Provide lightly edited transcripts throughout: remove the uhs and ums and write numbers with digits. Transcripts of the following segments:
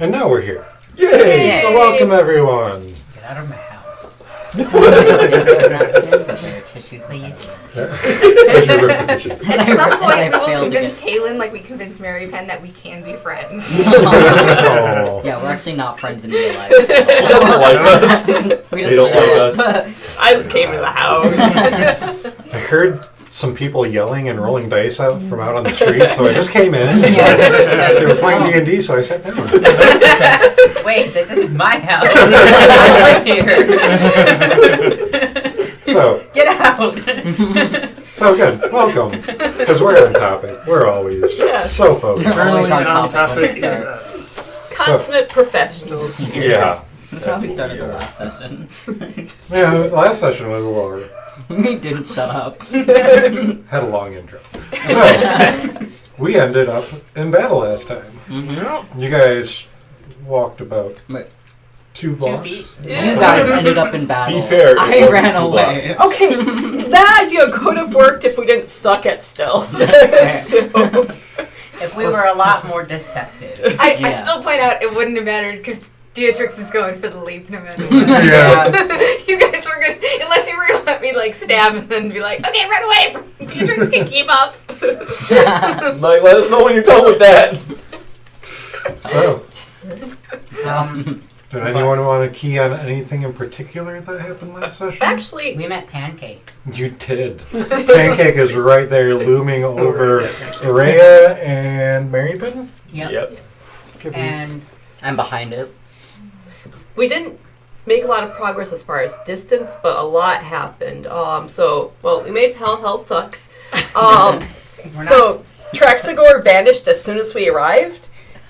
And now we're here. Yay! Yay! So welcome, everyone. Get out of my house. Tissues, please. As you rip the dishes. At some point, we will failed convince again. Kaylin, like we convinced Mary Penn, that we can be friends. Oh. Yeah, we're actually not friends in real life. He doesn't like us. We They don't like us. I just came to the house. I heard some people yelling and rolling dice out from out on the street, so I just came in. Yeah. They were playing D&D, so I sat down. Wait, this is my house. I live here. So, Get out. so good. Welcome. Because we're on topic. We're always Yes. so focused. Always Eternally on on topic topic when we is start. us. Consummate professionals here. Yeah. That's how we started the last session. Yeah, the last session was lower. We didn't shut up. Had a long intro. So, we ended up in battle last time. You guys walked about Wait. 2 blocks. feet? Yeah. You guys ended up in battle. Be fair, it I wasn't ran 2 away. blocks. Okay, that idea could have worked if we didn't suck at stealth. So, If we were a lot more deceptive. I Yeah. still point out it wouldn't have mattered because Beatrix is going for the leap no matter what. Yeah. You guys were gonna, unless you were gonna let me like stab and then be like, okay, run away. Beatrix can keep up. Mike, let us know when you're done with that. So, Um, did anyone want to key on anything in particular that happened last session? actually, we met Pancake. You did. Pancake is right there looming over Araya and Marypen. Yep. And I'm behind it. we didn't make a lot of progress as far as distance, but a lot happened. We made hell sucks. So Traxagor vanished as soon as we arrived,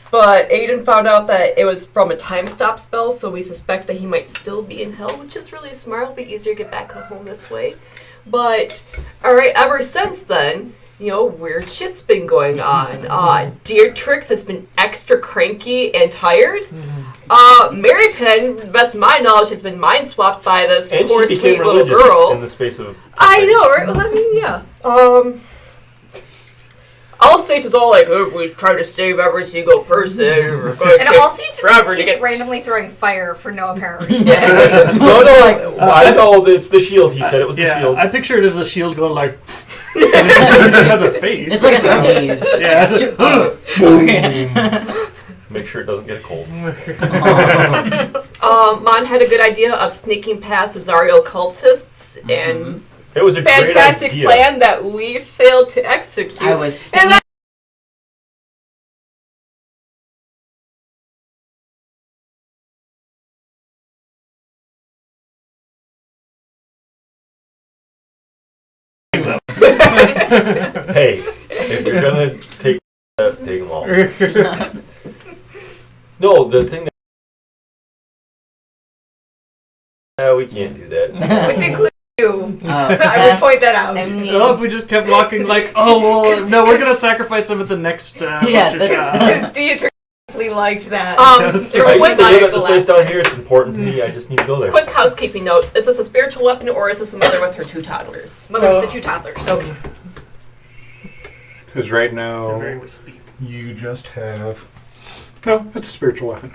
but Aiden found out that it was from a time stop spell, so we suspect that he might still be in hell, which is really smart. It'll be easier to get back home this way. But alright, ever since then, weird shit's been going on. Beatrix has been extra cranky and tired. Mary Penn, to the best of my knowledge, has been mind swapped by this And poor she sweet became little religious girl. in the space of... I know, right? Well, I mean, yeah. Alsace all like, oh, if we try to save every single person, we're going to And take Alcide forever to keeps get... randomly throwing fire for no apparent reason. No, I know it's the shield, he said. It was the shield. I picture it as the shield going like... it just has a face. It's like a sneeze. Yeah. Make sure it doesn't get cold. Mon had a good idea of sneaking past the Zariel cultists, and It was a fantastic great idea. plan that we failed to execute. I was And singing. that- Hey, if you're gonna take them all. No, the thing that... we can't do that. Which includes you. Oh, I would point that out. Oh, if we just kept walking like, oh, well, no, we're going to sacrifice him at the next Yeah, butcher shop. Because Beatrix liked that. Yes. There I was used to one live at this last place down time. here. It's important to me. I just need to go there. Quick housekeeping notes. Is this a spiritual weapon or is this a mother with her 2 toddlers? Mother with the 2 toddlers. Okay. Because right They're very now, wispy. you just have... No, it's a spiritual weapon.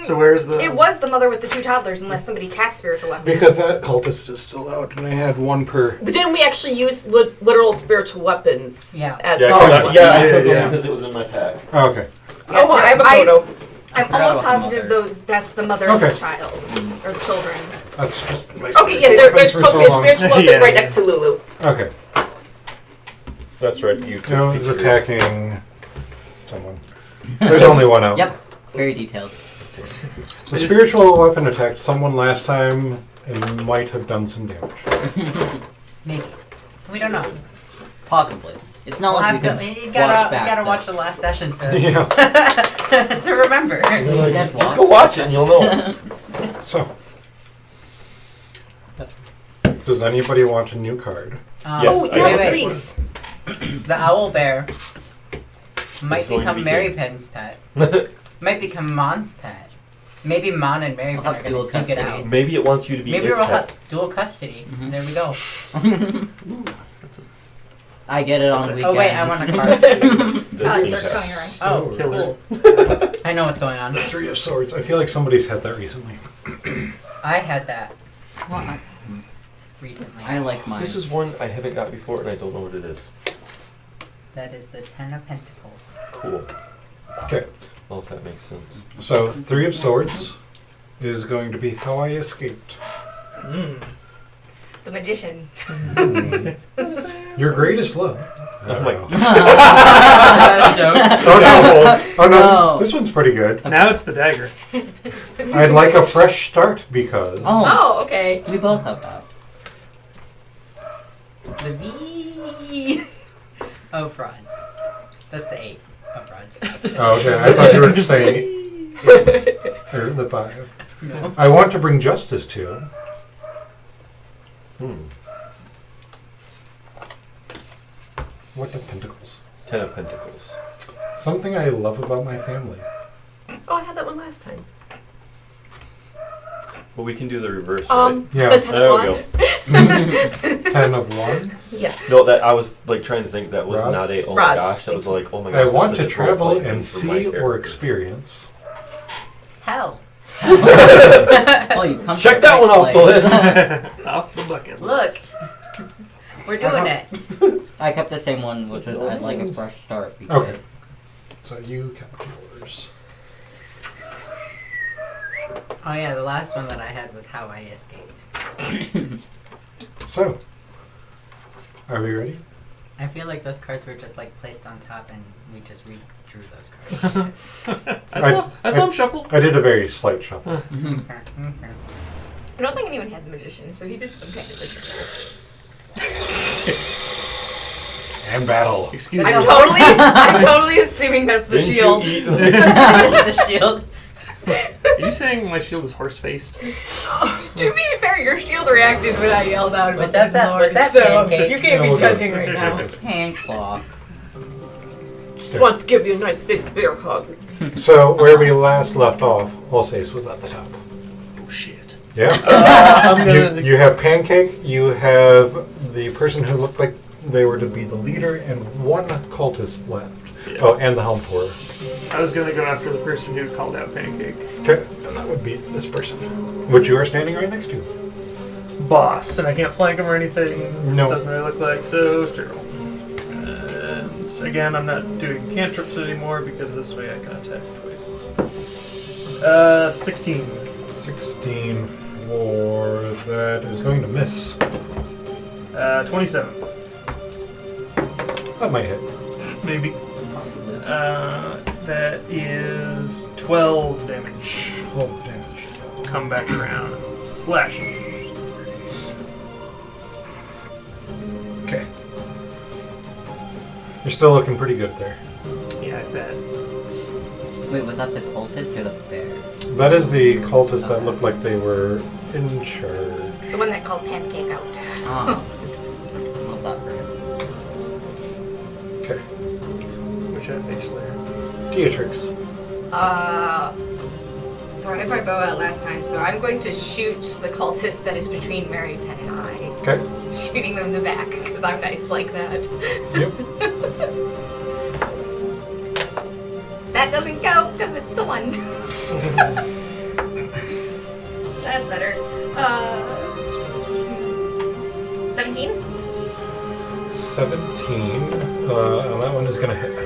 So where's the... It was the mother with the 2 toddlers, unless somebody cast spiritual weapon. Because that cultist is still out, and I had one per... But didn't we actually use literal spiritual weapons? Yeah. As Yeah, spiritual I weapons? took Yeah. it because it was in my pack. Oh, okay. Oh, I have a photo. I'm forgot almost about the positive mother. that's the mother of Okay. the child. Or the children. That's just been my... Okay, yeah, There's there's supposed to be a spiritual weapon Yeah. right next to Lulu. Okay. That's right. You No, he's attacking someone. There's only one out. Yep. Very detailed. The spiritual weapon attacked someone last time and might have done some damage. Maybe. We don't know. Possibly. It's not We'll like have we to. can You watch gotta, back. you gotta watch the last session to Yeah. to remember. Just go watch it and you'll know. So. Does anybody want a new card? Yes, Oh, I yes, got please. The owl bear might It's going to become be Mary king. Penn's pet. Might become Mon's pet. Maybe Mon and Mary We'll Penn have are dual gonna duke it custody. out. Maybe it wants you to be Maybe its we'll pet. have dual custody. Mhm. There we go. I get it on weekends. Oh wait, I want a card. They're coming around. Oh, Killer. cool. I know what's going on. Three of Swords. I feel like somebody's had that recently. I had that. Recently. I like mine. This is one I haven't got before, and I don't know what it is. That is the Ten of Pentacles. Cool. Okay. Well, if that makes sense. So, Three of Swords is going to be how I escaped. The magician. Your greatest love. I don't my know. Joke. Oh no! Oh no! No. This one's pretty good. Now it's the dagger. I'd like a fresh start because. Oh, Oh, okay. we both have that. the V of rods. That's the 8 of rods. Oh, okay. I thought you were saying or the 5. No. I want to bring justice to. What of Pentacles? 10 of Pentacles. Something I love about my family. Oh, I had that one last time. Well, we can do the reverse, right? Yeah. The 10 There of we go. wands. 10 of Wands. Yes. No, that I was like trying to think that was Rods? not a. Oh Rods. my gosh, that was like oh my gosh. I that's want such to a travel role-playing and thing for my see or character. experience. Hell. Oh, you come Check to that right one off the place. list. Off the bucket Look. list. We're doing it. I kept the same one, which is I'd like a fresh start. Because Okay. So you kept yours. Oh yeah, the last one that I had was how I escaped. So, are we ready? I feel like those cards were just like placed on top and we just redrew those cards. I saw him shuffle. I did a very slight shuffle. Okay, okay. I don't think anyone had the magician, so he did some kind of a shuffle. And battle. Excuse I'm me. I'm totally assuming that's the Didn't shield. you eat? The shield. Are you saying my shield is horse-faced? To be fair, your shield reacted when I yelled out Was about that Lord, was that so pancake? you can't No, be we'll judging right now. Hand clock. Just wants to give you a nice big bear hug. So, where we last left off, Alsace was at the top. Oh shit. Yeah? I'm gonna. You have Pancake, you have the person who looked like they were to be the leader, and one cultist left. Yeah. Oh, and the Helm Tour. I was gonna go after the person who called out Pancake. Okay, and that would be this person, which you are standing right next to. Boss, and I can't flank him or anything. No. Doesn't really look like so. Stroll. And again, I'm not doing cantrips anymore because this way I can attack twice. 16. 16 for that is going to miss. 27. That might hit. Maybe. Possibly. That is 12 damage. 12 damage. Come back around. Slashing. Okay. You're still looking pretty good there. Yeah, I bet. Wait, was that the cultist or the bear? That is the cultist that looked like they were in charge. The one that called Pancake out. Oh. Love that for him. Okay. Which I mage slayer. Beatrix. So I had my bow out last time, so I'm going to shoot the cultist that is between Mary Penn and I. Okay. Shooting them in the back, because I'm nice like that. Yep. That doesn't go, because it's a 1. That's better. 17? 17. And that one is going to hit.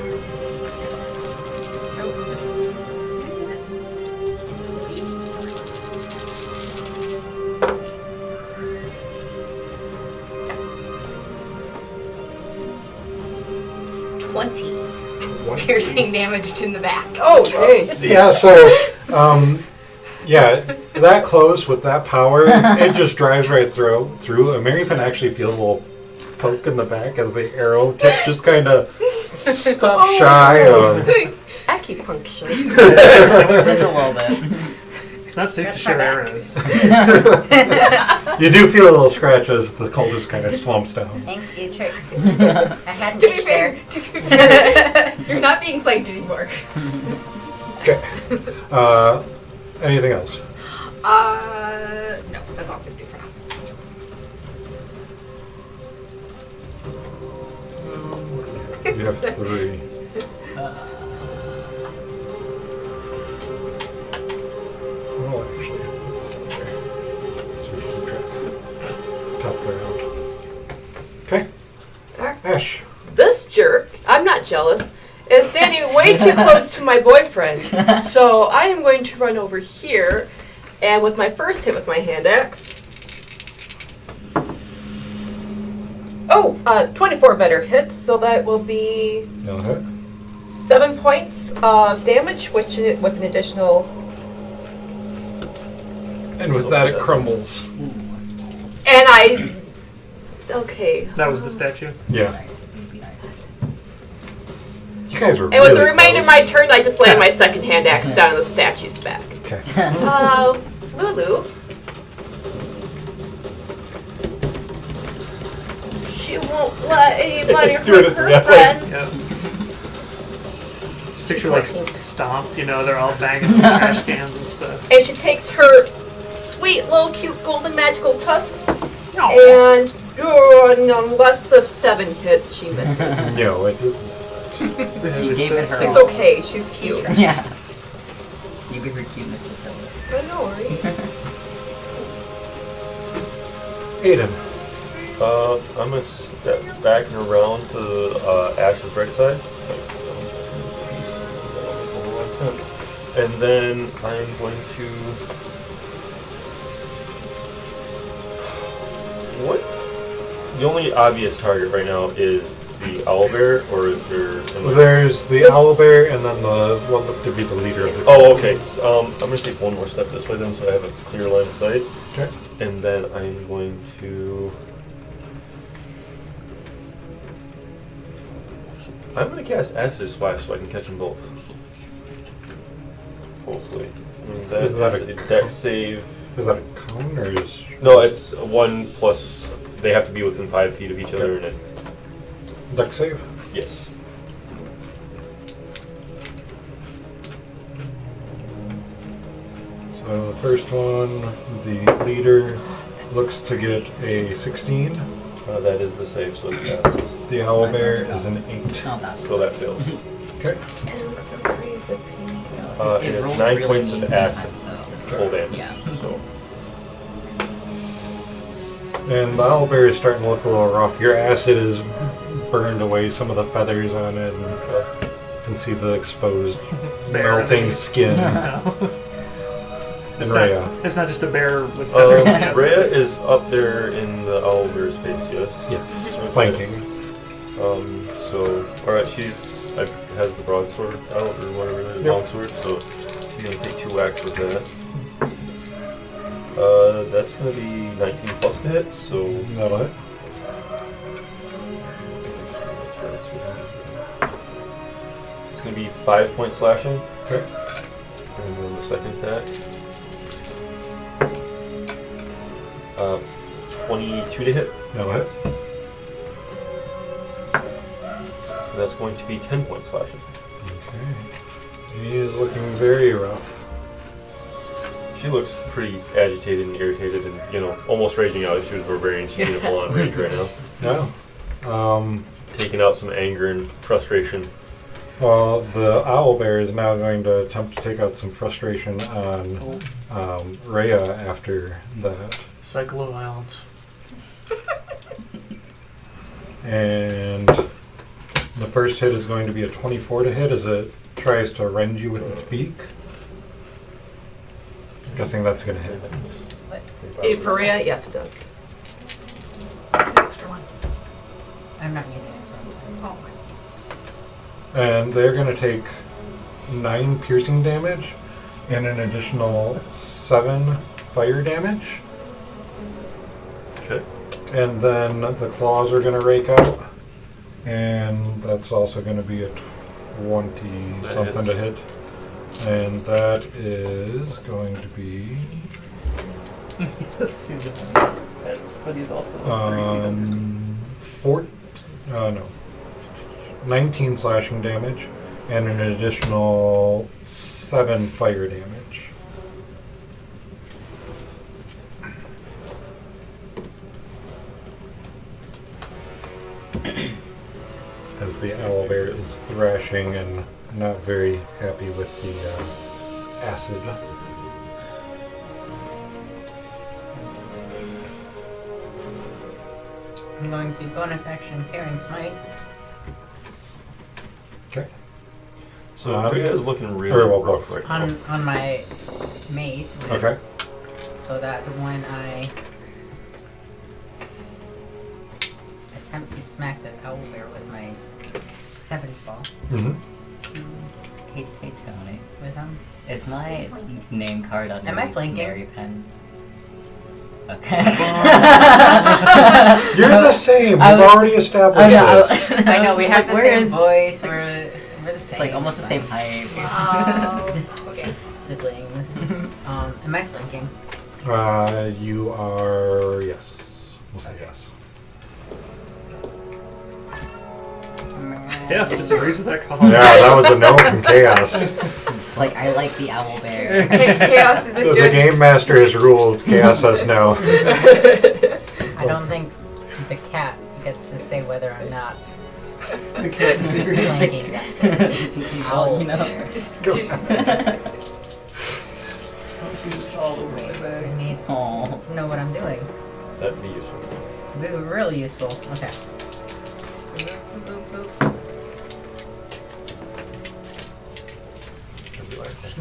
Piercing damage in the back. Oh, hey. Yeah, so, yeah, that close with that power, it just drives right through. Mary Penn actually feels a little poke in the back as the arrow tip just kind of stops shy of. Acupuncture. Just a little bit. It's not safe to That's share my back. arrows. You do feel a little scratch as the cultist kind of slumps down. Thanks, Beatrix. I had To be fair, you're not being plagued anymore. Okay. Anything else? No, that's all I'm gonna do for now. You have 3. Oh, actually, let's see here. So we keep track. Top round. Okay. Ash. This jerk, I'm not jealous, is standing way too close to my boyfriend. So I am going to run over here, and with my first hit with my hand axe. Oh, 24 better hits, so that will be No hit. 7 points of damage, which with an additional. And with that, it crumbles. And I. Okay. That was the statue. Yeah. Nice. Be nice. You guys were And really with the remainder of close. my turn, I just lay my second hand axe down on the statue's back. Okay. Lulu. She won't let anybody Let's do it hurt her together. friends. Yeah. Picture like Stomp, they're all banging the trash cans and stuff. And she takes her sweet, little, cute, golden magical tusks, and on less of 7 hits, she misses. No, it doesn't. She gave it her It's all. okay, she's cute. Yeah. You give her cuteness to kill her. I know, right? Aiden. I'm gonna step back and around to Ash's right side. Piece. That'll make a lot of sense. And then I'm going to. What? The only obvious target right now is the owlbear, or is there? There's the owlbear, and then the what looked to be the leader of the. Oh, okay. So, I'm gonna take one more step this way then, so I have a clear line of sight. Okay. And then I'm going to. I'm going to cast Acid Splash so I can catch them both. Hopefully. And Is that a a dex save? Is that a cone or is? No, it's 1 plus. They have to be within 5 feet of each other, and it. Deck save. Yes. So the first one, the leader looks to get a 16. That is the save, so it passes. The owlbear is an 8. Not that. So that fails. Okay. It looks so pretty, the paint. And it's 9 points of acid. Full damage. Yeah. So. And the owlbear is starting to look a little rough. Your acid has burned away some of the feathers on it, and you can see the exposed, melting skin. And Rhea. It's not just a bear with feathers on the outside. Rhea is up there in the owlbear's face, yes? Yes, Okay. flanking. So, alright, has the broadsword out, or whatever it is, Yep. longsword, so she's gonna take 2 whacks with that. That's gonna be 19 plus to hit, so. That'll hit. It's gonna be 5 points slashing. Okay. And then the second attack. 22 to hit. That'll hit. And that's going to be 10 points slashing. Okay. He is looking very rough. She looks pretty agitated and irritated and, almost raging out if she was a barbarian. She's in full on rage right now. No. Taking out some anger and frustration. Well, the owlbear is now going to attempt to take out some frustration on Rhea after that. Cycle of violence. And the first hit is going to be a 24 to hit as it tries to rend you with its beak. I'm guessing that's going to hit. For Rhea, yes, it does. Extra one. I'm not using it, so it's fine. Oh. And they're going to take 9 piercing damage and an additional 7 fire damage. Okay. And then the claws are going to rake out. And that's also going to be a 20 something to hit. And that is going to be He's the pets, but he's also 19 slashing damage and an additional 7 fire damage. As the owlbear is thrashing and not very happy with the acid. I'm going to bonus action Searing Smite. Okay. So Priya is looking very really well rough booked. right now. On my mace. Okay. So that when I attempt to smack this owlbear with my Heaven's Ball Mm-hmm. Hey, Tony. with him. Is my name card on Am I flanking? Mary Pens? Okay. You're the same. I We've was- already established I know, this. I know we have Like, the where same is- voice. We're the It's same. like almost the but same height. Okay. siblings. Am I flanking? You are, yes. We'll say yes. Chaos disagrees with that call. Yeah, that was a no from Chaos. Like, I like the owl bear. Chaos is a The judge. game master has ruled. Chaos says no. I don't think the cat gets to say whether or not The cat disagrees. flanking that. Well, you know. All the way Wait, back. we need Aw. to know what I'm doing. That'd be useful. Really useful. Okay. Boop, boop, boop.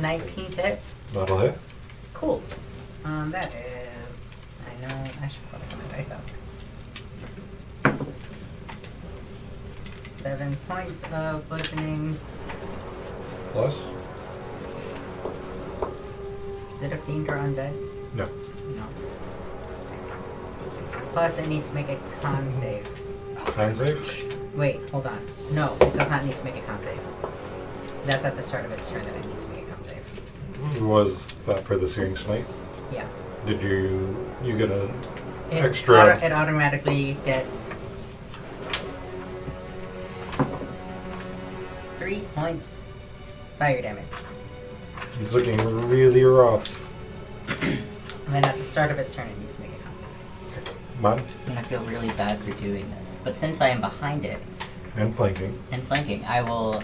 19 to hit. That'll hit. Cool. That is. I know. I should probably put my dice out. 7 points of bludgeoning. Plus? Is it a fiend or undead? No. No. Plus, it needs to make a con save. Time save? Wait, hold on. No, it does not need to make a con save. That's at the start of its turn that it needs to make a con save. Was that for the Searing Smite? Yeah. Did you get an It extra? it automatically gets 3 points fire damage. He's looking really rough. And then at the start of its turn, it needs to make a con save. Mon And I feel really bad for doing this. But since I am behind it and flanking. and flanking, I will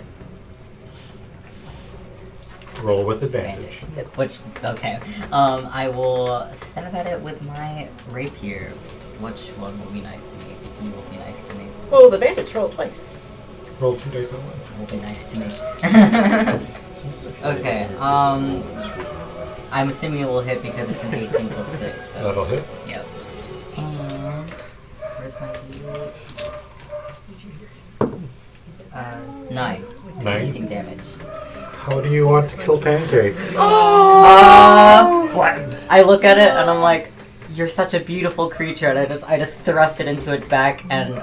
Roll with advantage. bandage. Which, okay. I will stab at it with my rapier. Which one will be nice to me? You will be nice to me. Well, the bandits roll twice. Roll 2 dice at once. Will be nice to me. Okay, I'm assuming it will hit because it's an 18 plus 6. So. That'll hit. Yep. And where's my yield? 9. 9. Piercing damage. How do you want to kill Pancake? Flattened. I look at it and I'm like, "You're such a beautiful creature," and I just thrust it into its back and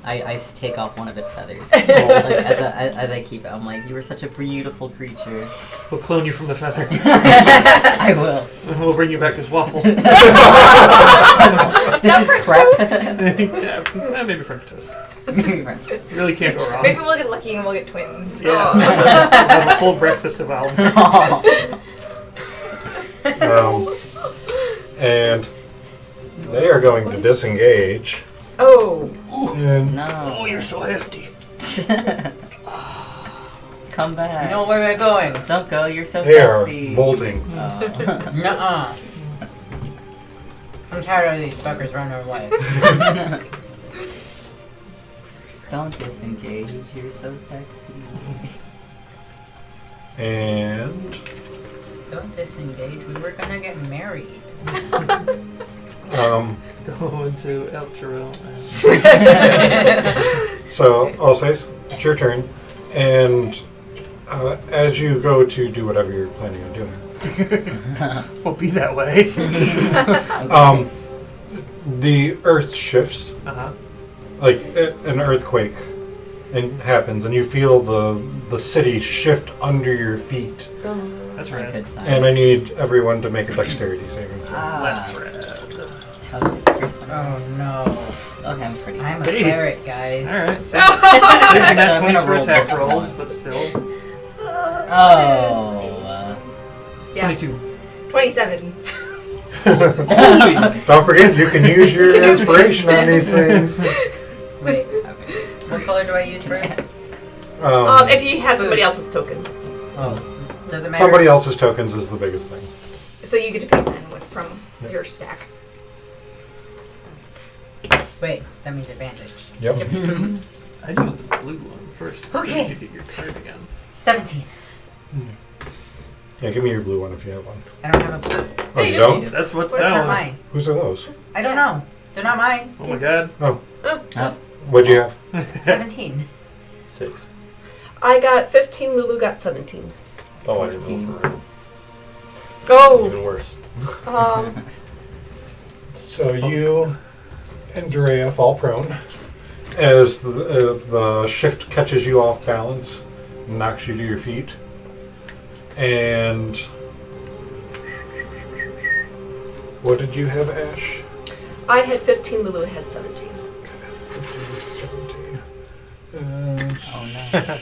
I take off one of its feathers. Like, as I keep it, I'm like, "You are such a beautiful creature." We'll clone you from the feather. I will. And we'll bring you back as waffle. This is crap. Yeah, maybe French toast. You really can't go wrong. Maybe we'll get lucky and we'll get twins. Yeah. Have a full breakfast of owls. And they are going to disengage. Oh. And No. Oh, you're so hefty. Come back. You know where we're going? Don't go. You're so they are sexy. bolting. Oh. Nuh-uh. I'm tired of these fuckers running away. Don't disengage. You're so sexy. And Don't disengage. We were gonna get married. um, Go into Elturel. so I'll say it's your turn. And as you go to do whatever you're planning on doing, We'll be that way. the earth shifts. Uh-huh. Like an earthquake and happens, and you feel the city shift under your feet. That's Very right. good sign. And I need everyone to make a dexterity saving throw. Less red. Oh no. Okay, I'm pretty. I'm a Hey. carrot, guys. Alright, so So saving I'm that points gonna for roll attack this rolls, one. but still. Oh. Yeah. 22. 27. Don't forget, you can use your inspiration on these things. Wait, Okay. what color do I use first? If he has somebody else's tokens. Oh, does it matter? Somebody else's tokens is the biggest thing. So you get to pick then from your stack. Wait, that means advantage. Yep. I'd use the blue one first. Okay. So you get your card again. 17. Yeah, give me your blue one if you have one. I don't have a blue. Oh, you don't? That's what's That's that not one. mine. Whose are those? I don't know. They're not mine. Oh my god. What'd you have? 17. 6. I got 15. Lulu got 17. Oh, I didn't move around. Oh. Even worse. So you and Drea fall prone as the shift catches you off balance, knocks you to your feet, and what did you have, Ash? I had 15. Lulu had 17. 17. Oh no.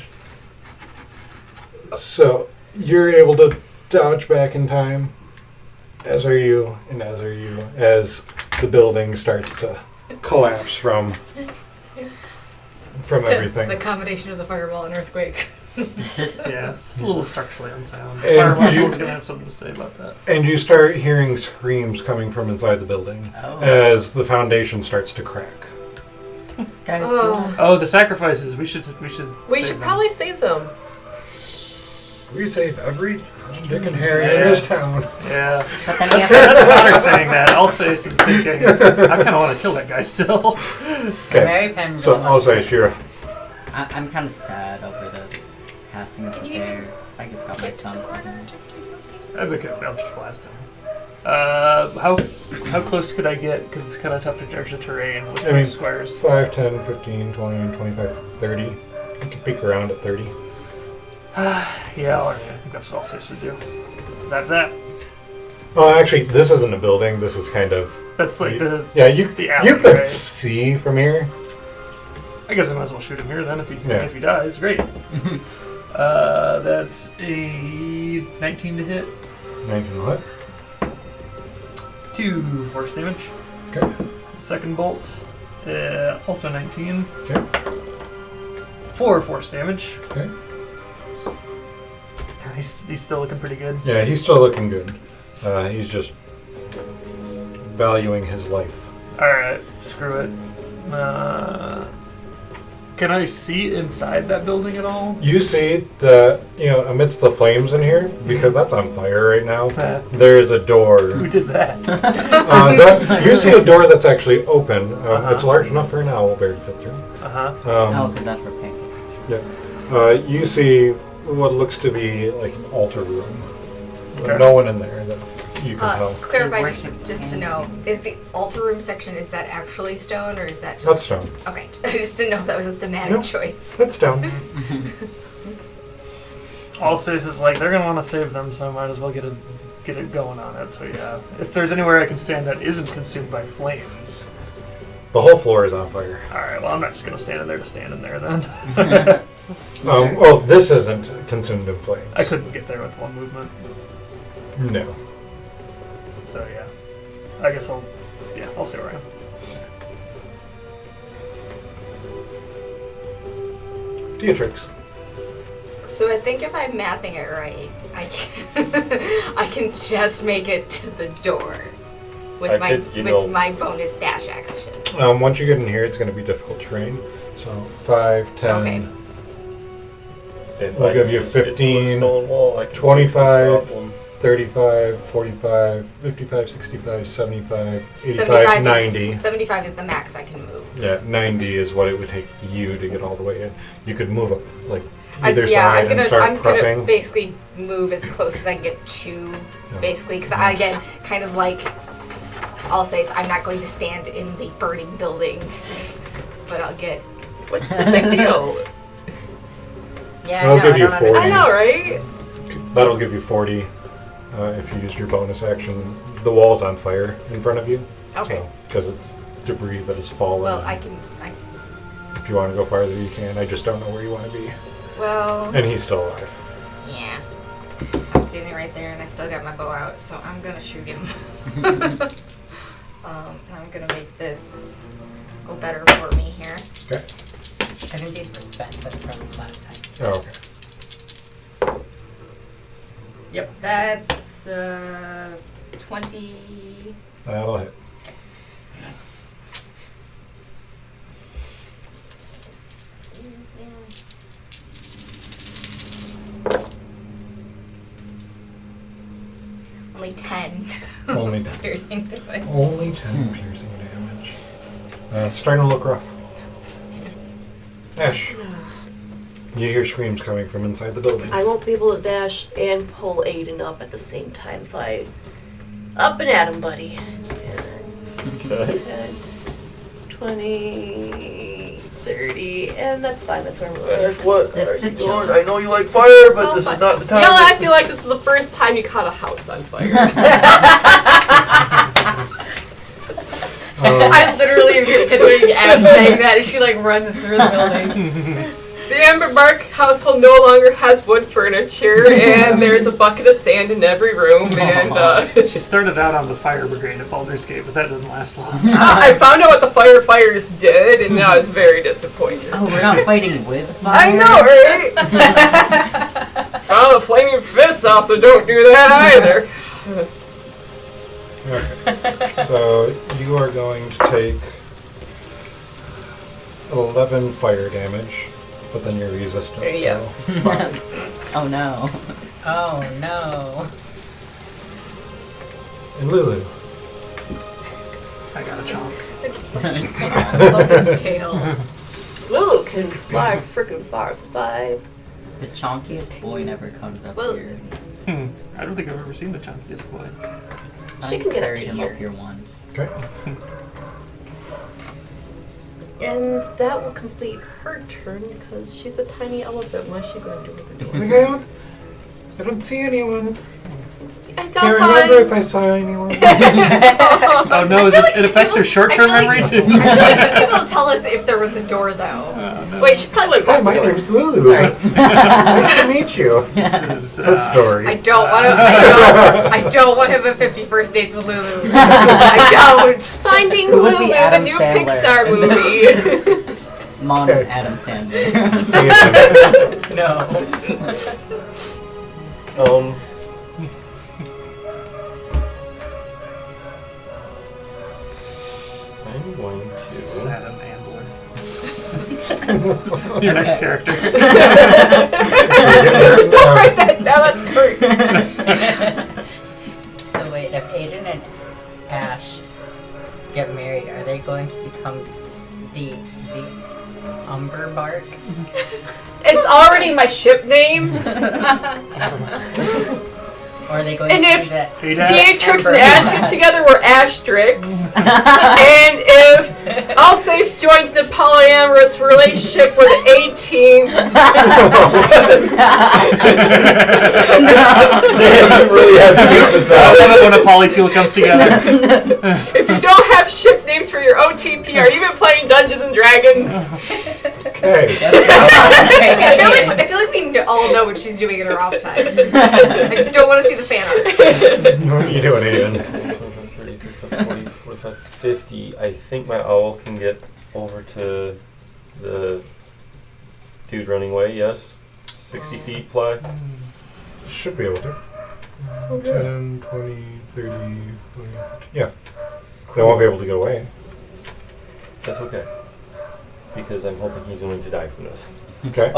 So you're able to dodge back in time, as are you, and as are you, as the building starts to collapse from everything. The combination of the fireball and earthquake. Yeah, it's a little structurally unsound. And Fire marshal's you- gonna have something to say about that. And you start hearing screams coming from inside the building Oh. as the foundation starts to crack. Guys, Oh. Oh, the sacrifices. We should. We save should them. probably save them. We save every Dick and Harry in this town. Yeah. but then we have That's Connor saying that. I'll say is thinking. I kind of want to kill that guy still. Okay, Mary Penn. so I'll say Shira. I'm kind of sad over the passing of the Can you bear. I just got my Get to the thumb. Okay, I'll just blast him. How close could I get? Because it's kind of tough to judge the terrain with I mean, 6 squares. 5, 10, 15, 20, 25, 30. You can peek around at 30. Yeah, alright. I think that's what I'll say should do. That's that. Well, actually, this isn't a building. This is kind of... That's like the. Yeah, you alley, you could right? see from here. I guess I might as well shoot him here then if he Yeah. if he dies. Great. That's a 19 to hit. 19 what? 2 force damage. Okay. Second bolt, also 19. Okay. 4 force damage. Okay. He's still looking pretty good. Yeah, he's still looking good. He's just valuing his life. Alright, screw it. Can I see inside that building at all? You see that, amidst the flames in here, because that's on fire right now, Uh, there is a door. Who did that? You see a door that's actually open. It's large enough for an owl bear to fit through. Uh-huh. Oh, because that's for pancake. You see what looks to be like an altar room. Okay. No one in there that you can tell. Clarify, Where's just to know, is the altar room section, is that actually stone or is that just... That's stone. Okay, I just didn't know if that was a thematic Nope. choice. That's stone. All I'll say is like they're gonna want to save them, so I might as well get it going on it. So yeah, if there's anywhere I can stand that isn't consumed by flames. The whole floor is on fire. All right, well I'm not just gonna stand in there to stand in there then. Well, this isn't consumed in flames. I couldn't get there with one movement, No. so yeah. I guess I'll stay where I am. Beatrix. So I think if I'm mathing it right, I can just make it to the door with my bonus dash action. Once you get in here, it's going to be difficult terrain. So 5, 10, Okay. If We'll I give can you just get to a 15, stone wall, I can 25. fix this problem. 35, 45, 55, 65, 75, 85, 75 is 90. 75 is the max I can move. Yeah, 90 is what it would take you to get all the way in. You could move up like I'm either side and start I'm gonna prepping. basically move as close as I can get to, Yeah. basically, because again, kind of like, I'll say is I'm not going to stand in the burning building, but I'll get. What's the big deal? Yeah, I'll I know, give I you don't 40. I know, right? That'll give you 40 if you used your bonus action. The wall's on fire in front of you. Okay. Because it's debris that has fallen. Well, and if you want to go farther, you can. I just don't know where you want to be. Well, And he's still alive. yeah. I'm standing right there, and I still got my bow out, so I'm gonna shoot him. I'm gonna make this go better for me here. Okay. I think these were spent, but from last time. Oh, okay. Yep, that's 20. That'll hit. Only 10. Only 10. Piercing damage. Only 10 piercing damage. It's starting to look rough. Ash. You hear screams coming from inside the building. I won't be able to dash and pull Aiden up at the same time, so I up and at him, buddy. Okay. 10, 20, 30, and that's fine. That's where I'm Ash, what Just- are you just doing? chill. I know you like fire, but It's this all is fine. not the time. You know, I feel like this is the first time you caught a house on fire. I literally am picturing Ash saying that as she like runs through the building. The Amberbark household no longer has wood furniture, and there's a bucket of sand in every room, and She started out on the fire brigade at Baldur's Gate, but that didn't last long. I found out what the firefighters did, and I was very disappointed. Oh, we're not fighting with fire? I know, right? Oh, the flaming fists also don't do that either. Okay. So you are going to take 11 fire damage, but then you're resistant. Yeah. So Oh no. Oh no. and Lulu. I got a chonk. I love his tail. Lulu can fly freaking far, so 5. The chonkiest boy never comes up Well- here. I don't think I've ever seen the chunkiest boy. She I can get up carried to him here. up here once. Okay. And that will complete her turn because she's a tiny elephant. What's she going to do with the door? I don't see anyone. I Can't don't remember if I saw anyone. Oh no, feel like it she'd affects be her able- short-term I feel memory like- too. I feel like she'd be able to tell us if there was a door though. Wait, she probably went Hi, back my the door. name's Lulu. Sorry. Nice to meet you. This is, Good story. I don't want to. I don't want to have a 51st dates with Lulu. I don't. Finding Who would Lulu, be the Adam new Sandler? Pixar movie. Mom is Adam Sandler. No. I'm going to. Adam Ambler. Your next character. Don't write that down. That's cursed. So wait, if Aiden and Ash get married, are they going to become the Umber Bark? It's already my ship name. Or are they going And to if do that? Dietrix and Amber Ash get together, we're Ashtrix. And if Alsace joins the polyamorous relationship, we're the A-team. Damn, you really have to get this I out. love it when a polycule comes together. If you don't have ship names for your OTP, are you even playing Dungeons and Dragons? Okay. I feel like we all know what she's doing in her off time. I just don't want to see the fan art. What are you doing, Aiden? 30, 35, 40, 45, 50. I think my owl can get over to the dude running away, yes? 60 feet fly. Should be able to. 10, 20, 30, 40. Yeah. They won't be able to get away. That's okay. Because I'm hoping he's going to die from this. Okay.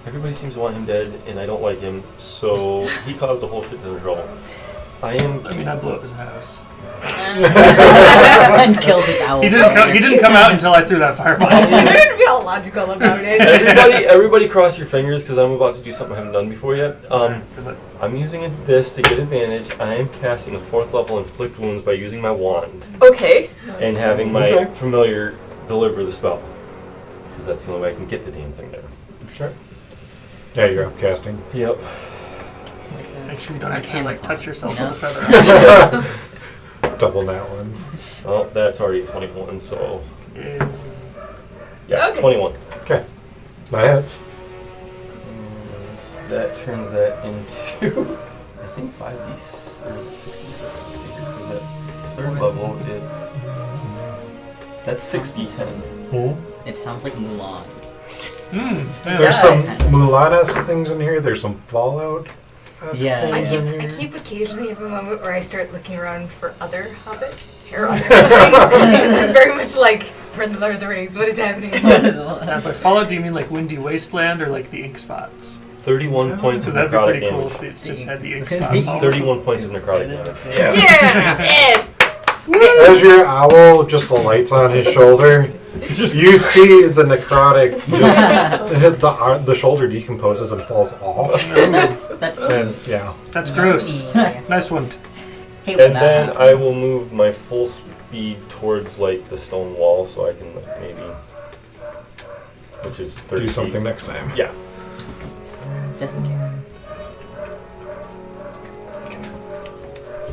Everybody seems to want him dead, and I don't like him, so he caused a whole shit ton of trouble. I blew up his house. And killed his owl. He didn't come out until I threw that fireball. You're gonna be all logical about it. Everybody cross your fingers, because I'm about to do something I haven't done before yet. I'm using this to get advantage. I am casting a 4th level Inflict Wounds by using my wand. Okay. And having my Okay. familiar deliver the spell. Because that's the only way I can get the damn thing there. Sure. Yeah, you're upcasting. Yep. Make sure you don't actually touch yourself No. with a feather. Double nat ones. Well, that's already 21, so... Yeah. Yeah, Okay. 21. Okay. That hits. And that turns that into... I think 5d... or is it 66? Let's see here. Because at 3rd level, it's... That's 60-10. It sounds like Mulan. There's some Mulan-esque things in here. There's some Fallout. Yeah. I keep occasionally have a moment where I start looking around for other Hobbit or other things because I'm very much like, we're in the Lord of the Rings. What is happening? By Fallout, do you mean like Windy Wasteland or like the ink spots? 31 points of Because that'd be necrotic pretty cool damage. if they just had the ink spots. Also. 31 points of necrotic damage. Yeah! As your owl just alights on his shoulder, you see the necrotic just hit the shoulder decomposes and falls off. That's And yeah. That's gross. Nice one. And then I will move my full speed towards like the stone wall so I can like maybe, which is 30 Do something feet. next time. Yeah. just in case.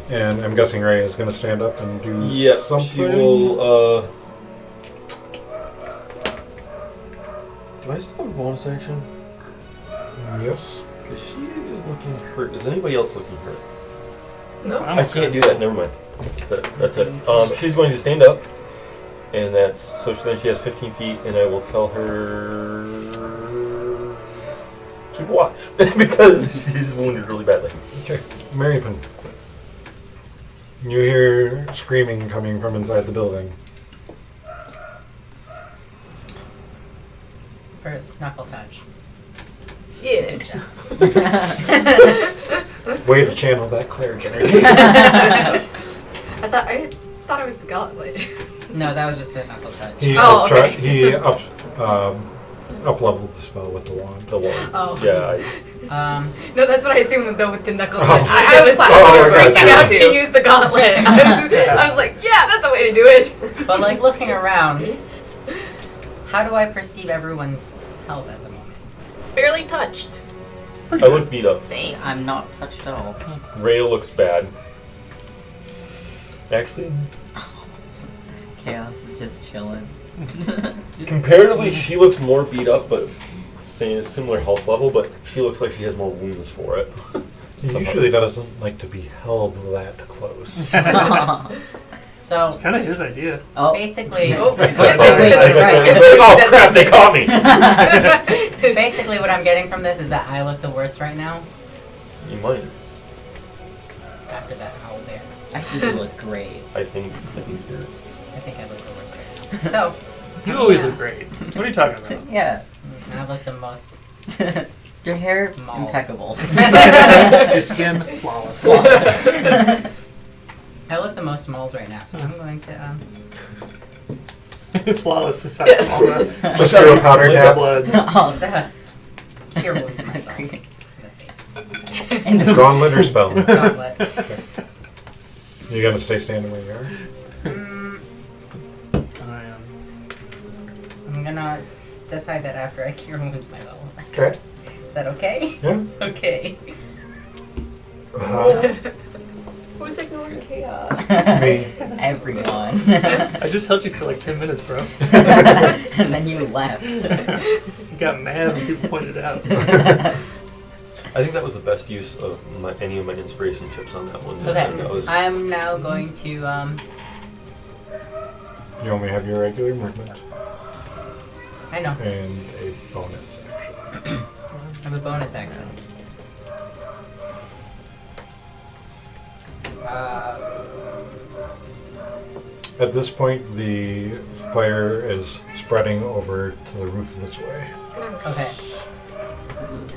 And I'm guessing Ray is going to stand up and do Yep. something. She will. Do I still have a bonus action? Yes. Because she is looking hurt. Is anybody else looking hurt? No. I can't do that. Never mind. That's it. She's going to stand up, and that's so. Then she has 15 feet, and I will tell her keep watch because she's wounded really badly. Okay. Marypin. You hear screaming coming from inside the building. First, knuckle touch. Yeah. Way to channel that cleric energy. I thought it was the gauntlet. No, that was just a knuckle touch. He okay. He up leveled the spell with the wand. The one. Oh. Yeah. No, that's what I assumed though with the knuckle Oh. touch. I was reaching out too. to use the gauntlet. I was like, yeah, that's a way to do it. But like looking around, how do I perceive everyone's health at the moment? Barely touched. I look beat up. Same. I'm not touched at all. Ray looks bad. Actually, Chaos is just chilling. comparatively, she looks more beat up, but saying a similar health level. But she looks like she has more wounds for it. He usually doesn't like to be held that close. So Kind of his idea. basically, Oh wait, crap! They caught me. basically what I'm getting from this is that I look the worst right now You might. after that howl there. I think you look great. I think you're. I think I look the worst right now. So You always look great. What are you talking about? Yeah. I look the most. Your hair, Mauled. impeccable. Your skin, flawless. I look the most mauled right now, so I'm going to Flawless aside from all that. Just do a powder Like the tap. blood. just cure wounds myself in the face. In the Gauntlet or spell? Gauntlet. You gonna stay standing where you are? I'm gonna decide that after I cure wounds myself. Okay. Is that okay? Yeah. Okay. Who's ignoring chaos? Me. Everyone. I just held you for like 10 minutes, bro. And then you left. You got mad when people pointed it out. I think that was the best use of any of my inspiration chips on that one. Okay. That was, I'm now going to You only have your regular movement I know. and a bonus action. I have a bonus action. At this point, the fire is spreading over to the roof this way. Okay.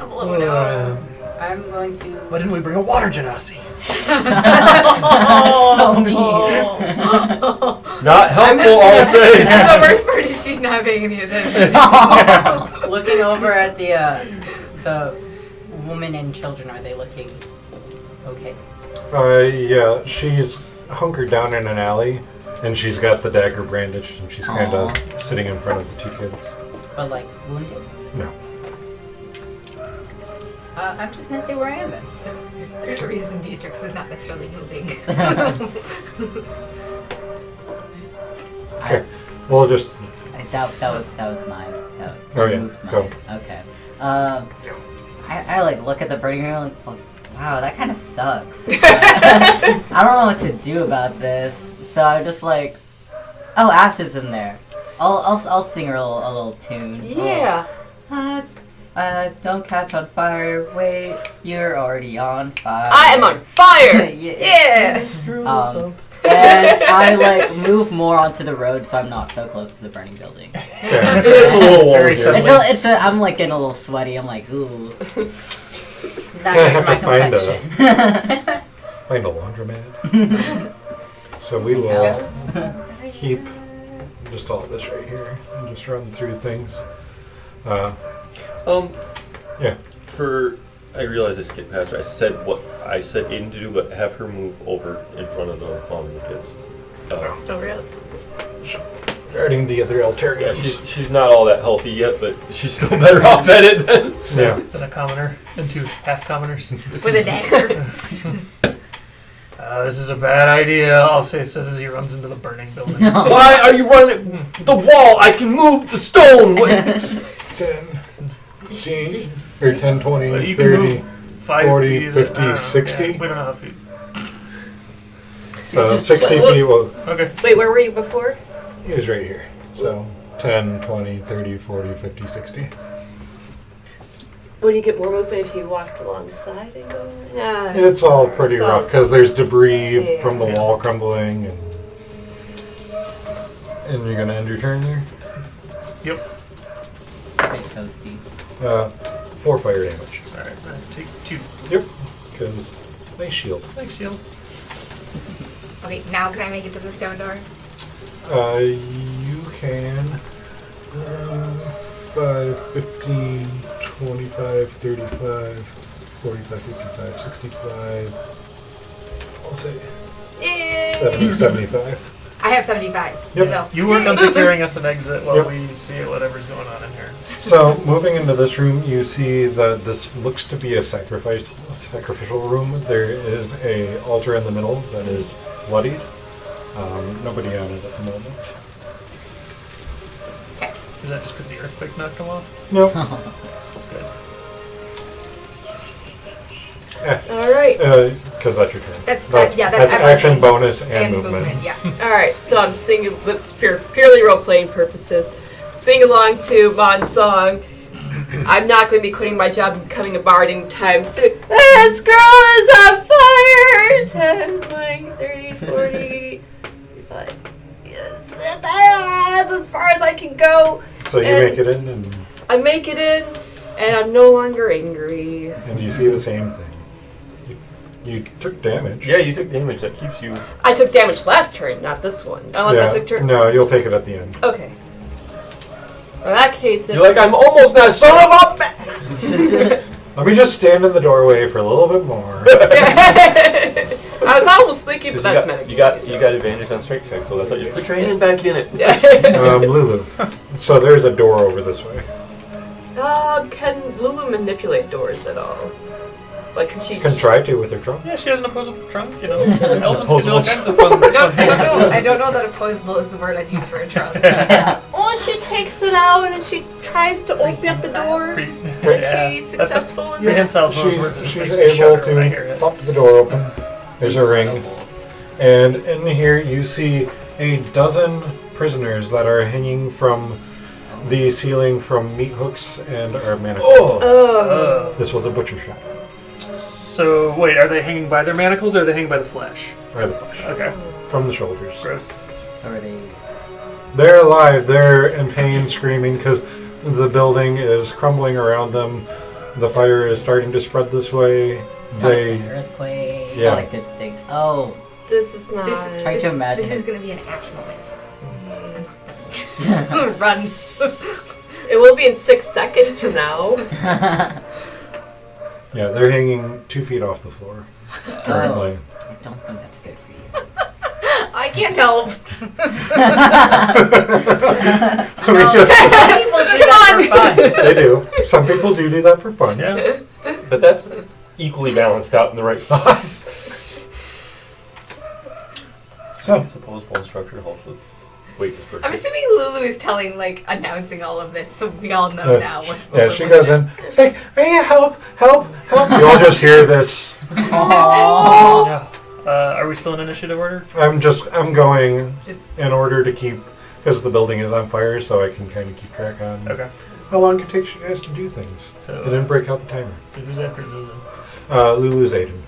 Oh no. I'm going to. Why didn't we bring a water genasi? So mean. not helpful, I'll say. The worst part is she's not paying any attention. Looking over at the woman and children, are they looking okay? Yeah, she's hunkered down in an alley, and she's got the dagger brandished, and she's kind of sitting in front of the two kids. But like wounded? No. I'm just gonna stay where I am then. There's a reason Dietrich was not necessarily moving. Okay. We'll just. That was mine. Oh, yeah. Moved mine. Go. Okay. I like look at the burning and like, wow, that kind of sucks. I don't know what to do about this, so I'm just like, Oh, Ash is in there. I'll sing her a little tune. Yeah. Don't catch on fire. Wait, you're already on fire. I am on fire. Yeah. And I like move more onto the road so I'm not so close to the burning building. Okay. It's a little warm Very here. I'm like getting a little sweaty. I'm like, ooh. Not I good have for my to find complexion. Find a laundromat. So we will keep just all this right here and just run through things. Yeah. I realized I skipped past her. I said what I said Aiden to do, but have her move over in front of the mom and the kids. Oh, really? Regarding the other Yeah, Elturians. she's not all that healthy yet, but she's still better off at it than. Yeah. Than a commoner and 2 half commoners. With a dagger. This is a bad idea. All say says as he runs into the burning building. Why are you running the wall? I can move the stone. 10, 15, or 10, 20, But you can 30. move 5 40, feet, 50, I don't know. 60? Yeah, we don't know how feet. So 60 feet, well, Okay. Wait, where were you before? he was right here. So 10, 20, 30, 40, 50, 60. Would you get more movement if you walked alongside and go? Yeah. It's all pretty It's all- rough because there's debris Yeah. from the wall crumbling. And you're going to end your turn there? Yep. Bit toasty. 4 fire damage. Alright, take 2. Yep. Because nice shield. Thanks, shield. Okay, now can I make it to the stone door? You can 5, 15, 25, 35, 45, 55, 65. I'll say Yay! 70, 75. I have 75. Yep. So You work on securing us an exit while Yep. we see whatever's going on in here. So moving into this room, you see that this looks to be a sacrificial room. There is a altar in the middle that is bloodied. Nobody on it at the moment. okay. Is that just because the earthquake knocked them off? Nope. Good. All right. Because that's your turn. That's That's action, everything. bonus, and And movement. movement, yeah. All right. So I'm singing. This is purely role playing purposes. Sing along to Mon's song. I'm not going to be quitting my job and becoming a bard anytime soon. This girl is on fire. 10, 20, 30, 40, 45. Yes, that's as far as I can go. So you And- make it in, and I make it in, and I'm no longer angry. you see the same thing. You took damage. Yeah, you took damage. That keeps you. I took damage last turn, not this one. Unless I took turn. No, you'll take it at the end. Okay. In that case, if You're like, I'm almost not son of a. Ba-. Let me just stand in the doorway for a little bit more. I was almost thinking, but that's you metagaming. got advantage on strength checks, so that's what you put your hand back in it. Lulu. So there's a door over this way. Can Lulu manipulate doors at all? Like, can she? You can try to with her trunk. Yeah, she has an opposable trunk, you know. Elephants can do all Opposable kinds of fun. I don't know that opposable is the word I'd use for a trunk. Oh, she takes it out and she tries to open up the door. Pre- Is yeah. she successful in that? Prehensile is one of those words that She's makes me able shudder when I hear to it. pop the door open. There's a ring. And in here you see a dozen prisoners that are hanging from the ceiling from meat hooks and are manacled. Oh. This was a butcher shop. So, wait, are they hanging by their manacles or are they hanging by the flesh? Or the flesh. Okay. From the shoulders. Gross. So are they? They're alive. They're in pain, screaming because the building is crumbling around them. The fire is starting to spread this way. It's not like an earthquake. It's Yeah. not like good things. Oh, This is not. Try to imagine This is it. going to be an ash moment. Run. It will be in 6 seconds from now. Yeah, they're hanging 2 feet off the floor currently. I don't think that's good for you. I can't help. We just- People do that for fun. they do. Some people do that for fun. Yeah. But that's equally balanced out in the right spots. So, I suppose bone structure helps with weight dispersion. I'm assuming Lulu is announcing all of this, so we all know now. yeah, she goes in. She's like, hey, help, help, help. You all just hear this. Aww. Yeah. Are we still in initiative order? I'm going Just in order to keep, because the building is on fire, so I can kind of keep track on Okay. how long it takes you guys to do things. So, And then break out the timer. so who's after Lulu? Lulu's Aiden.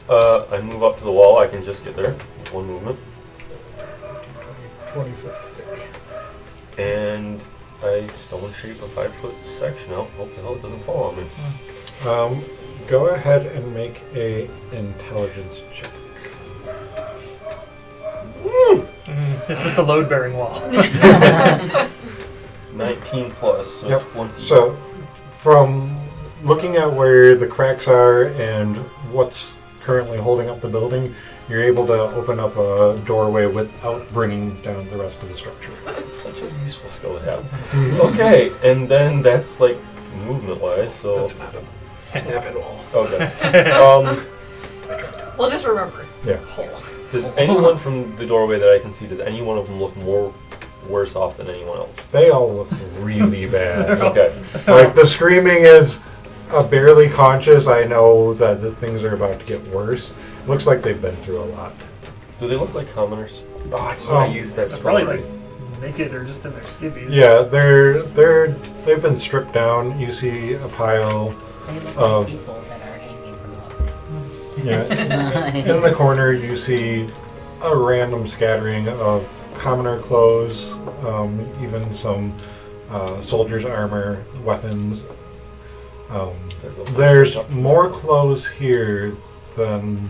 I move up to the wall. I can just get there with one movement. 20 foot. 30. And I stone shape a 5-foot section out. Hope the hell it doesn't fall on me. Go ahead and make a intelligence check. Is this a load-bearing wall? 19 plus, so Yep. 20. So, from looking at where the cracks are and what's currently holding up the building, you're able to open up a doorway without bringing down the rest of the structure. It's such a useful skill to have. Okay, and then that's like movement-wise, so... That's not a snap at all. Okay. we'll just remember. Yeah. Hole. Does anyone from the doorway that I can see, does any one of them look worse off than anyone else? They all look really bad. Okay. Like, the screaming is barely conscious. I know that the things are about to get worse. Looks like they've been through a lot. Do they look like commoners? Oh, I used that They're spell. probably like naked or just in their skivvies. Yeah, they've been stripped down. You see a pile. They look Of- like people that are hanging from hooks. Yeah. In the corner, you see a random scattering of commoner clothes, even some soldiers' armor, weapons. There's more clothes here than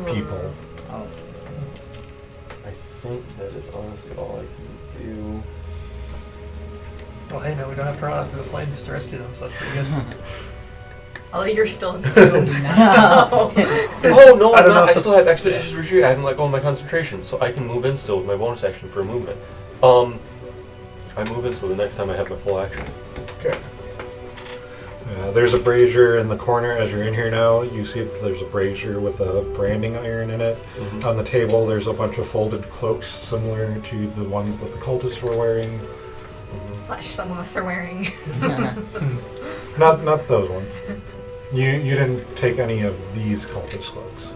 people. Oh. I think that is honestly all I can do. Well, hey, now we don't have to run after the flames to rescue them, so that's pretty good. Although you're still in the field. Do not. Oh, no, I I'm don't know not. I if the- still have Expeditious Retreat. I haven't let go of my concentration, so I can move in still with my bonus action for a movement. I move in so the next time I have my full action. Okay. There's a brazier in the corner as you're in here now. You see that there's a brazier with a branding iron in it. Mm-hmm. On the table, there's a bunch of folded cloaks similar to the ones that the cultists were wearing. Slash some of us are wearing. Not those ones. You didn't take any of these cultist cloaks.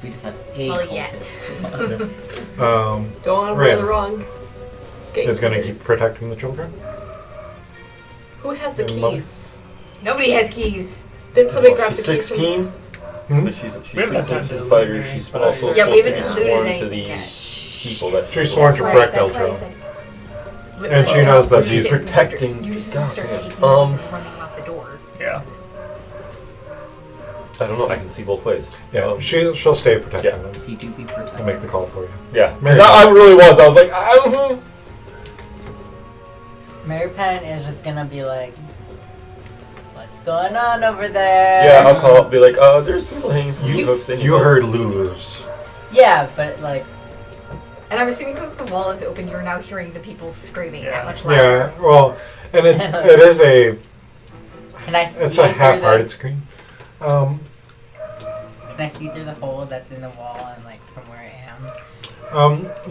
We just have a Well, cultist. Go on, Ram we're the wrong. Is going to keep gatekeepers. protecting the children. Who has the And Mum. keys? Nobody has keys. Didn't somebody Well, grab the she's keys? 16, Hmm? but she's We 16, haven't had time she's to a fighter. eliminate She's any also fighters. Yeah, we supposed to be haven't sworn looted to anything these yet. people that She's she's sworn to protect That's why I Elturel. said. And she knows that She these says protecting You just God, start yeah. taking them and running out the door. Yeah. I don't know. I can see both ways. Yeah, she'll stay protecting Yeah. them. So you do be I'll protected. make the call for you. Yeah, Mary because I really was. I was like, Mary Penn is just gonna be like, what's going on over there? yeah. I'll call up, be like, there's people hanging from the hooks. They need You help." heard Lulu's. Yeah, but like, And I'm assuming because the wall is open, you're now hearing the people screaming Yeah. that much louder. Yeah, well, and it is can I see it's a through half-hearted the, screen. Can I see through the hole that's in the wall and like from where I am?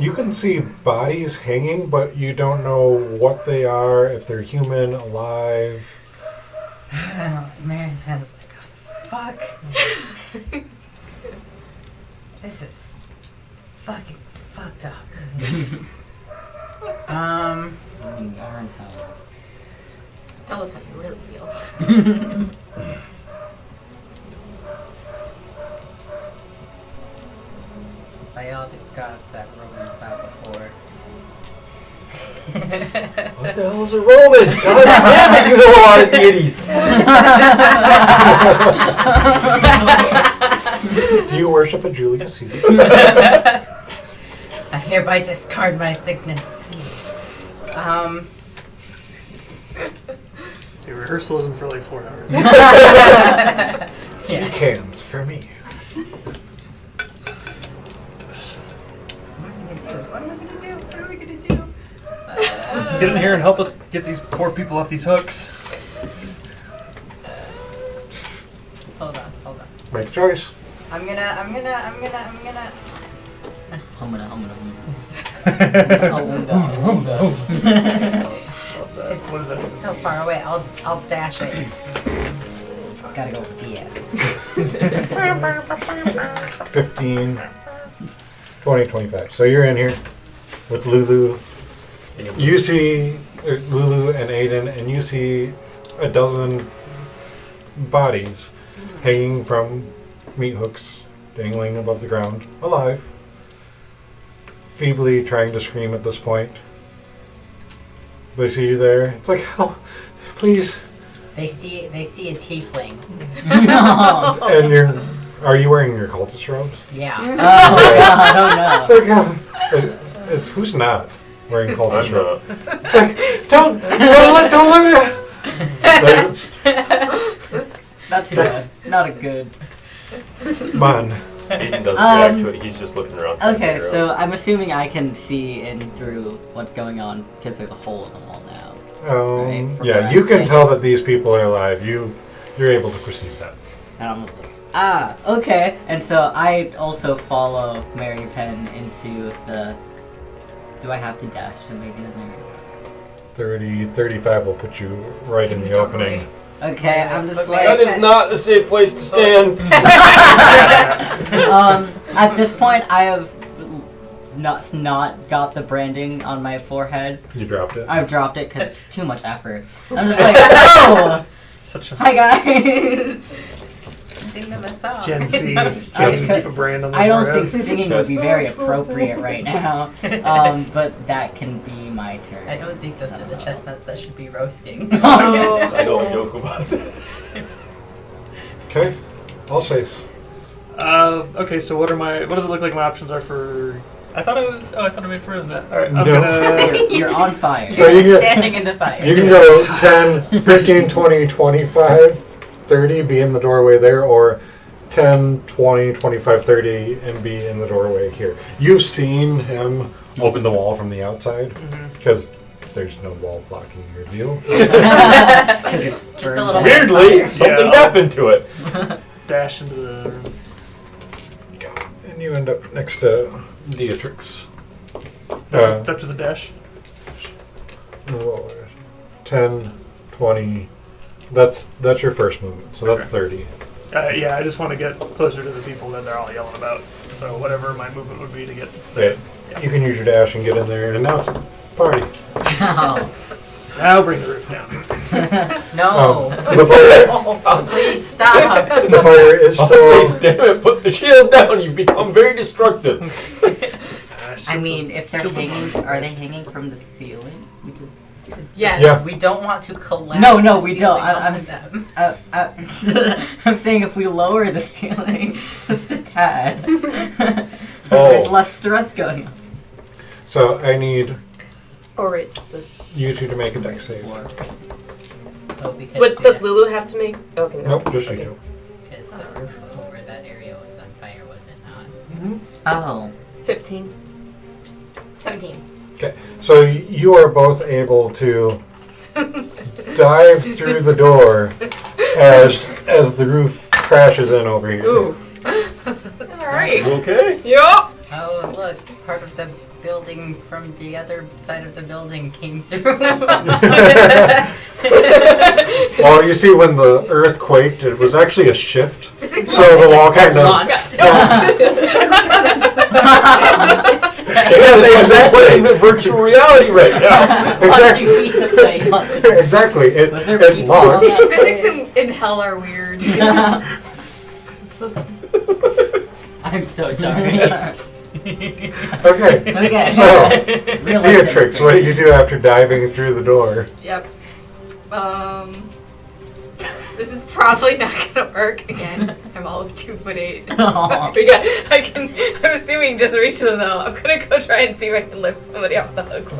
You can see bodies hanging, but you don't know what they are, if they're human, alive. Mary Penn's like, fuck. This is fucking fucked up. You aren't hell. Tell us how you really feel. By all the gods that Romans bow before. What the hell is a Roman? God damn it! You know a lot of deities. Do you worship a Julius Caesar? I hereby discard my sickness. The rehearsal isn't for like 4 hours. Three cans for me. What am I gonna do? What are we gonna do? Get in here and help us get these poor people off these hooks. Hold on. Make a choice. I'm gonna. What is that? It's so far away. I'll dash it. Gotta go fast. 15, 20, 25. So you're in here with Lulu. You see Lulu and Aiden, and you see a dozen bodies hanging from meat hooks, dangling above the ground, alive, feebly trying to scream at this point. They see you there. It's like, help, please. They see a tiefling. No. And are you wearing your cultist robes? Yeah. Oh God! Oh no. It's like, who's not wearing cultist I'm robes? It's like, don't let it. That's not a good. Come on. Aiden doesn't react to it. He's just looking around. Okay, so I'm assuming I can see in through what's going on because there's a hole in the wall now. Right, from Yeah, where you I'm can sitting. tell that these people are alive. You're able to perceive that. And I'm just like, okay. And so I also follow Mary Penn into the. Do I have to dash to make it in there? 30, 35 will put you right in the opening. Okay, I'm just like. That is not a safe place to stand. At this point, I have not got the branding on my forehead. You dropped it. I've dropped it because it's too much effort. I'm just like, oh, Such a hi guys. Sing them a song. Gen Z. No, Got to keep a brand on the I don't forehead. think singing would be very appropriate right now. But that can be my turn. I don't think those are the chestnuts that should be roasting. Oh. I don't joke about that. Okay. I'll say. Okay, so what does it look like my options are for... I thought I made for that. Alright, I'm No. gonna... You're on fire. So you get, Standing in the fire. you can go 10, 15, 20, 25, 30, be in the doorway there, or 10, 20, 25, 30, and be in the doorway here. You've seen him open the wall from the outside, because there's no wall blocking your view. Just a little Weirdly, something Yeah. happened to it. dash into the room. And you end up next to Beatrix. Up to the dash. 10, 20. That's your first movement, so that's Okay. 30. Yeah, I just want to get closer to the people that they're all yelling about. So whatever my movement would be to get Yeah. You can use your dash and get in there, and now it's party. Oh. Now bring the roof down. No. The fire, Please stop. the fire is I'll still. say, damn it, put the shield down. You've become very destructive. I mean, if they're hanging, are they hanging from the ceiling? Because Yes. Yeah. We don't want to collapse. No, the we don't. ceiling on them. I'm saying if we lower the ceiling just a tad, there's Oh. less stress going on. So I need Or raise the... you two to make a dex save. Oh, because But does Lulu have to make... Okay, no. Nope, just you Okay. two. Because the roof over that area was on fire, was it not? Oh. 15. 17. Okay, so you are both able to dive through the door as the roof crashes in over here. Ooh. Alright. You okay? Yup. Oh, look, part of the building from the other side of the building came through. Well, you see when the earth quaked, it was actually a shift. Physics So the wall kind of. Yeah, that's exactly in virtual reality right now. Punching Exactly. pizza plate. punching- Exactly. It Was there pizza launched. on that Physics in hell are weird. I'm so sorry. Okay. Okay. So, Real life Beatrix, what do you do after diving through the door? Yep. This is probably not gonna work again. I'm all of 2'8". Aw. I'm assuming just reach them though. I'm gonna go try and see if I can lift somebody off the hooks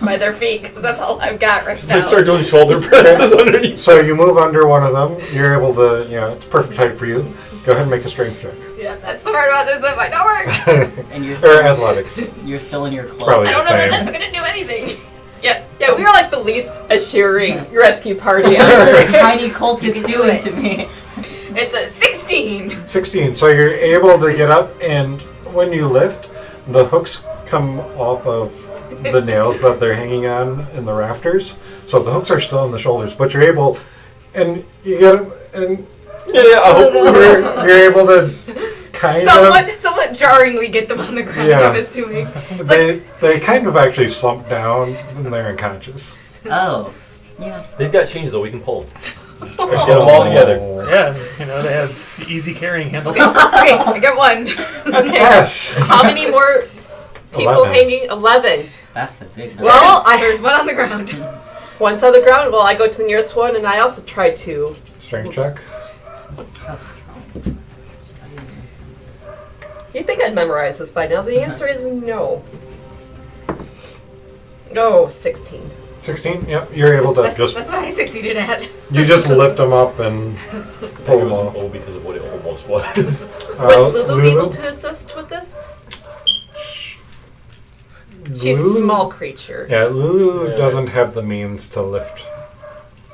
by their feet because that's all I've got right now. They start doing shoulder presses underneath. So you move under one of them. You're able to, it's perfect height for you. Go ahead and make a strength check. Yeah, that's the part about this that might not work. And you're Or still, athletics. you're still in your clothes. Probably I the don't know that same. that's gonna do anything. Yep. Yeah, we were like the least assuring rescue party What ever. is the tiny cult You is can do doing it. to me? It's a 16. 16. So you're able to get up, and when you lift, the hooks come off of the nails that they're hanging on in the rafters. So the hooks are still in the shoulders, but you're able, and you get up, and You're able to kind of... Somewhat jarringly get them on the ground, Yeah. I'm assuming. They kind of actually slump down and they're unconscious. Oh, yeah. They've got chains though. We can pull them. Get them all together. Yeah, they have easy carrying handles. Okay, I got one. Okay. Ash. How many more people 11. hanging? 11. That's a big number. Well, There's one on the ground. One's on the ground. Well, I go to the nearest one, and I also try to. Strength check. That's strong. You think I'd memorize this by now? The answer is no. No, 16. 16? Yep, you're able to That's just... what I succeeded at. You just lift them up and I think pull it them was an off. O because of what it almost was. Would Lulu be able to assist with this? She's a Lulu? small creature. Yeah, Lulu Yeah. doesn't have the means to lift.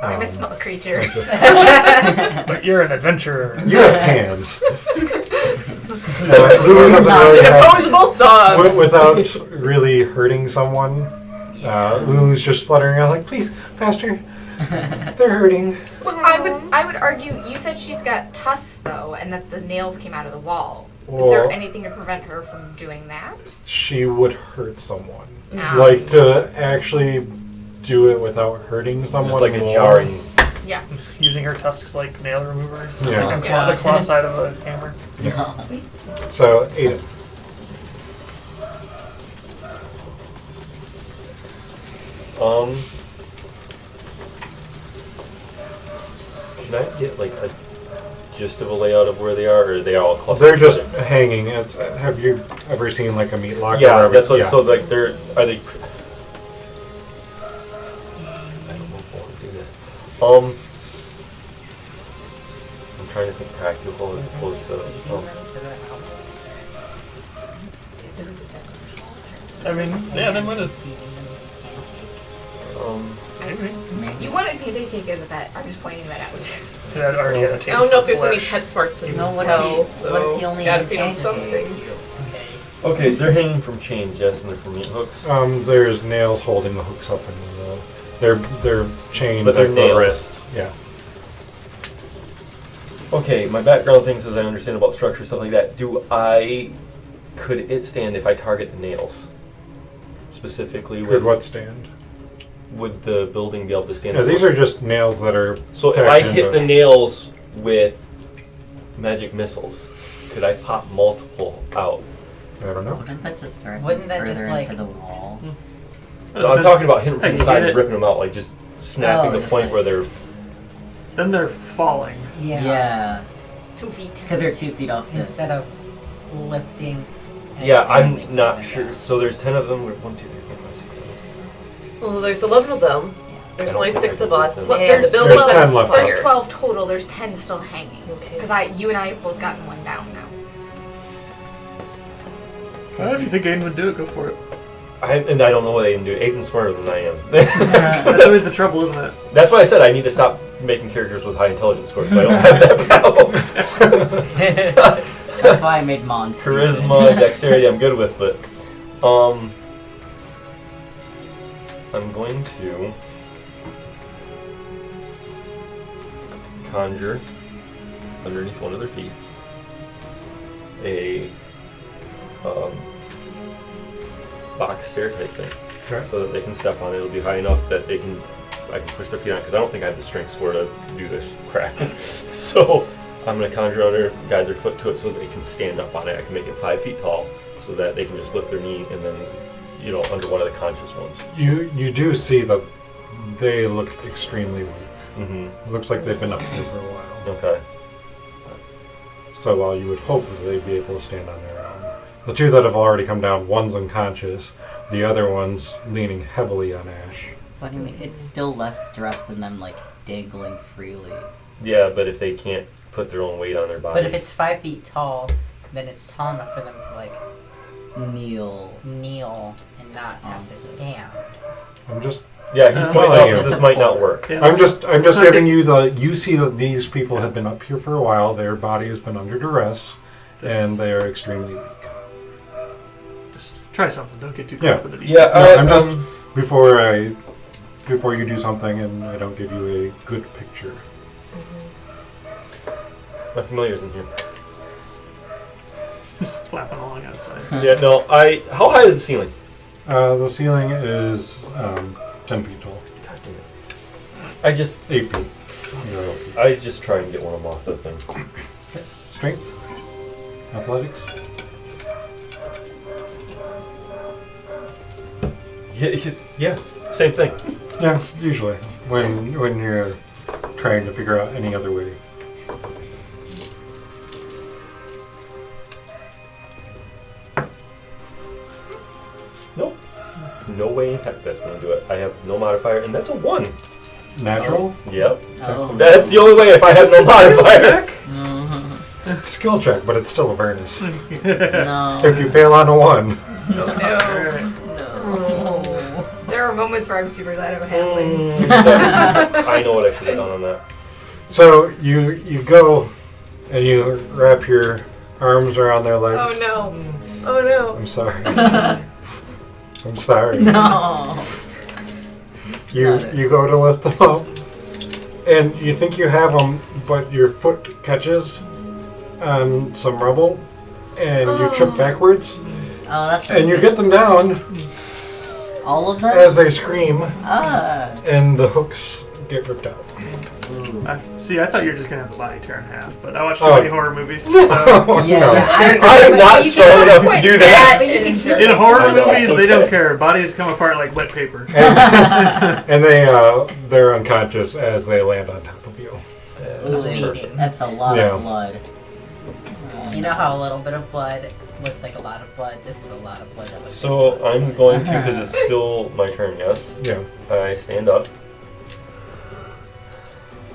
I'm a small creature. But you're an adventurer. You have hands. Lulu doesn't really have... Opposable thumbs. Without really hurting someone, Lulu's just fluttering around like, please, faster. They're hurting. Well, I would argue, you said she's got tusks, though, and that the nails came out of the wall. Is there Well- anything to prevent her from doing that? She would hurt someone. Ah. Like, to actually do it without hurting someone Just like a more. jarring. Yeah. Using her tusks like nail removers. Yeah. Like on the claw side of a hammer. So, Aiden. Can I get like a gist of a layout of where they are, or are they all clustered? They're just together? hanging. Have you ever seen like a meat locker? Yeah, or that's what. yeah. So like, are they? I don't know if I want to do this. I'm trying to think practical as opposed to. I mean, yeah, they might have. You wanted to take as a pet. I'm just pointing that out. It had already had a I taste don't know if for there's any flesh. pet smarts in No, what hell, if you only gotta had feed them fantasies? something. Okay, they're hanging from chains, yes, and they're from meat hooks. There's nails holding the hooks up, and they're chained But they're at the nails. wrists. Yeah. Okay, my background things as I understand about structure, stuff like that. Could it stand if I target the nails? Specifically, Could what stand? would the building be able to stand? Yeah, these are just nails that are. So if tacked I hit into- the nails with magic missiles, could I pop multiple out? I don't know. Wouldn't that just drive Wouldn't them that just, further like- into the wall? So I'm talking about hitting I from the can side get and it. ripping them out, like just snapping Oh, the just point like- where they're. Then they're falling. Yeah, 2 feet. because they're 2 feet off. Instead of lifting. and Yeah, landing I'm not them sure. down. So there's 10 of them. 1, 2, 3, 4, 5, 6, 7. Well, there's 11 of them. There's I don't only think 6 I of can us, lift Well, them. and the there's building's 10 on left. fire. There's 12 total. There's 10 still hanging. Okay. Because you and I have both gotten one down now. If you think Aiden would do it, go for it. And I don't know what Aiden do. Aiden's smarter than I am. That's always the trouble, isn't it? That's why I said I need to stop making characters with high intelligence scores, so I don't have that problem. That's why I made Mon stupid. Charisma, dexterity, I'm good with, but I'm going to conjure underneath one of their feet a box stair type thing, Okay. so that they can step on it. It'll be high enough that I can push their feet on it, because I don't think I have the strength score to do this crap. So I'm going to conjure under, guide their foot to it so that they can stand up on it. I can make it 5 feet tall so that they can just lift their knee and then, under one of the conscious ones. You do see that they look extremely weak. Mm-hmm. It looks like they've been up here for a while. Okay. So while you would hope that they'd be able to stand on their own. The two that have already come down, one's unconscious, the other one's leaning heavily on Ash. But I mean, it's still less stress than them like dangling freely. Yeah, but if they can't put their own weight on their bodies. But if it's 5 feet tall, then it's tall enough for them to like Kneel. kneel and not have to stand. I'm just yeah, he's pointing telling out you. that this might not work. Yeah, I'm just not giving get- you you see that these people have been up here for a while, their body has been under duress, and they are extremely weak. Just try something. Don't get too Yeah. caught with the details. Yeah, No, I'm just before you do something and I don't give you a good picture. My familiar's in here. Just flapping along outside. Yeah, no, how high is the ceiling? The ceiling is 10 feet tall. God damn it. I just 8 feet. I just try and get one of them off the thing. Strength? Athletics? Yeah, same thing. Yeah, usually. When you're trying to figure out any other way. Nope. No way in heck that's gonna do it. I have no modifier, and that's a 1. Natural? Yep. Oh. That's the only way if I have no modifier. Skill check, but it's still Avernus. No. If you fail on a 1. Oh no. There are moments where I'm super glad I'm a halfling. I know what I should have done on that. So you go and you wrap your arms around their legs. Oh no. Oh no. I'm sorry. I'm sorry. No. You go to lift them up, and you think you have them, but your foot catches on some rubble, and you trip backwards, Oh, that's. and you get them down all of them. as they scream, Ah. and the hooks get ripped out. I thought you were just gonna have the body tear in half, but I watched too Oh. many horror movies. So Yeah. No. I am not strong enough to do that. in horror I know. movies, they don't care. Bodies come apart like wet paper. And they're unconscious as they land on top of you. That's Bleeding. perfect. That's a lot Yeah. of blood. You know how a little bit of blood looks like a lot of blood? This is a lot of blood. That looks So I'm going to, because it's still my turn, yes? Yeah. I stand up.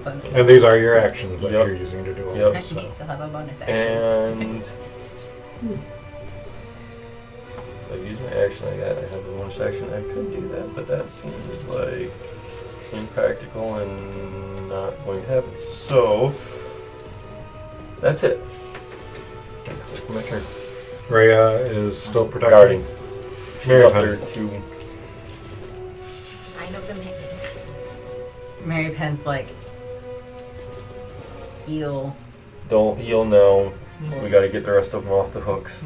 like And these are your actions that Yep. you're using to do all Yep. this. You still have a bonus action. And so I use my action like that. I have a bonus action. I could do that, but that seems like impractical and not going to happen. So that's it. That's it for my turn. Rhea is still protecting. Guarding. She's Mary up Penn. there too. I know the name. Mary Penn's like, heal. Don't heal now. We got to get the rest of them off the hooks.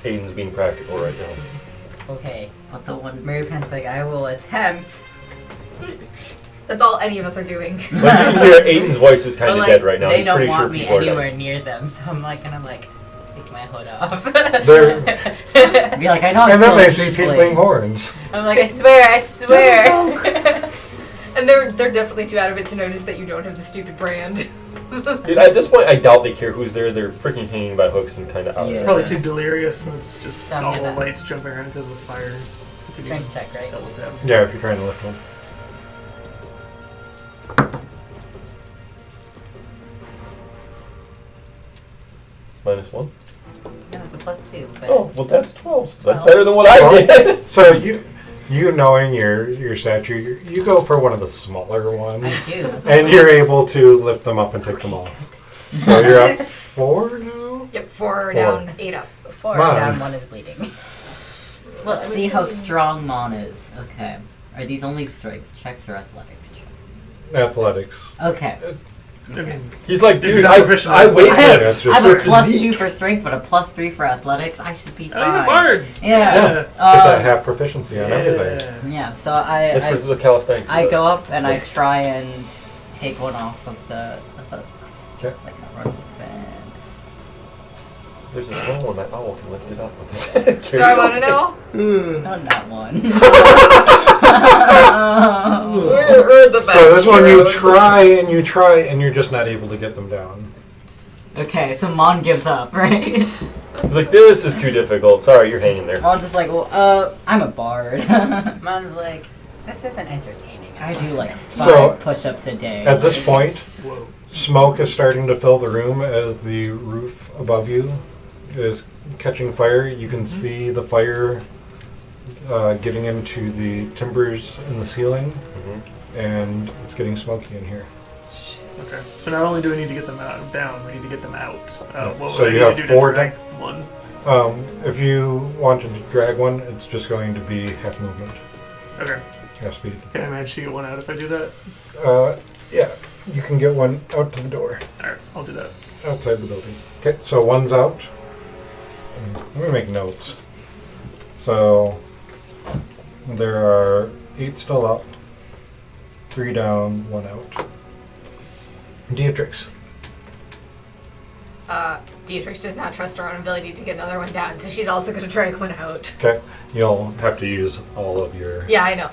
Aiden's being practical right now. Okay. But the one. Mary Penn's like, I will attempt. That's all any of us are doing. But you can hear Aiden's voice is kind But, of like, dead right now. They He's don't pretty sure want me people are anywhere dead. near them, so I'm like, take my hood off. They're- Be like, I know. I'm And then they see still tiefling horns. I'm like, I swear. And they're definitely too out of it to notice that you don't have the stupid brand. Dude, at this point, I doubt they care who's there. They're freaking hanging by hooks and kind of out Yeah. there. Probably too delirious, and it's just Sound all good the then. lights jumping around because of the fire. Strength check, right? Double tap. Yeah, if you're trying to lift them. -1. No, it's a +2. But Oh, it's- well, that's 12. So that's 12. better than what I did. So you knowing your stature, you go for one of the smaller ones, I do. and you're able to lift them up and take them off. So you're up 4 now. Yep, 4 down, 8 up. 4 Mom. down, 1 is bleeding. Let's see how strong Mon is. Okay. Are these only strength checks or athletics checks? Athletics. Okay. I mean, He's like, If dude, you're not proficient I in wait athletics, lift that's I have a for +2 physique. for strength, but a +3 for athletics. I should be oh, you're a fine. bard. Yeah. Yeah. Get that half proficiency on everything. Yeah. So I That's for the calisthenics. I does. go up and I try and take one off of the hooks. Okay. Like my run spin. There's a small one that owl can lift it up with his Do I want to know? Not that one. We're the best. So this one you heroes. try and you're just not able to get them down. Okay, so Mon gives up, right? He's like, this is too difficult. Sorry, you're hanging there. Mon's just like, well, I'm a bard. Mon's like, this isn't entertaining. I do like 5 So, push-ups a day. At this point, Whoa. smoke is starting to fill the room as the roof above you is catching fire. You can see the fire getting into the timbers in the ceiling, and it's getting smoky in here. Okay. So not only do we need to get them down, we need to get them out. What So would you I have need to do 4 to drag one? If you wanted to drag one, it's just going to be half movement, Okay. half speed. Can I manage to get one out if I do that? Yeah, you can get one out to the door. Alright. I'll do that. Outside the building. Okay, so one's out. Let me make notes. So there are 8 still up, 3 down, 1 out. Dietrix. Dietrich does not trust her own ability to get another one down, so she's also going to drag one out. Okay, you'll have to use all of your... Yeah, I know.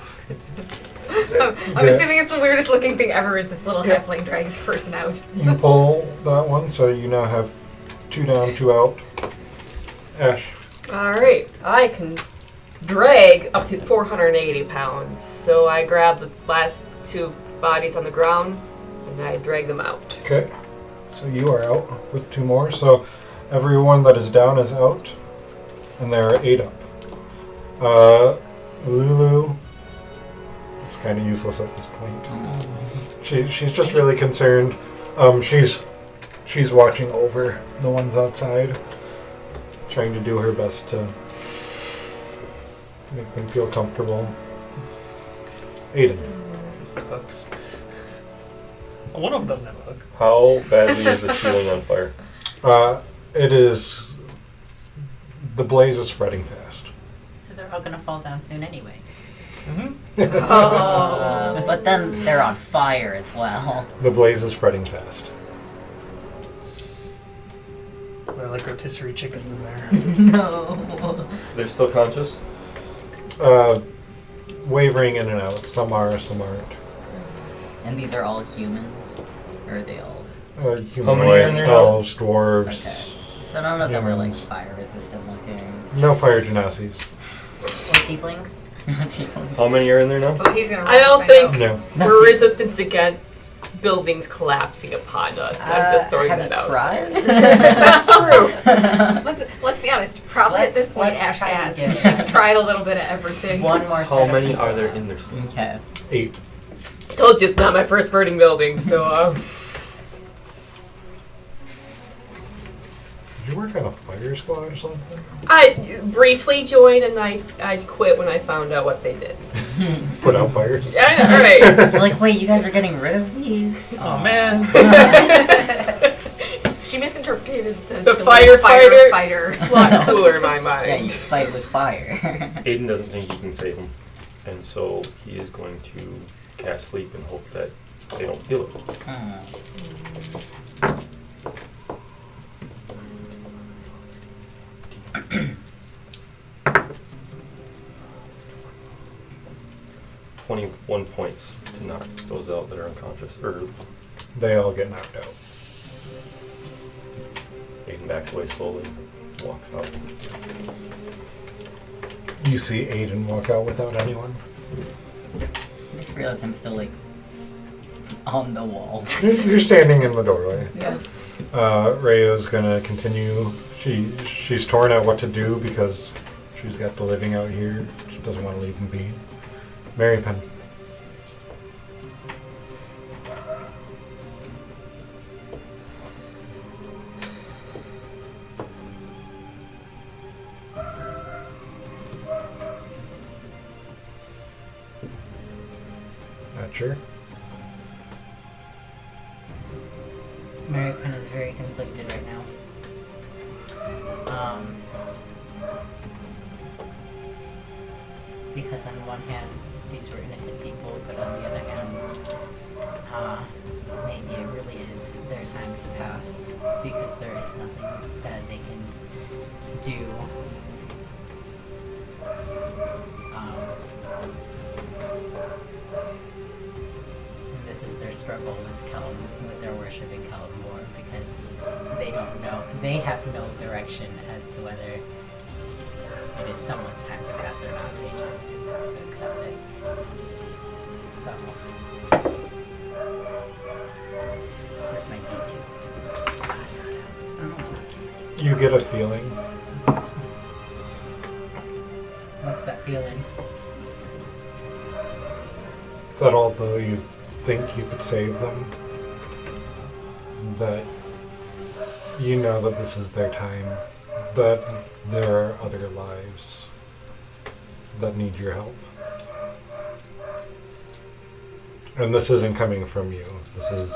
I'm assuming it's the weirdest looking thing ever is this little halfling drags a person out. You pull that one, so you now have 2 down, 2 out. Ash. Alright, I can drag up to 480 pounds. So I grab the last 2 bodies on the ground and I drag them out. Okay, so you are out with 2 more. So everyone that is down is out, and there are 8 up. Lulu. It's kind of useless at this point. She's just really concerned. She's watching over the ones outside, trying to do her best to make them feel comfortable. Aiden. Hooks. Well, one of them doesn't have a hook. How badly is the ceiling on fire? It is... The blaze is spreading fast. So they're all gonna fall down soon anyway. But then they're on fire as well. The blaze is spreading fast. They're like rotisserie chickens in there. No. They're still conscious? Wavering in and out. Some are, some aren't. And these are all humans? Or are they all... Humanoids, elves, dwarves. Okay. So none of them are like humans. fire resistant looking. No fire genasies. Or tieflings? Tieflings. How many are in there now? Oh, he's gonna I don't find think out. No. we're resistant against buildings collapsing upon us. I'm just throwing have that you out. tried? That's true. Let's be honest. Probably at this point, let's Ash try to has. get- She's tried a little bit of everything. One more set How of many people. are there in there still? Okay. 8. Told you it's not my first burning building, so Did you work on a fire squad or something? I briefly joined and I quit when I found out what they did. Put out fires? I know, right. We're like, wait, you guys are getting rid of these? Oh man. She misinterpreted the The word firefighter. fighter. It's a lot cooler in my Yeah, you mind. fight with fire. Aiden doesn't think he can save him, and so he is going to cast sleep and hope that they don't feel it. 21 points to knock those out that are unconscious. Or They all get knocked out. Aiden backs away slowly, walks out. You see Aiden walk out without anyone. I just realized I'm still like on the wall. You're standing in the doorway. Yeah. Rhea's gonna continue. She's torn out what to do because she's got the living out here. She doesn't want to leave them be. Mary Penn. Not sure. Mary Penn is very conflicted right now. Because on one hand, these were innocent people, but on the other hand, maybe it really is their time to pass, because there is nothing that they can do. And this is their struggle with their worship in Calamore, because they don't know, they have no direction as to whether it is someone's time to pass or not. They just have to accept it. So, where's my D2? Ah, it's not out. Oh, it's not. You get a feeling What's that feeling? that although you think you could save them, that you know that this is their time, that there are other lives that need your help. And this isn't coming from you. This is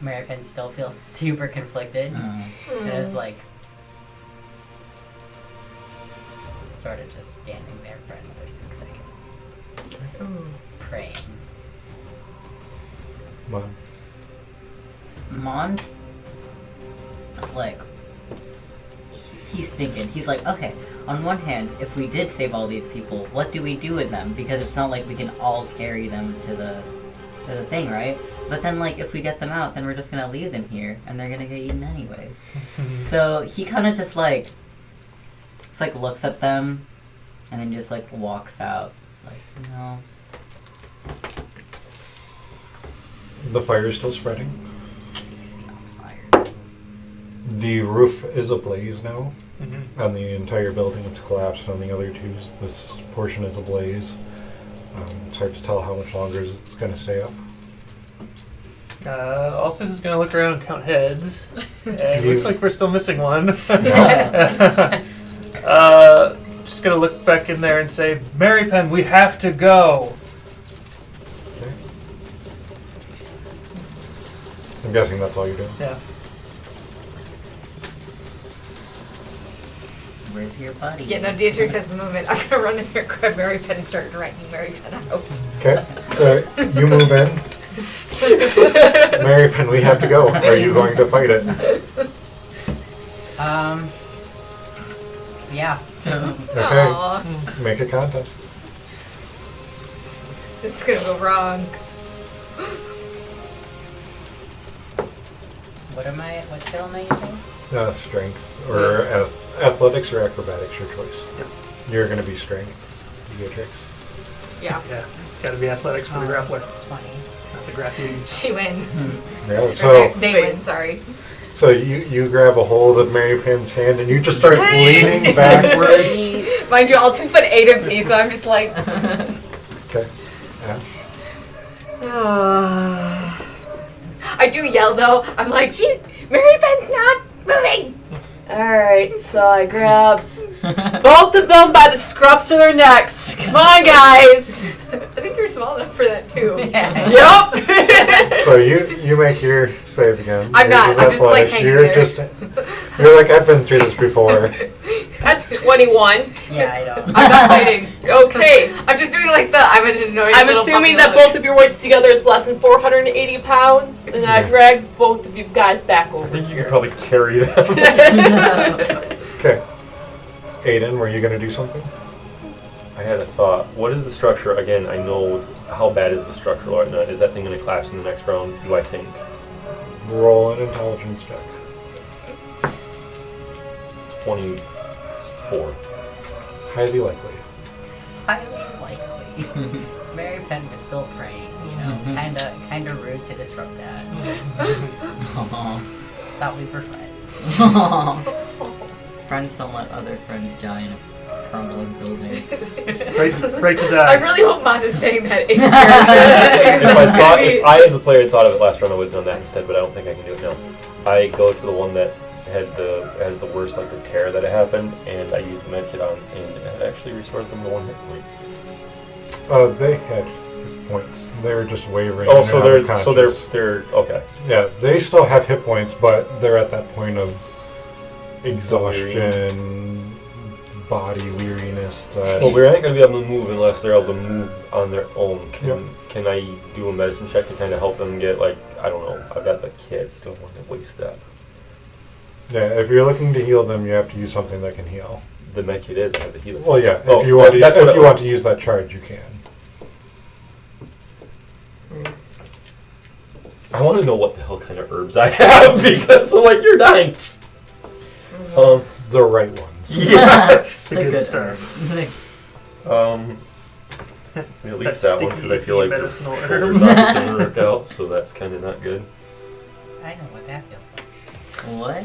American still feels super conflicted. And is like sort of just standing there for another 6 seconds. Praying. Mon's like, he's thinking, he's like, okay, on one hand, if we did save all these people, what do we do with them? Because it's not like we can all carry them to the thing, right? But then, like, if we get them out, then we're just gonna leave them here, and they're gonna get eaten anyways. So he kind of just like looks at them, and then just like walks out. It's like, no. The fire is still spreading. He's on fire. The roof is ablaze now. On the entire building, it's collapsed. On the other two, this portion is ablaze. It's hard to tell how much longer it's going to stay up. Alsis is going to look around and count heads. And it looks like we're still missing one. Just going to look back in there and say, Mary Penn, we have to go. Okay. I'm guessing that's all you're doing. Yeah. Where's your buddy? Yeah, no, Dietrich has the movement. I'm gonna run in here, grab Mary Penn, and start dragging Mary Penn out. Okay, so you move in. Mary Penn, we have to go. Are you going to fight it? Yeah. Okay, Aww, make a contest. this is gonna go wrong. What skill am I using? Strength or athletics or acrobatics, your choice. Yep. You're going to be strength, Beatrix. Yeah, Yeah. It's got to be athletics for the grappler, 20. not the grappling. she wins. Yeah, Or so they win, sorry. so you grab a hold of Mary Penn's hand and you just start leaning backwards. Mind you, all 2'8" of me, so I'm just like. Okay. Ash. I do yell though. I'm like, Mary Penn's not moving. Alright, so I grab both of them by the scruffs of their necks. Come on, guys. I think they're small enough for that too. Yep. So you make your save again. I'm not. Yours is I'm just, like, athletics. hanging You're there. you're like, I've been through this before. That's 21. Yeah, I know. I'm not fighting. Okay. I'm just doing like I'm an annoying I'm little assuming puppy that look. both of your weights together is less than 480 pounds, and I Yeah. drag both of you guys back over I think you here. could probably carry them. Okay. Aiden, were you going to do something? I had a thought. What is the structure? Again, I know how bad is the structure right now. Is that thing going to collapse in the next round? Do I think? Roll an intelligence check. 24. Highly likely. Highly likely. Mary Penn was still praying, you know, kinda rude to disrupt that. Thought we were friends. Friends don't let other friends die in a crumbling building. Right to I die. really hope Mon is saying that in If I as a player had thought of it last round, I would have done that instead, but I don't think I can do it now. I go to the one that has the worst like the tear that had happened, and I use the medkit on, and it actually restores them to 1 hit point. They had hit points. They were just wavering. Oh, and so unconscious. they're okay. Yeah, they still have hit points, but they're at that point of exhaustion, body weariness. That Well, we're not going to be able to move unless they're able to move on their own. Yep. Can I do a medicine check to kind of help them get, like, I don't know, I've got the kids, don't want to waste that. yeah, if you're looking to heal them, you have to use something that can heal. The med kit is, I have the healer. Well, yeah, Oh, if you want to, that's what if you want to use that charge, you can. I want to know what the hell kind of herbs I have, because I'm like, you're dying. The right ones. Yeah. It's a good start. At least That that one, because I sticky, feel like medicinal the herb. shoulder's not going to work out, so that's kind of not good. I know what that feels like. What?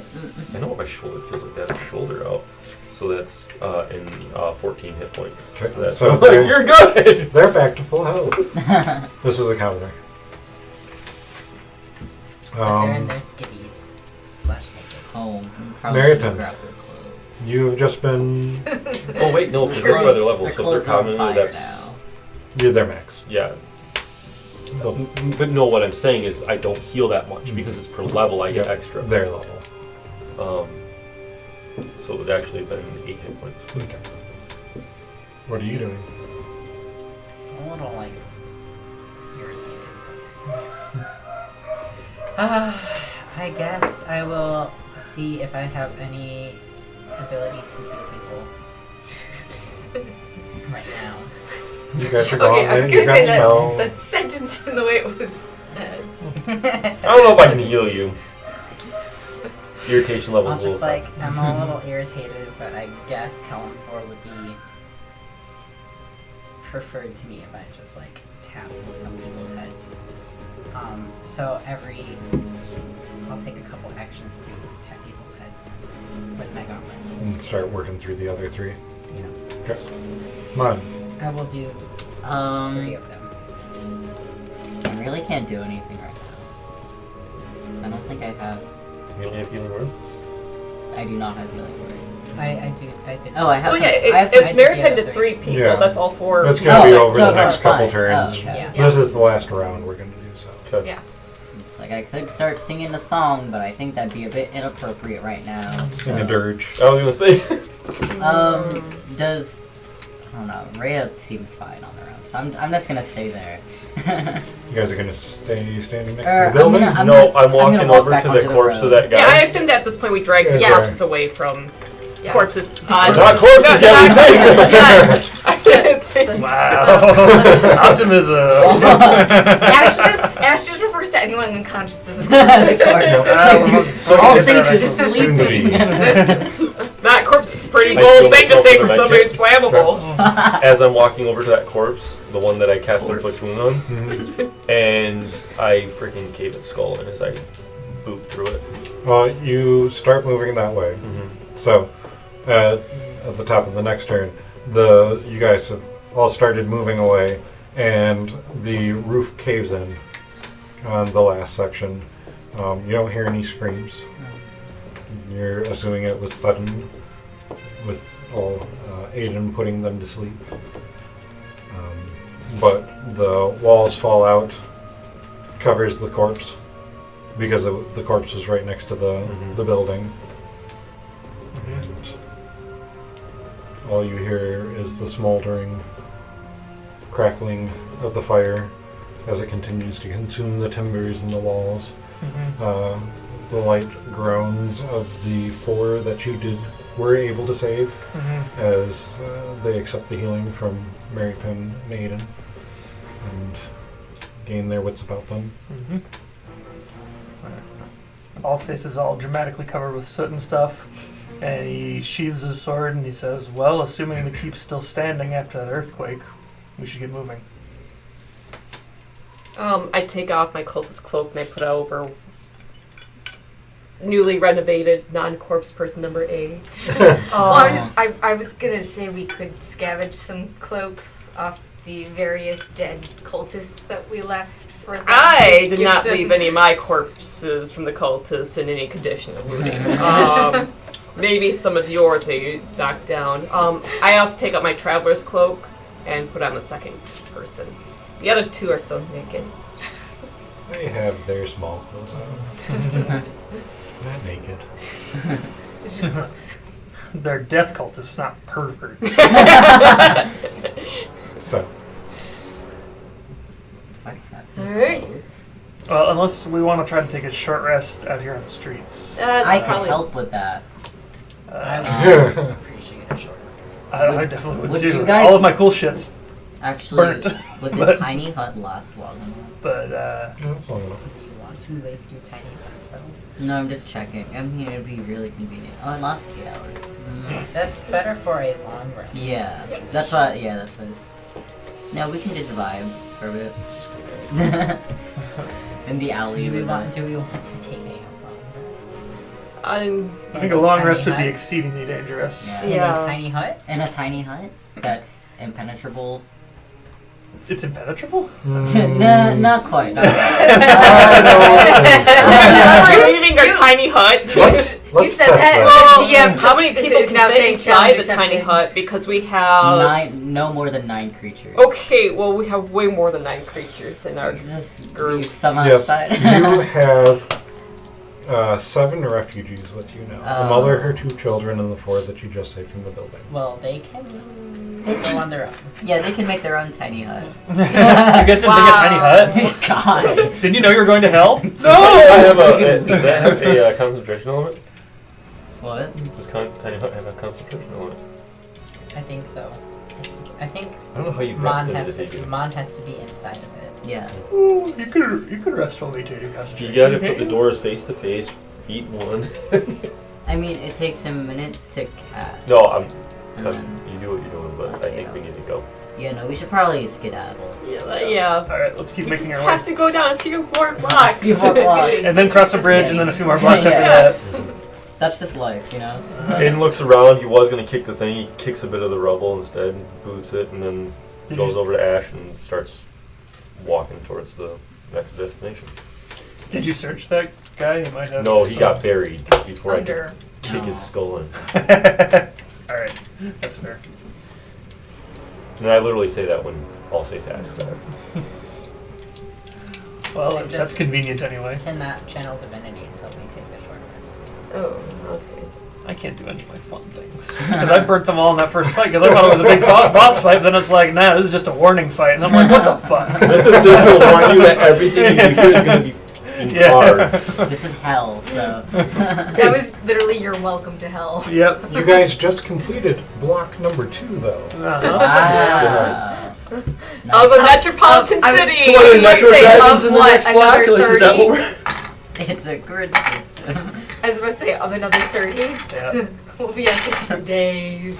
I know what my shoulder feels like. I have a shoulder out, so that's in 14 hit points. Okay, That's so I'm like, you're good. They're back to full health. This was a counter. They're in their skivvies. / naked. Oh, probably Mary should have Penn. grabbed their clothes. You've just been. Oh wait, no, because that's why they're level. So if they're clothes are on common, fire that's now. You're their max. yeah. But no, what I'm saying is I don't heal that much because it's per level. I get extra. Their level. So it would actually have been 8 hit points. Okay. What are you doing? I'm a little like irritated. I guess I will see if I have any ability to heal people right now. You got your Okay, I was gauntlet, gonna you got say spell. that sentence in the way it was said. I don't know if I can heal you. Irritation levels I'm a just little like, I'm a little irritated, but I guess Column 4 would be preferred to me if I just like tapped some people's heads. So I'll take a couple actions to tap people's heads with my gauntlet. And start working through the other 3. Yeah. Okay. Come on. I will do 3 of them. I really can't do anything right now. I don't think I have. You don't have healing word? I do not have healing word. I did. Oh, I have. Well, yeah, I have if some- Mary Penn did 3 people, Yeah. that's all 4. That's going to be Oh, over so the next far, couple fine. turns. Oh, okay. Yeah. This is the last round we're going to do, so. Okay. Yeah. It's like I could start singing a song, but I think that'd be a bit inappropriate right now. Sing a so- dirge. I was gonna say. Does I don't know. Rhea seems fine on her own, so I'm just gonna stay there. You guys are going to stay standing next Or to the building? I'm No, gonna- I'm walking gonna walk over back to onto the corpse road. of that guy. Yeah, I assumed at this point we dragged the Yeah. corpses away from Yeah. corpses. Not corpses, yeah, we saved them. Wow. Optimism. Ash just refers to anyone unconscious as a corpse. So all Yes, safe is Soon to be. sleeping. That corpse is a pretty I bold feel thing to myself say in from the somebody who's magic. flammable. As I'm walking over to that corpse, the one that I cast Inflict Wound on, and I freaking cave its skull in as I boot through it. Well, you start moving that way. So, at the top of the next turn, you guys have all started moving away, and the roof caves in on the last section. You don't hear any screams. You're assuming it was sudden, with Aiden putting them to sleep. But the walls fall out, covers the corpse, because the corpse was right next to the building. And all you hear is the smoldering, crackling of the fire as it continues to consume the timbers and the walls. The light groans of the 4 that you were able to save as they accept the healing from Mary Penn and Aiden and gain their wits about them. Alsace is all dramatically covered with soot and stuff, and he sheathes his sword and he says, well, assuming the keep's still standing after that earthquake, we should get moving. I take off my cultist cloak and I put it over newly renovated non-corpse person number A. Well, I was gonna say we could scavenge some cloaks off the various dead cultists that we left for them. I did Give not them- leave any of my corpses from the cultists in any condition of looting. Maybe some of yours they knocked down. I also take out my traveler's cloak and put on the second person. The other 2 are still naked. They have their small clothes on. Not naked. It's just close. They're death cultists, not perverts. So, Alright. Well, unless we want to try to take a short rest out here on the streets. I can probably- help with that. I Um, would appreciate a short rest. I definitely would Would too. you guys- All of my cool shit's Actually, burnt. would the But- tiny hut last long enough? But, that's long enough. Do you want to waste your tiny hut spell? No, I'm just checking. I mean, it'd be really convenient. Oh, it lasts 8 hours. That's better for a long rest. Yeah, situation. that's what. Yeah, that's what. No, we can just vibe for a bit. In the alley. Do we with want that. to take a long rest? I think In a long tiny rest would be hut? exceedingly dangerous. Yeah. In Yeah. a tiny hut? In a tiny hut that's impenetrable. It's impenetrable? No, not quite. Not We're leaving our tiny hut. You said test that. Well, DM how many this people is can now fit saying inside challenge the tiny accepted. hut? Because we have no more than 9 creatures. Okay, well we have way more than 9 creatures in our Just group. leave some Yes, outside. you have 7 refugees with you now. The mother, her 2 children, and the 4 that you just saved from the building. Well, they can go on their own. Yeah, they can make their own tiny hut. You guys didn't make a tiny hut? God. Didn't you know you were going to hell? No! I have does that have a concentration element? What? Does Tiny Hut have a concentration element? I think so. I think I don't know how you Mon rested it. has to be inside of it. Yeah. Ooh, you could rest while we take your concentration. You gotta can't put the you? doors face to face, feet one. I mean, it takes him a minute to cast. No, And then, you do what you're doing, but I think we need to go. yeah, no, we should probably skedaddle. Yeah. Alright, let's keep We making just our way. have to go down a few more blocks. Few more blocks. And then cross a bridge and then a few more blocks after Yes. That's just life, you know? Aiden looks around. He was gonna kick the thing. He kicks a bit of the rubble instead, boots it, and then Did goes you- over to Ash and starts walking towards the next destination. Did you search that guy? He might have. No, he got buried before I Under. could kick his skull in. Alright, that's fair. And I literally say that when Alsace asks that. Well, Just- that's convenient anyway. Cannot channel divinity until we take a short rest. Oh, okay. I can't do any of my fun things. Because I burnt them all in that first fight because I thought it was a big boss fight, then it's like, nah, this is just a warning fight. And I'm like, what the fuck? This will warn you that everything you do here is gonna be Yeah. hard. This is hell, so. That was literally your welcome to hell. Yep. You guys just completed block number 2, though. Uh-huh. Wow. Of a Nice. metropolitan I was- city. So what are the I was Metro gonna say, Dragons of in the what, next block? another Like, is that 30? what we're... It's a grid system. I was about to say, of another 30. Yeah. We'll be at this for days.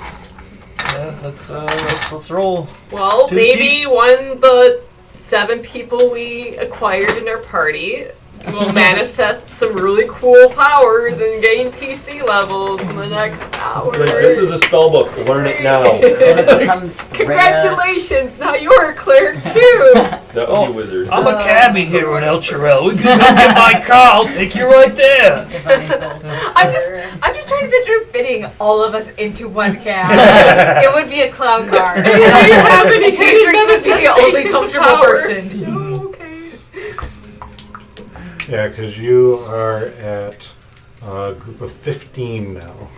Yeah, let's roll. Well, Two maybe when the 7 people we acquired in our party will manifest some really cool powers and gain PC levels in the next hour. Like, this is a spell book. Learn it now. Then it becomes Congratulations! Now you're a cleric too! That would be a wizard. I'm a cabbie here in Elturel. We can go get my car. I'll take you right there. Divine soul I'm just trying to picture fitting all of us into one cab. It would be a clown car. Do you have any And Teatrix would be the only manifestations of comfortable power? person. Oh, okay. Yeah, because you are at a group of 15 now.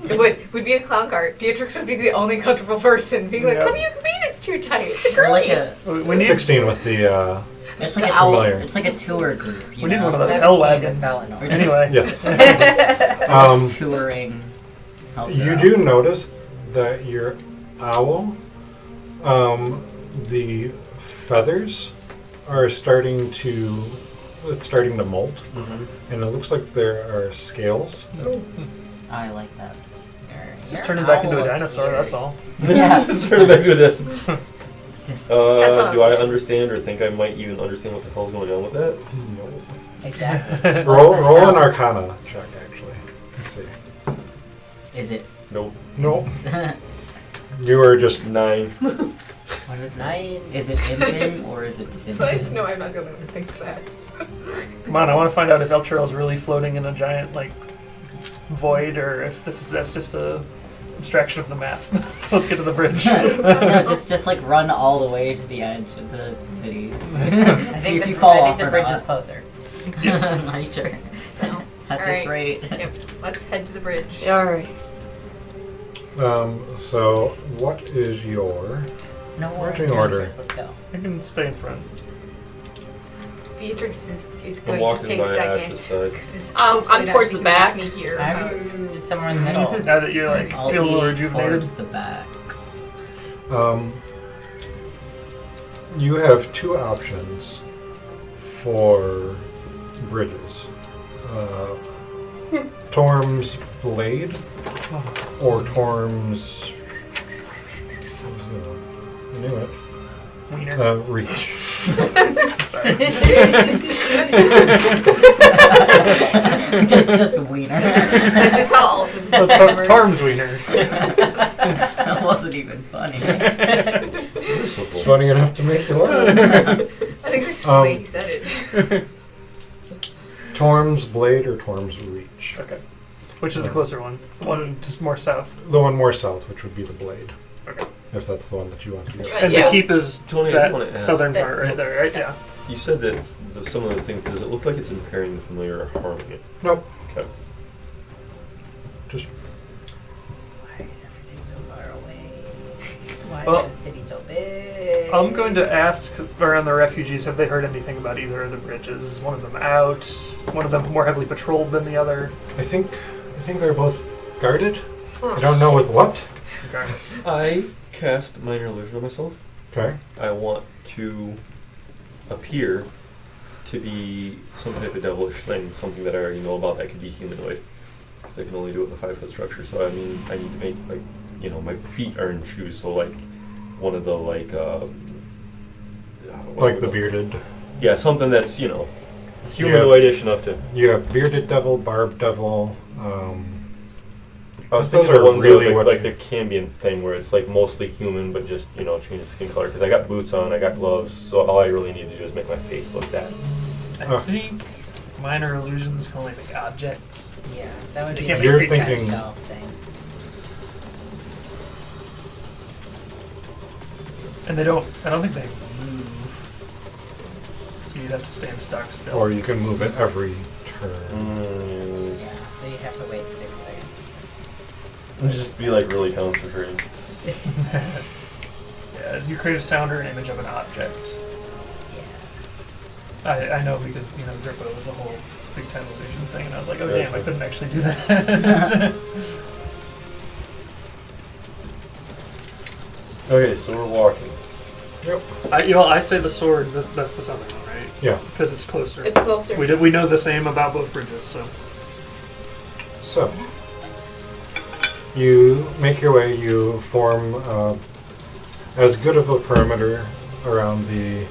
It would be a clown car. Beatrix would be the only comfortable person, being like, Yeah. "What do you mean it's too tight? It's Or like great." a, We need 16 with the, it's like Familiar. it's like a tour group. You we need know? one of those 17 hell wagons. Valinor. Anyway. yeah. Touring. You do notice that your owl, the feathers are starting to, it's starting to molt, and it looks like there are scales. I like that. Just turn it back into a dinosaur, that's all. Yeah. Just turn it back to this. Just- all Do I I'm- understand or think I might even understand what the hell's going on with that? Exactly. Roll an Arcana check, actually. Let's see. Is it? Nope. Nope. You are just 9. What is it? 9. Is it Impin or is it Sim? But no, I'm not the only one who thinks that. Come on, I want to find out if Elturel's really floating in a giant, like, void, or if that's just a abstraction of the map. Let's get to the bridge. No, just like run all the way to the edge of the city. I See if think you fall off the or bridge not. is closer. Not sure. So, At all this right. rate. Yep. Let's head to the bridge. Alright. so what is your No more Marching order. adventures, let's go. I can stay in front. Beatrix is I'm going to walking take by second. Ash's side. 'Cause I'm hopefully towards she the can be back. Sneakier. I'm somewhere in the middle. Now that you're like I'll feel a little be rejuvenated. towards the back. You have 2 options for bridges. Torm's Blade or Torm's... What was the other one? I knew it. Wiener. Reach. Just wiener. That's just how all this is. So Torm's wiener. That wasn't even funny. merciful. It's funny enough to make you laugh. I think that's just the way he said it. Torm's Blade or Torm's Reach? Okay. Which is the closer one? The one just more south. The one more south, which would be the Blade. Okay. If that's the one that you want to use. And the keep is Tony, I wanna that ask- southern part right there, right? Yeah. You said that some of the things, does it look like it's impairing the familiar or harming it? Nope. Okay. Just Why is everything so far away? Why Well, is the city so big? I'm going to ask around the refugees, have they heard anything about either of the bridges? Is one of them out? One of them more heavily patrolled than the other? I think they're both guarded. I don't know with what. Okay. I cast minor illusion on myself. Okay. I want to appear to be some type of devilish thing, something that I already know about that could be humanoid. Because I can only do it in a 5-foot structure. So I mean, I need to make my feet are in shoes. So like one of the like the bearded. Yeah, something that's humanoidish enough to. You have bearded devil, barbed devil. I was Those thinking of are one really really what like you- the Cambion thing where it's like mostly human but just changes skin color because I got boots on, I got gloves, so all I really need to do is make my face look that. I think minor illusions can only make objects. Yeah, that would You be can't like You're a thinking- self thing. And I don't think they move. So you'd have to stand stock still. Or you can move it every turn. Yeah, so you'd have to wait 6 seconds. Just be like really concentrated. Yeah, you create a sound or image of an object. Yeah. I know because, Grippo was the whole big time illusion thing, and I was like, oh Yeah, damn, I sure. couldn't actually do that. Okay, so we're walking. Yep. I say the sword, that's the southern one, right? Yeah. Because it's closer. It's closer. We know the same about both bridges, so. So, you make your way, you form as good of a perimeter around the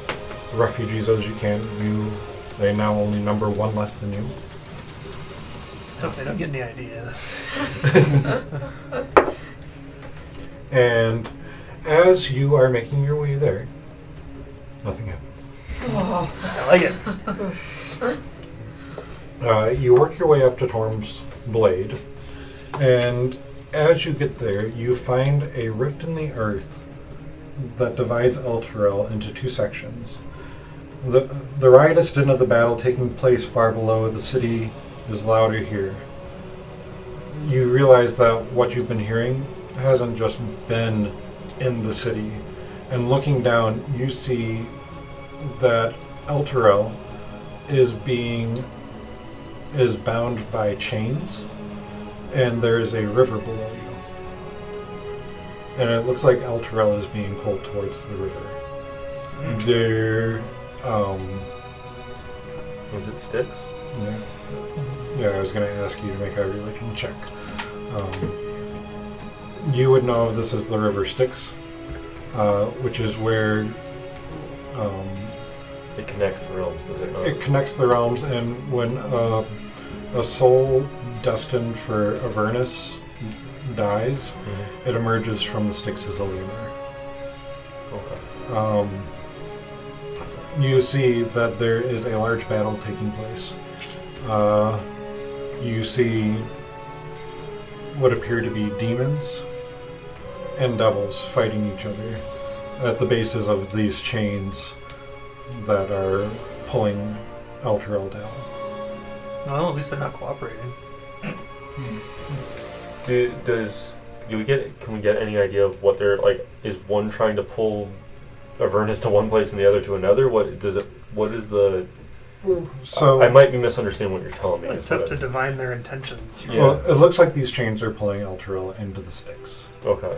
refugees as you can. They now only number one less than you. Hope they don't get any idea. And as you are making your way there, nothing happens. I like it. You work your way up to Torm's Blade, and as you get there, you find a rift in the earth that divides Elturel into two sections. The riotous din of the battle taking place far below the city is louder here. You realize that what you've been hearing hasn't just been in the city. And looking down, you see that Elturel is bound by chains, and there is a river below you. And it looks like Elturel is being pulled towards the river. There, Was it sticks? yeah, I was going to ask you to make a religion check. You would know if this is the river Styx, which is where It connects the realms, does it not? it connects the realms, and when a soul destined for Avernus dies, Mhm. it emerges from the Styx as a lemur. Okay. You see that there is a large battle taking place. You see what appear to be demons and devils fighting each other at the bases of these chains that are pulling Elturel down. Well, at least they're not cooperating. Can we get any idea of what they're like? Is one trying to pull Avernus to one place and the other to another? What is the? So I might be misunderstanding what you're telling me. It's is tough what to divine their intentions. Yeah. well, it looks like these chains are pulling Elturel into the Styx. Okay.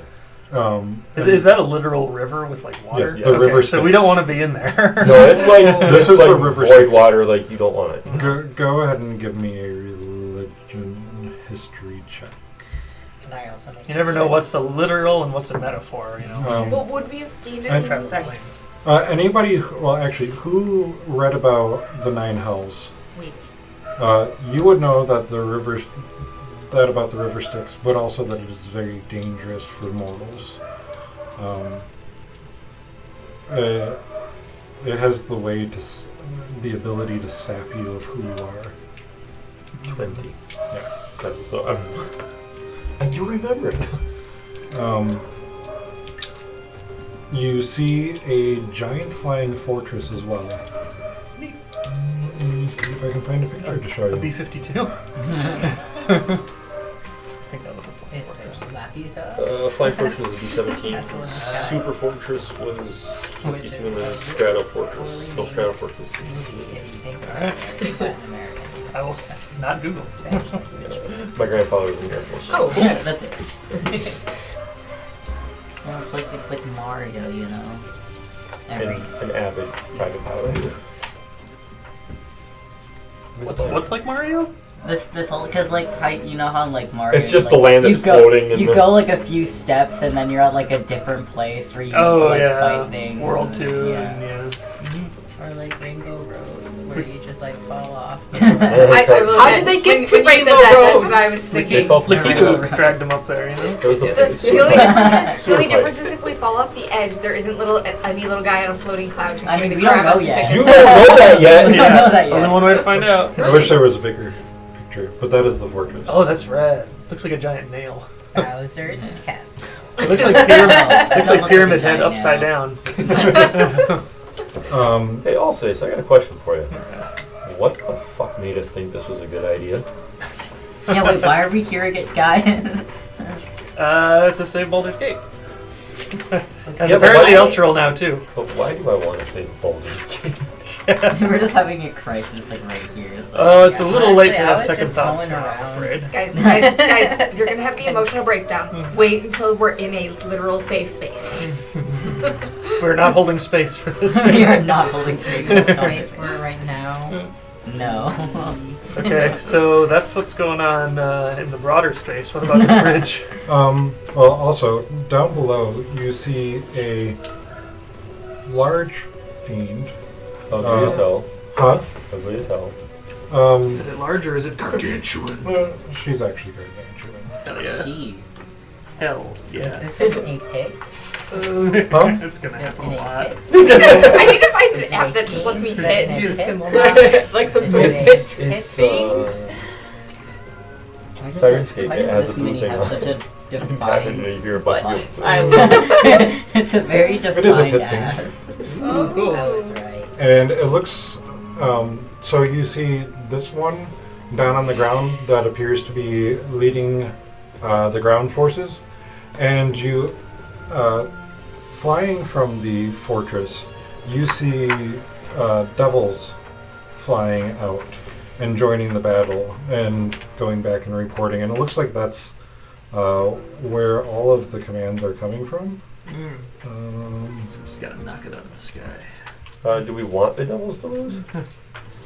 Is that a literal river with like water? Yes, the river So we Styx. don't want to be in there. No, it's like This it's is like the river void Styx. water. Like you don't want it. Go ahead and give me a religion history check. Can I also make You never know what's a literal and what's a metaphor, What would we have gained And- any? Sorry. Anybody? Who read about the Nine Hells? We You would know that about the river Styx, but also that it is very dangerous for mortals. it has the way to the ability to sap you of who you are. 20. Yeah. So I do remember it. You see a giant flying fortress as well. Let me see if I can find a picture to show A you. B-52. I think that was It's a Laputa. Flying Fortress is B-17. Castle in the sky. Super Fortress was Which 52, is and then a Strato Fortress. poorly No, named Strato Fortress. Movie, if you think about Alright. it, very Latin American. I will not Google. Spanish language. My grandfather was in the Air Force. Oh, Yeah, that's it. Well, it's like Mario, you know. And Every an avid private pilot. What's like Mario? this whole because like how you know how like Mario. It's just like, the land that's you go, floating. And You go like a few steps and then you're at like a different place where you need to like fight things. World 2 Yeah. and yeah. Or like Rainbow Road, where you just like fall off. I will How admit, did they get when to you said Rainbow that, Road? that's what I was They thinking. fell from Like you Rainbow. dragged him up there, you know? There was the The sewer only pipe. difference Sewer is pipe. if we fall off the edge, there isn't any little guy on a floating cloud who's I mean, going to we don't grab know us and yet. pick You us don't up. know that yet. We don't know that yet. Only one way to find out. I wish there was a bigger picture, but that is the fortress. Oh, that's rad. Looks like a giant nail. Bowser's Castle. It looks like It looks does like look Pyramid like a Head giant upside nail. down. Hey, also, so I got a question for you. What the fuck made us think this was a good idea? Yeah, wait, why are we here again, guy? It's a save Baldur's Gate. And Yeah, but apparently why- Elturel now too. But why do I want to say Baldur's Gate? We're just having a crisis like right here. It's like, Oh, it's a little late to Honestly, I have was second just thoughts going here, I'm around. afraid. Guys, if you're going to have the emotional breakdown, wait until we're in a literal safe space. We're not holding space for this. we are not holding space. Space for right now. No. Okay, so that's what's going on in the broader space. What about this bridge? Well, also down below you see a large fiend. Ugly as hell. Huh? Ugly as hell. Is it large or is it gargantuan? She's actually gargantuan. Hell yeah. Gee. Hell Is yeah. this in a pit? Ooh. Huh? It's gonna Is it happen in a a lot. pit? I need to find Is an it app a that just lets me game? hit and do the Is it symbol a now. like some Is sort of it pit. It's Why does Sirenscape, why it does has this a blue mini thing have on such a I didn't defined? know you hear a bunch What? of I It's a very is a defined hit thing. ass. Oh, cool. I was right. And it looks. So you see this one down on the ground that appears to be leading the ground forces, and you, flying from the fortress, you see devils flying out and joining the battle and going back and reporting. And it looks like that's where all of the commands are coming from. Just gotta knock it out of the sky. Do we want the devils to lose?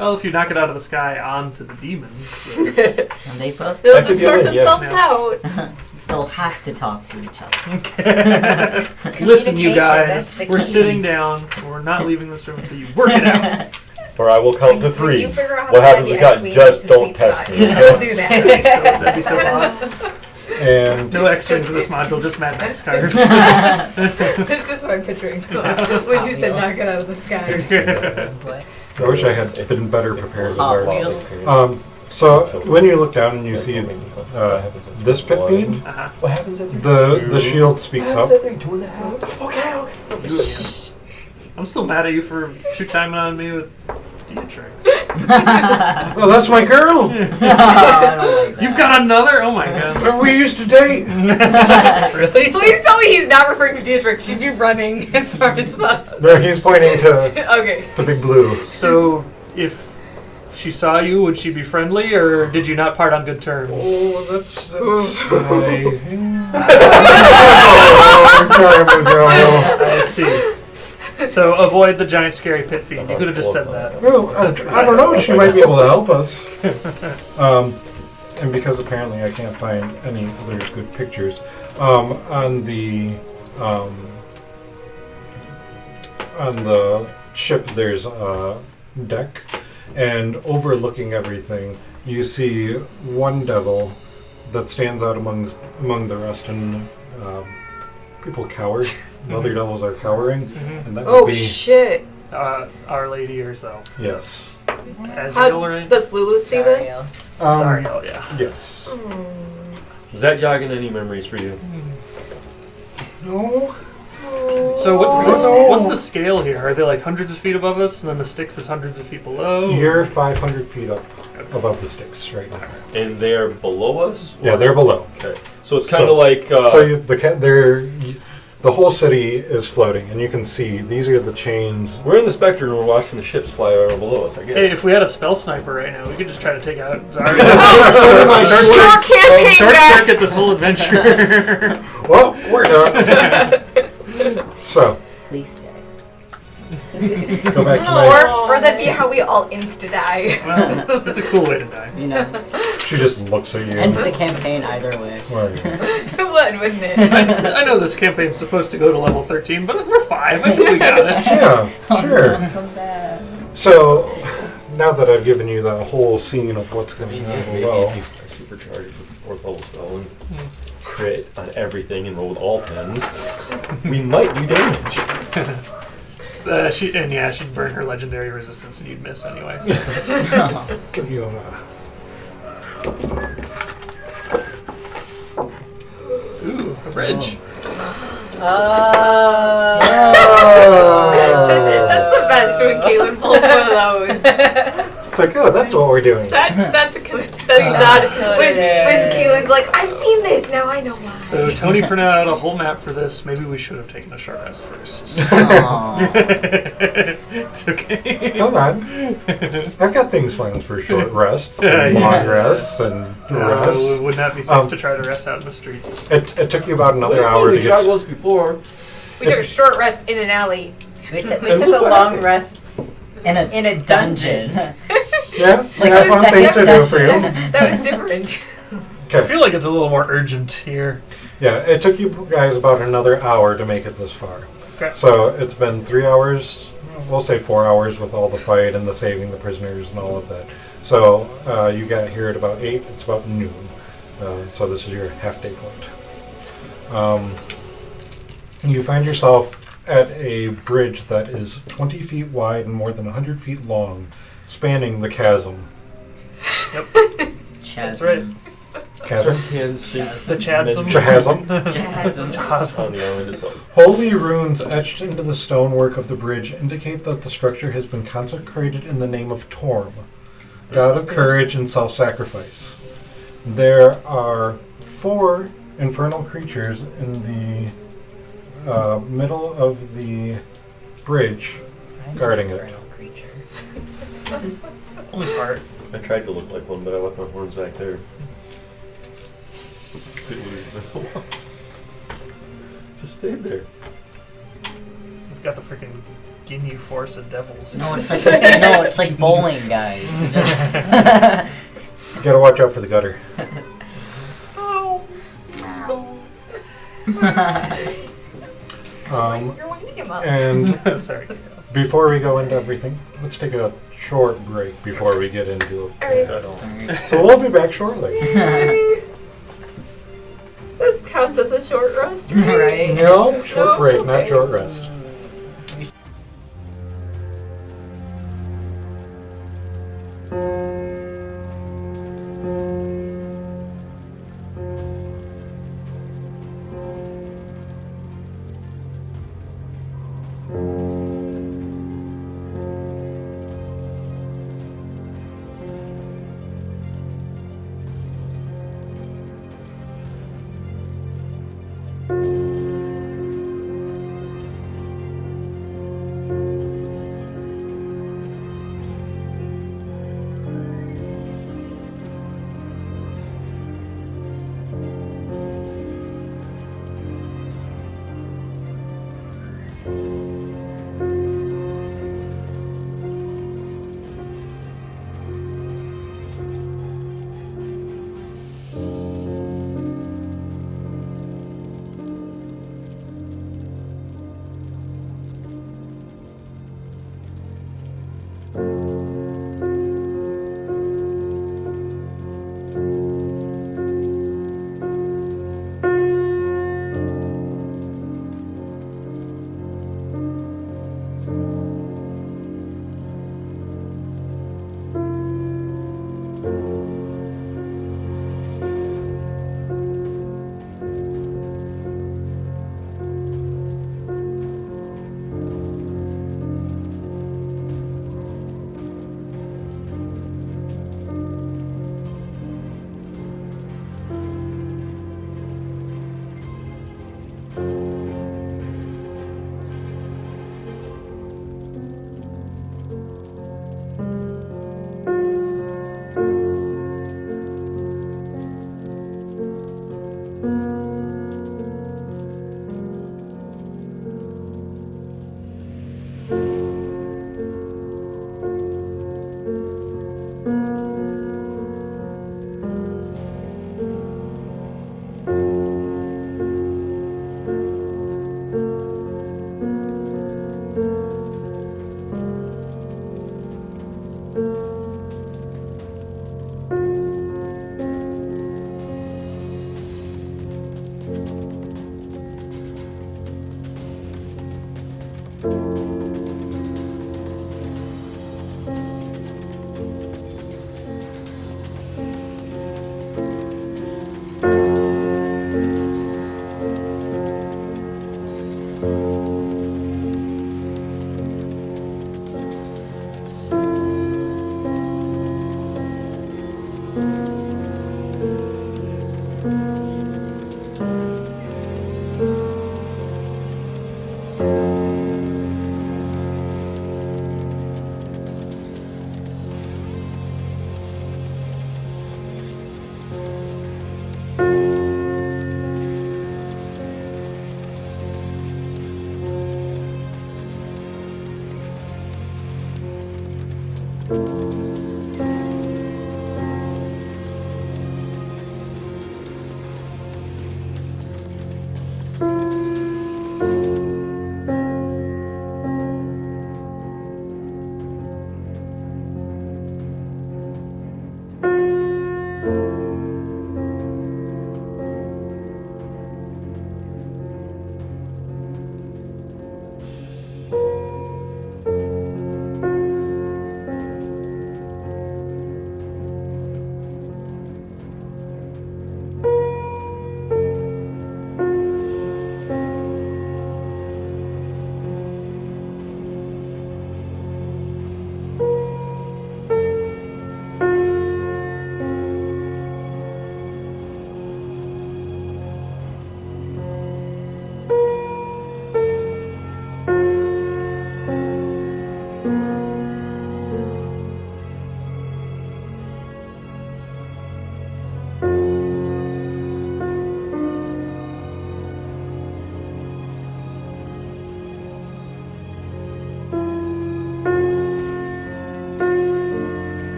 Well, if you knock it out of the sky onto the demons, And they both They'll That could just be sort a win, yeah. themselves out. they'll have to talk to each other. listen, you Communication, guys, that's the we're key. sitting down. We're not leaving this room until you work it out. Or I will count to When three. you figure out how What to happens find if the God X-Wing, just the don't sweet test spot. me? Don't do that. That'd be so awesome. And No X-Wings in this module, just Mad Max cars. That's just what I'm picturing. When you said Hot knock it out of the sky. What? I wish I had been better prepared with Hot our. Wheels. So when you look down and you see this pit feed, Uh-huh. What happens at the shield speaks up. 2.5? Okay. I'm still mad at you for two-timing on me with Dietrich. Oh, that's my girl. I don't like that. You've got another? Oh my god. We used to date. Really? Please tell me he's not referring to Dietrich. She'd be running as far as possible. No, he's pointing to Okay. the big blue. So, if she saw you, would she be friendly, or did you not part on good terms? Oh, that's I see. So, avoid the giant scary pit fiend. You could have just said that. Well, I don't know. She might be able to help us. And because apparently I can't find any other good pictures, on the ship there's a deck, and overlooking everything, you see one devil that stands out among the rest, and people cower. Mother devils are cowering, and that would Oh be shit! Our Lady herself. yes. Azrael, right? Does Lulu see this? Zariel, yeah. Yes. Is that jogging any memories for you? No. So what's No. what's the scale here? Are they like hundreds of feet above us, and then the Styx is hundreds of feet below? You're 500 feet up above the Styx right now. And they are below us? Yeah, they're below. Okay. So it's kind of like... The whole city is floating, and you can see these are the chains. we're in the spectrum and we're watching the ships fly over below us, I guess. Hey, if we had a spell sniper right now, we could just try to take out Zariel. Short campaign Short back. circuit this whole adventure. Well, we're done. So, Please stay. go back to my... Or that'd be how we all insta-die. Well, it's a cool way to die. You know, She just looks at you. ends the campaign either way. Where are you? It would, wouldn't it? I know this campaign's supposed to go to level 13, but we're 5. I think we got it. Yeah, sure. So, now that I've given you the whole scene of what's going to happen Maybe below, if you supercharge it with the 4th level spell and crit on everything and roll with all 10s, we might do damage. She'd burn her legendary resistance and you'd miss anyway. So. give you Ooh, a bridge. That's the best when Caitlin pulls one of those. It's like, oh, that's what we're doing. That's not a When Caitlin's like, I've seen this, now I know why. So Tony printed out a whole map for this. Maybe we should have taken a short rest first. It's okay. Come on. I've got things planned for short rests and long rests and rests. It would not be safe to try to rest out in the streets. It took you about another hour to We get... tried once before. We took a short rest in an alley. We took a long rest in a dungeon. Yeah? Like I have fun a things to do for you. That was different. I feel like it's a little more urgent here. Yeah, it took you guys about another hour to make it this far. Okay. So it's been 3 hours, we'll say 4 hours with all the fight and the saving the prisoners and all of that. So you got here at about 8, it's about noon. So this is your half-day point. You find yourself at a bridge that is 20 feet wide and more than 100 feet long, spanning the chasm. Yep. Chasm. That's right. Chasm? The chasm. Chasm. On the island itself. Holy runes etched into the stonework of the bridge indicate that the structure has been consecrated in the name of Torm, god of courage and self-sacrifice. There are 4 infernal creatures in the middle of the bridge guarding it. Creature. Only part. I tried to look like one, but I left my horns back there. Just stayed there. We've got the freaking Ginyu force of devils. No, it's like bowling, guys. You gotta watch out for the gutter. You're winding him up. And Sorry. before we go into everything, let's take a short break before we get into it. So we'll be back shortly. This counts as a short rest, Right? No, short No? break, not Okay. short rest.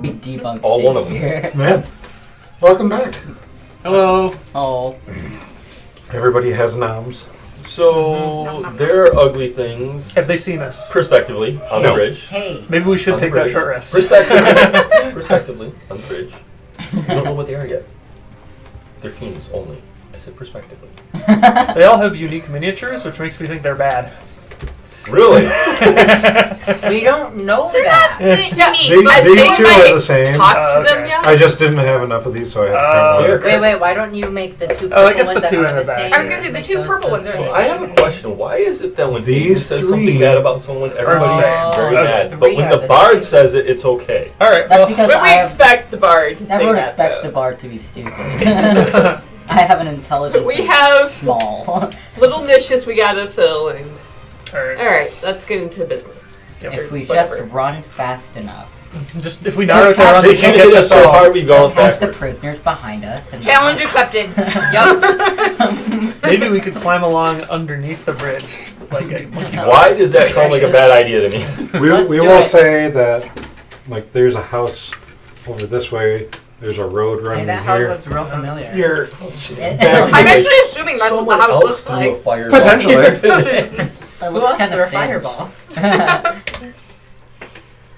Debunk All one of them. Shakespeare. Man, welcome back. Hello. Oh. Everybody has noms. So there are ugly things. Have they seen us? Prospectively on the bridge. Hey. Maybe we should On the take that bridge. short rest. Prospectively on the bridge. You don't know what they are yet. They're fiends only. I said prospectively. They all have unique miniatures, which makes me think they're bad. Really? We don't know They're that. not unique. These two are the same. Talk to them okay. yet? I just didn't have enough of these, so I had to bring one. Wait, why don't you make the two purple Oh, I guess ones the two that in are the the back. same? I was gonna say the Make two those purple the ones are the same. I have a question. Why is it that when Dean These says something three bad about someone, everybody's are the same. very Okay. mad, but Three when are the the bard same. says it, it's okay? All right. That's Well, because But I we have, expect the bard to say everyone that. expects though. the bard to be stupid. I have an intelligence We that's have small. little niches we gotta fill, and all right. all right, let's get into business. If we Whatever. just run fast enough. Just if we Naruto run, They they can't can't hit get us us so all. hard we bounce Catch the backwards. prisoners behind us. And Challenge accepted. Yep. Maybe we could climb along underneath the bridge like a monkey. Why does that sound like a bad idea to me? We Let's we do will it. say that, like, there's a house over this way There's a road running Hey, that house here. looks real familiar. Here. I'm actually assuming that's what the house looks like. Potentially. It Who looks else kind threw a of fireball?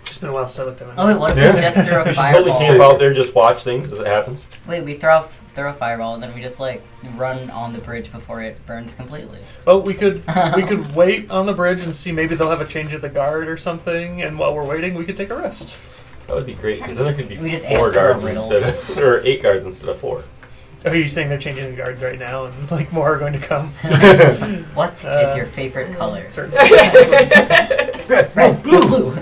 It's been a while since I looked at my Oh wait, what if Yeah. we just threw a You should totally fireball? camp out there, just watch things as it happens. Wait, we throw a fireball and then we just like run on the bridge before it burns completely. Well, we could wait on the bridge and see maybe they'll have a change of the guard or something, and while we're waiting, we could take a rest. That would be great, because then there could be We just 4 answer a guards riddle. instead of, or 8 guards instead of 4. Are you saying they're changing the guard right now, and like more are going to come? What is your favorite color? Certainly. Red, blue.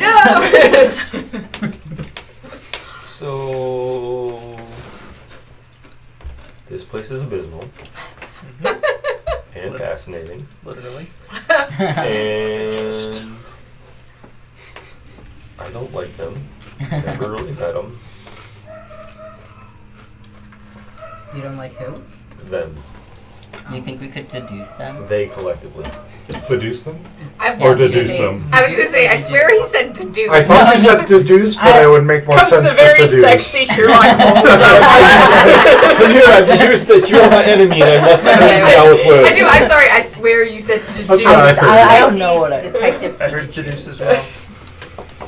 So this place is abysmal and fascinating, Literally. and I don't like them. Never really met them. You don't like who? Them. You think we could deduce them? They collectively. Seduce them? Or deduce them? I was gonna say, I swear he said deduce. I thought you said deduce, but it would make more Comes to sense the very to seduce. sexy Sherlock Holmes. From here, I've deduced that you are my enemy, and I must smooth you down with words. I do. I'm sorry. I swear you said deduce. That's what I heard. I don't know what I. Detective I heard Pikachu. deduce as well.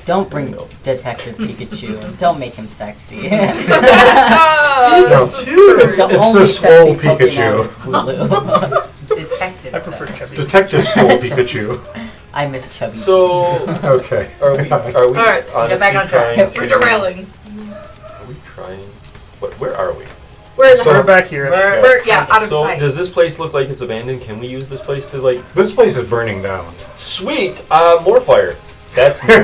Don't bring Detective Pikachu. Don't make him sexy. No, The it's the only swole sexy Pokemon Pikachu. is Blue. Detective. I prefer chubby. Detective swole Pikachu. I miss Chubby. So, Okay. are we Alright, honestly back on track. trying to... We're derailing. Are we trying... Where are we? We're in the So- We're back here. We're out of So, sight. does this place look like it's abandoned? Can we use this place to, like... This place is burning down. Sweet! More fire. That's new.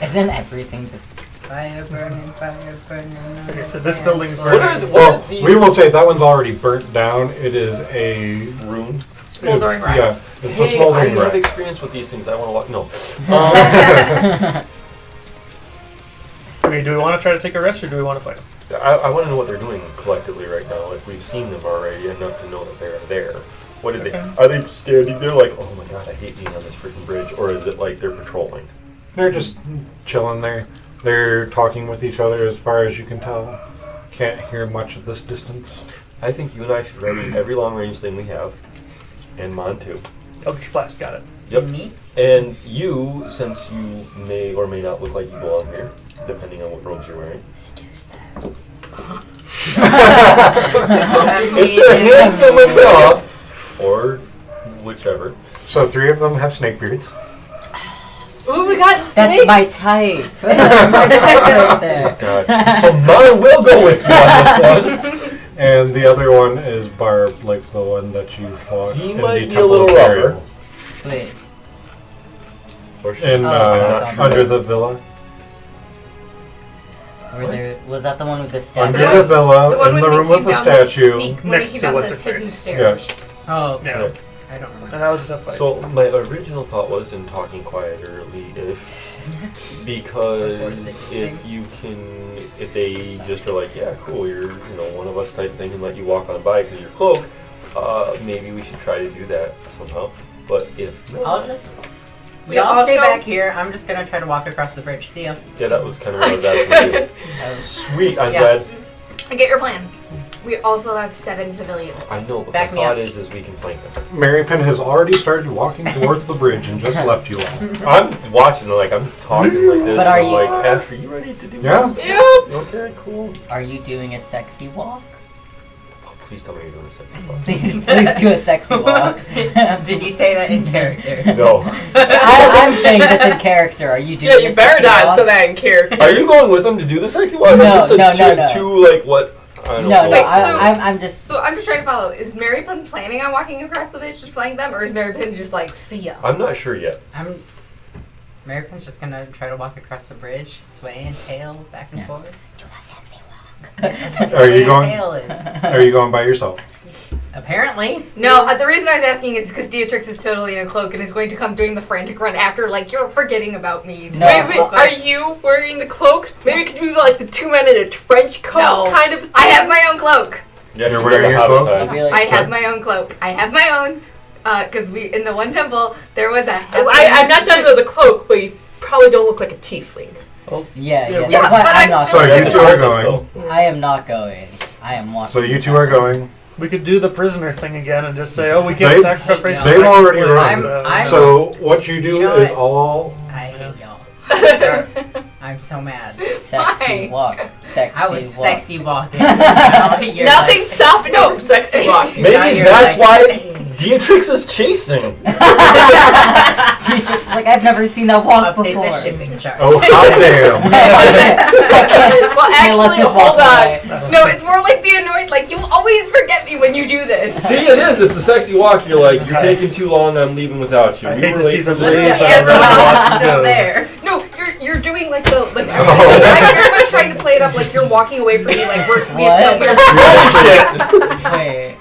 Isn't everything just? Fire burning, fire burning. Okay, so this building's What are, burning. what are these... We will say that one's already burnt down. It is a Rune? Smoldering wreck. Yeah, it's a Hey, I smoldering have wreck. experience with these things. I want to walk... No. Okay, do we want to try to take a rest, or do we want to fight them? I want to know what they're doing collectively right now. If we've seen them already enough to know that they're there. What did they... Are they standing there like, oh my god, I hate being on this freaking bridge? Or is it like they're patrolling? They're just chilling there. They're talking with each other as far as you can tell. Can't hear much at this distance. I think you and I should ready every long range thing we have. And Mon too. Eldritch Blast, got it. Yep. Me? And you, since you may or may not look like you belong here, depending on what robes you're wearing. If they're handsome enough, or whichever. So 3 of them have snake beards. Ooh, we got snakes. That's my type. That's my type right there. God. So Mon will go with you on this one. And the other one is Barb, like the one that you fought He in might the be a Temple little of Burial. Wait. Or she- In, Oh, I'm not under sure. the villa. Was that the one with the Under statue? the villa, The one in when the we room came with the down the statue. sneak- when Next we to came down what's the her hidden face. stairs. Oh, okay. Yeah. I don't remember. And that was a tough fight. So my original thought was in talking quieterly-ish, because if you can, if they just are like, yeah, cool, you're one of us type thing, and let you walk on by because you're cloak, maybe we should try to do that somehow. But if not, I'll just. We Yeah, all stay also- back here. I'm just gonna try to walk across the bridge. See ya. yeah, that was kind of what I was asking you. Sweet, I'm Yeah. glad. I get your plan. We also have 7 civilians. I know, but Back my me thought up. is we can flank them. Marypin has already started walking towards the bridge and just left you all. I'm watching, like I'm talking like this, But and are I'm you- like, Ash, are you ready to do Yeah. this? Yep. Okay, cool. Are you doing a sexy walk? Oh, please tell me you're doing a sexy fuck. Please do a sexy walk. Did you say that in character? No. I'm saying this in character. Are you doing Yeah, a you better sexy not walk? say that in character. Are you going with them to do the sexy walk? No, Is this no, a no. two, like what? I don't No, know. no, Wait, so- I'm just. So I'm just trying to follow. Is Mary Pin planning on walking across the bridge to flank them, or is Mary Pin just like, see ya? I'm not sure yet. American's just gonna try to walk across the bridge, sway and tail back and Yeah. forth. Are you Sway and going? tail is Are you going by yourself? apparently. No, the reason I was asking is because Beatrix is totally in a cloak and is going to come doing the frantic run after, like, you're forgetting about me. No. Wait, are you wearing the cloak? Maybe it could be like the 2 men in a trench coat No. kind of thing. I have my own cloak. Yeah, You're she's wearing got a your hobbit cloak? size. I feel I like have my own cloak. I have my own. Because in the one temple, there was a. I'm not done with the cloak, but you probably don't look like a tiefling. Yeah. Yeah, That's why but I'm I'm not So still- going. you two are going. I am not going. I am walking. So you two are going. We could do the prisoner thing again and just say, "Oh, we can't They- sacrifice." They've already I'm- run. I'm- So what you do You know is what? all. I hate y'all. I'm so mad. Sexy Why? walk. Sexy I was walk. sexy walking. Now you're Nothing like- stopping you from sexy walk. Now Maybe you're that's like- why Beatrix is chasing. She's just like, I've never seen that walk Update before. the shipping chart. Oh, hot damn. Well, Can't let actually, this walk hold on. away. No, it's more like the annoyed, like, you always forget me when you do this. See, it is. It's a sexy walk. You're like, you're taking too long. I'm leaving without you. I We hate were to late see for the the lead, date. but Yeah, everyone everyone else wants is to still go. there. No, you're doing like the, like, I'm very much trying to play it up like you're walking away from me, like we have What? somewhere. Wait.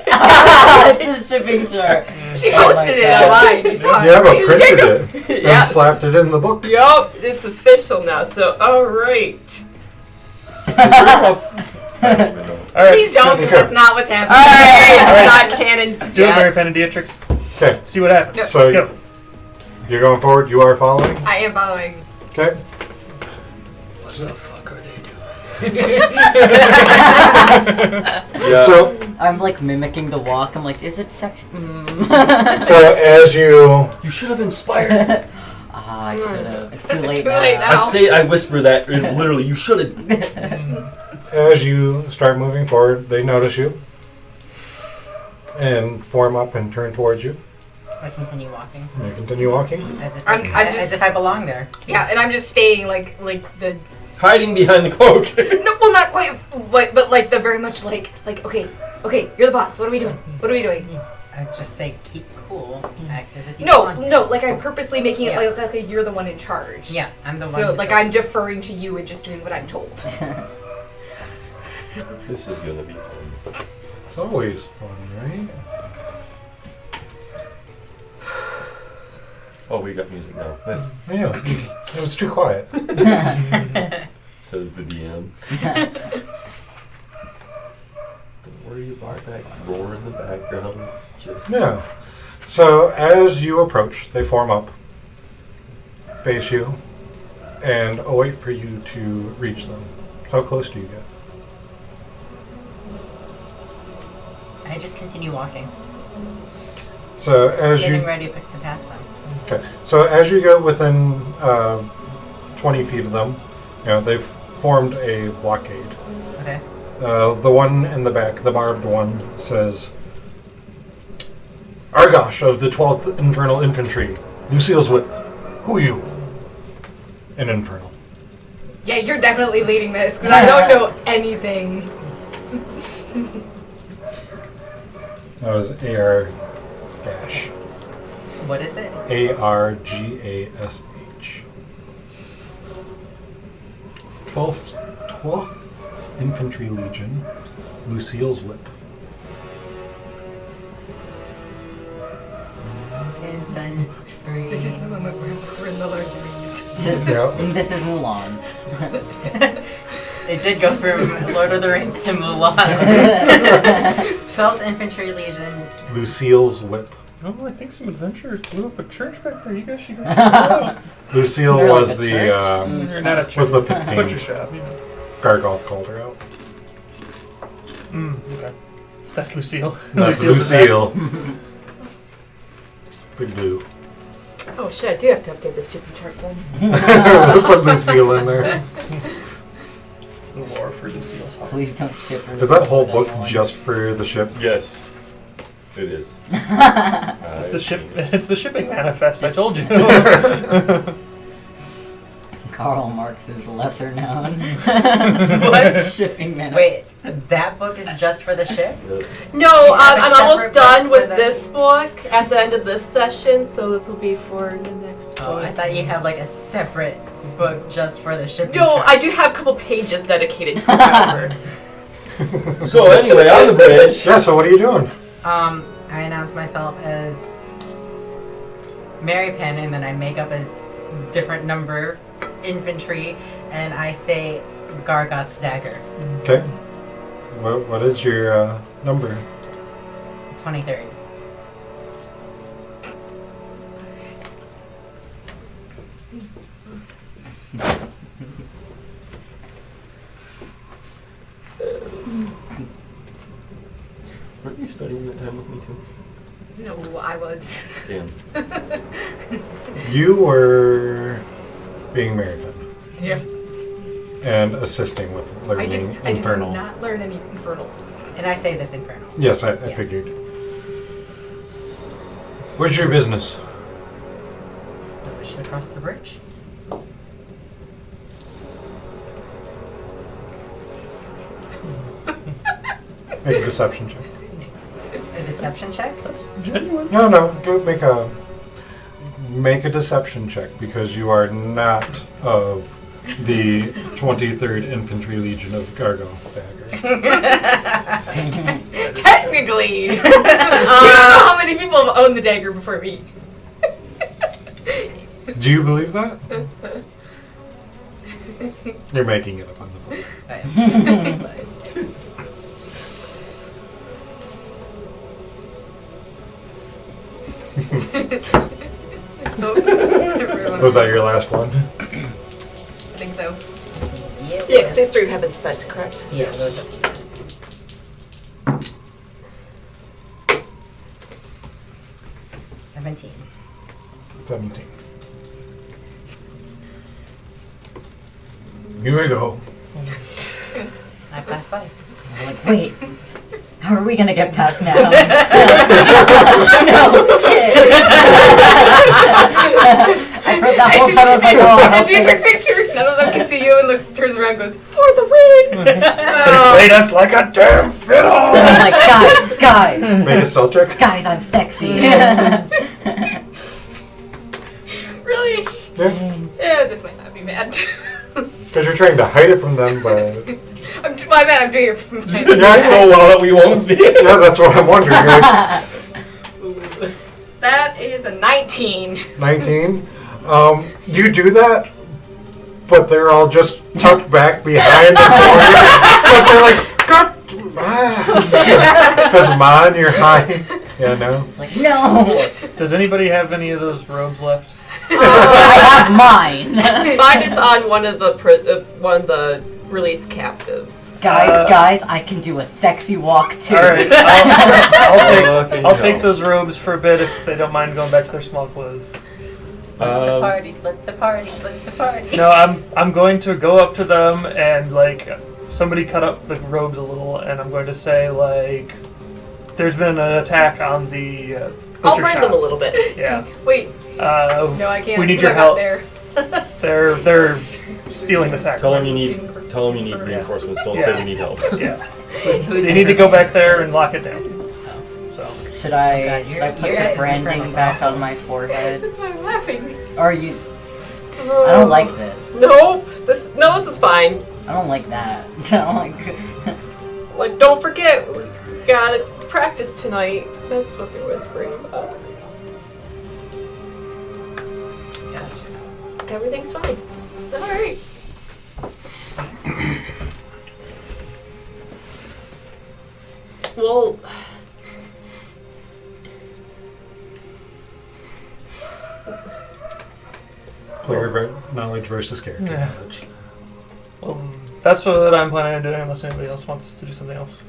It's a shipping chart. She Oh my posted it God. online. You saw Yeah, but it. printed it and Yes. slapped it in the book. Yup, it's official now. So, all right. All right, Please don't, because that's not what's All happening. right, All right. it's not canon. do it, yet. Mary Penn and Beatrix. Okay, See what happens. No. So Let's go. you're going forward. You are following. I am following. Okay. What the fuck are they doing? Yeah. So I'm like mimicking the walk. I'm like, is it sexy? so as you You should have inspired. Ah, I should have. It's too late Too now. late now. I whisper that literally. You should have. as you start moving forward, they notice you and form up and turn towards you. I continue walking You continue walking. as if I'm as just- if I belong there. Yeah, and I'm just staying like the Hiding behind the cloak. no, well, not quite, but like the very much like okay, you're the boss. What are we doing? What are we doing? I just say keep cool, act as if you No, belong here. no, like I'm purposely making it Yeah. like you're the one in charge. Yeah, I'm the one. So who's like I'm deferring to you and just doing what I'm told. This is gonna be fun. It's always fun, right? Oh, we got music now. This Yeah. It was too quiet. says the DM. Don't worry about that roar in the background. It's just Yeah. So as you approach, they form up, face you, and await for you to reach them. How close do you get? I just continue walking, So as getting you ready to pass them. okay, so as you go within 20 feet of them, you know they've formed a blockade. Okay. The one in the back, the barbed one, says, Argosh of the 12th Infernal Infantry, Lucille's whip. Who are you? An Infernal. Yeah, you're definitely leading this because I don't know anything. That was A-R dash. What is it? A-R-G-A-S-H. 12th Infantry Legion, Lucille's whip. Infantry. This is the moment where we're in the Lord of the Rings. Yeah. This is Mulan. It did go from Lord of the Rings to Mulan. 12th Infantry Legion. Lucille's whip. Oh, I think some adventurers blew up a church back there. You guys should go check it out. Lucille Really, was a the church? You're not a church. was the pit butcher fiend. shop. You know. Gargoth called her out. Okay. That's Lucille. That's Lucille's Lucille. next. Big blue. Oh shit, I do have to update the super chart then. Put Lucille in there. The lore for Lucille's house. Please don't ship her. Is that whole with book anyone. just for the ship? yes, it is. It's the ship. It's the shipping manifest. I told you. Karl Marx is lesser known. What? Shipping man. Wait, that book is just for the ship? No, You have a I'm almost separate done book for with the- this book at the end of this session, so this will be for the next Oh, book. I thought you had like a separate book just for the shipping. No, chart. I do have a couple pages dedicated to the cover. So anyway, on the bridge. Yeah, so what are you doing? I announce myself as Mary Penn, and then I make up a different number infantry, and I say Gargoth's dagger. Okay. What is your number? 23rd. Weren't you studying that time with me too? No, I was. Damn. You were being married then. Yeah. And assisting with learning Infernal. I did not learn any Infernal. And I say this Infernal. Yes, I Yeah. figured. What's your business? The wishes across the bridge. Make a deception check. A deception check? That's genuine. No, go make a deception check because you are not of the 23rd Infantry Legion of Gargoth's Dagger. Technically. Do you know how many people have owned the dagger before me? Do you believe that? You're making it up on the book. Was that your last one? I think so. Yeah, because these three have been spent, correct? Yeah, those are 17. 17. Here we go. I pass by. I'm like, wait, how are we gonna get past now? No shit. I heard that whole time I was like, oh, I And hope Beatrix they- makes sure none of them can see you and turns around and goes, for the win! They played us like a damn fiddle. I'm like, guys, Make a stealth check. guys, I'm sexy. Really? Yeah. Yeah, this might not be bad. Because you're trying to hide it from them, but I'm doing it from You do so well that we won't see it. yeah, that's what I'm wondering. Like, That is a 19. 19. You do that, but they're all just tucked back behind the corner because they're like, because mine, you're high. Yeah, no. It's like, no, Does anybody have any of those robes left? I have mine. Mine is on one of the released captives. Guys, I can do a sexy walk too. All right, I'll take those robes for a bit if they don't mind going back to their small clothes. Split the party, split the party, split the party. No, I'm going to go up to them and like somebody cut up the robes a little, and I'm going to say like, there's been an attack on the I'll butcher brand shop. them a little bit. Yeah. Wait, no, I can't. We need 'cause your I'm help. There. They're stealing the Tell them sacrifices. you need reinforcements. Don't say we need help. Yeah. They need to go back there and lock it down. So. Should I God, should I put your the guys' branding Infernal's back awful. on my forehead? That's why I'm laughing. Or you? I don't like this. Nope. This is fine. I don't like that. I don't like. Like, don't forget, we gotta practice tonight. That's what they're whispering about. Gotcha. Everything's fine. All right. Well, Player knowledge versus character Yeah. knowledge. Well, that's what I'm planning on doing unless anybody else wants to do something else.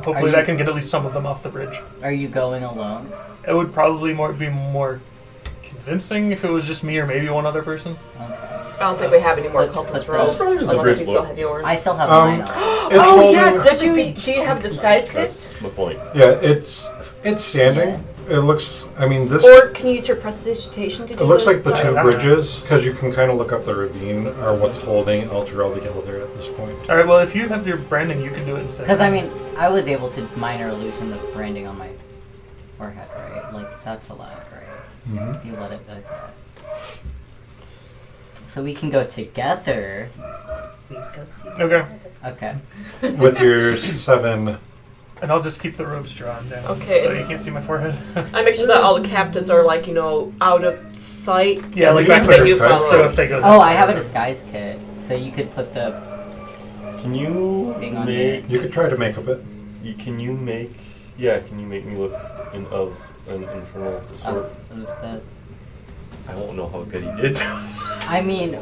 Hopefully that can get at least some of them off the bridge. Are you going alone? It would probably be more convincing if it was just me or maybe one other person. Okay. I don't think we have any more Put cultist the- robes How does the unless bridge you still look? have yours. I still have mine on. It's Oh holding- yeah, do you have a disguise kit? That's my point. Yeah, it's standing. It looks. I mean, this. Or can you use your prestidigitation to do It looks this? like the Sorry. two bridges, because you can kind of look up the ravine, are what's holding Elturel together at this point. All right. Well, if you have your branding, you can do it instead. Because I mean, I was able to minor illusion the branding on my forehead, right? Like that's allowed, right? Mm-hmm. You let it like that. So we can go together. We go to. Okay. Okay. With your 7. And I'll just keep the robes drawn down. Okay. So you can't see my forehead. I make sure that all the captives are like, out of sight. Yeah, As like in case I they do disguise, follow. so if they go. Oh, this I way, have a or- disguise kit, so you could put the. Can you Thing on make? You could try to make a bit. Can you make? Yeah. Can you make me look of an infernal sort? The I don't know how good he did. I mean,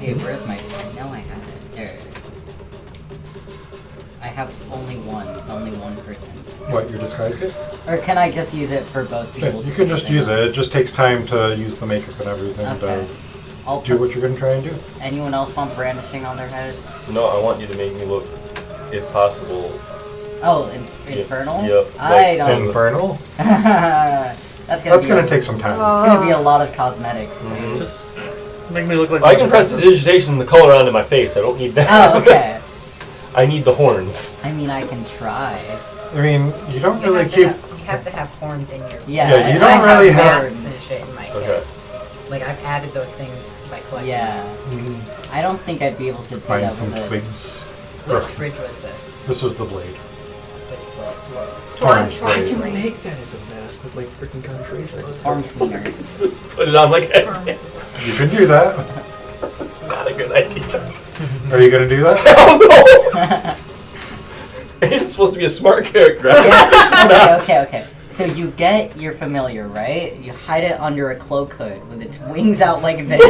hey, where's my? No, I have it. There. I have only one. It's only one person. What, your disguise kit? Or can I just use it for both Yeah, people? you can just use it. It just takes time to use the makeup and everything Okay. I'll to do what you're going to try and do. Anyone else want brandishing on their head? No, I want you to make me look, if possible. Oh, infernal? Yep. I don't. Infernal? That's That's going to take some time. It's gonna be a lot of cosmetics. Mhm. Just make me look like. I can press the digitation and the color onto my face. I don't need that. Oh, okay. I need the horns. I mean, I can try. I mean, you don't You really have to keep... have- you have to have horns in your. Yeah, you I don't really have have- masks and shit in my Okay. kit. Like I've added those things by collecting. Yeah. Mhm. I don't think I'd be able to do Find that some with it. twigs. Which bridge was this? This was the blade. Which blade? Torrance I blade. can make that as a mask with like freaking concentration. Storm cleaner. Put it on like You could do that. not a good idea. Are you going to do that? Oh no! It's supposed to be a smart character. Okay. So you get your familiar, right? You hide it under a cloak hood with its wings out like this.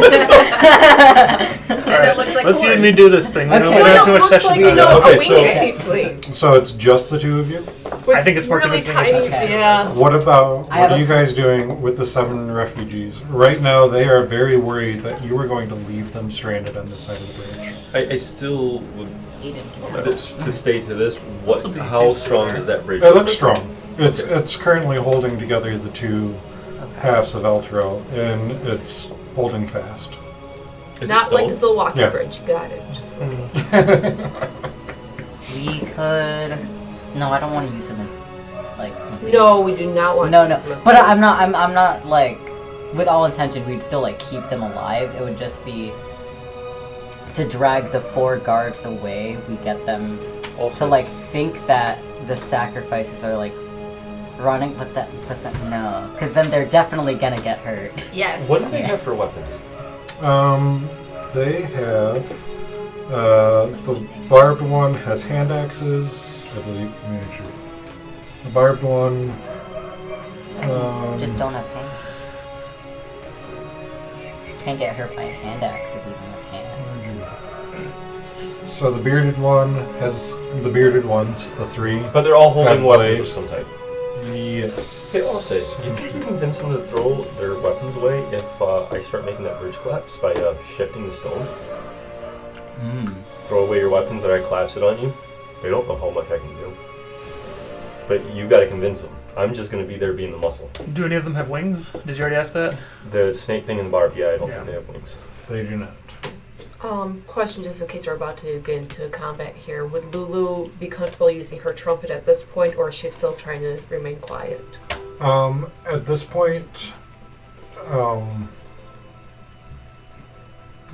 Alright, looks like let's you and horns. me do this thing. We Okay. don't have too much looks session like, time. Okay, a so- winged tiefling. So it's just the two of you? With I think it's more really convincing tiny. if it's just- Yeah. What about, I what have are a- you guys doing with the 7 refugees? Right now, they are very worried that you are going to leave them stranded on this side of the bridge. I still would Aiden. to stay to this. What? Still be How used to strong it. is that bridge? It looks strong. It's Okay. it's currently holding together the two halves of Elturel, and it's holding fast. Is it Not like the stone? Zilwaukee Yeah. Bridge. Got it. We could. No, I don't want to use them as like. No, we do not want No, to no. use them as But bait. I'm not like. With all intention, we'd still like keep them alive. It would just be to drag the 4 guards away. We get them Also, to like think that the sacrifices are like running, but that no, because then they're definitely gonna get hurt. Yes. what do they have for weapons? They have the barbed one has hand axes, I believe. Let me make sure. The barbed one. Just don't have hands. Can't get hurt by a hand axe if you don't have hands. So the bearded one has the bearded ones, the 3. But they're all holding Have weapons of blades. some type. Yes. Hey, also, you can convince them to throw their weapons away if I start making that bridge collapse by shifting the stone. Throw away your weapons and I collapse it on you. They don't know how much I can do. But you gotta convince them. I'm just gonna be there being the muscle. Do any of them have wings? Did you already ask that? The snake thing and the barb, yeah, I don't Yeah. think they have wings. They do not. Question just in case we're about to get into combat here. Would Lulu be comfortable using her trumpet at this point, or is she still trying to remain quiet? At this point,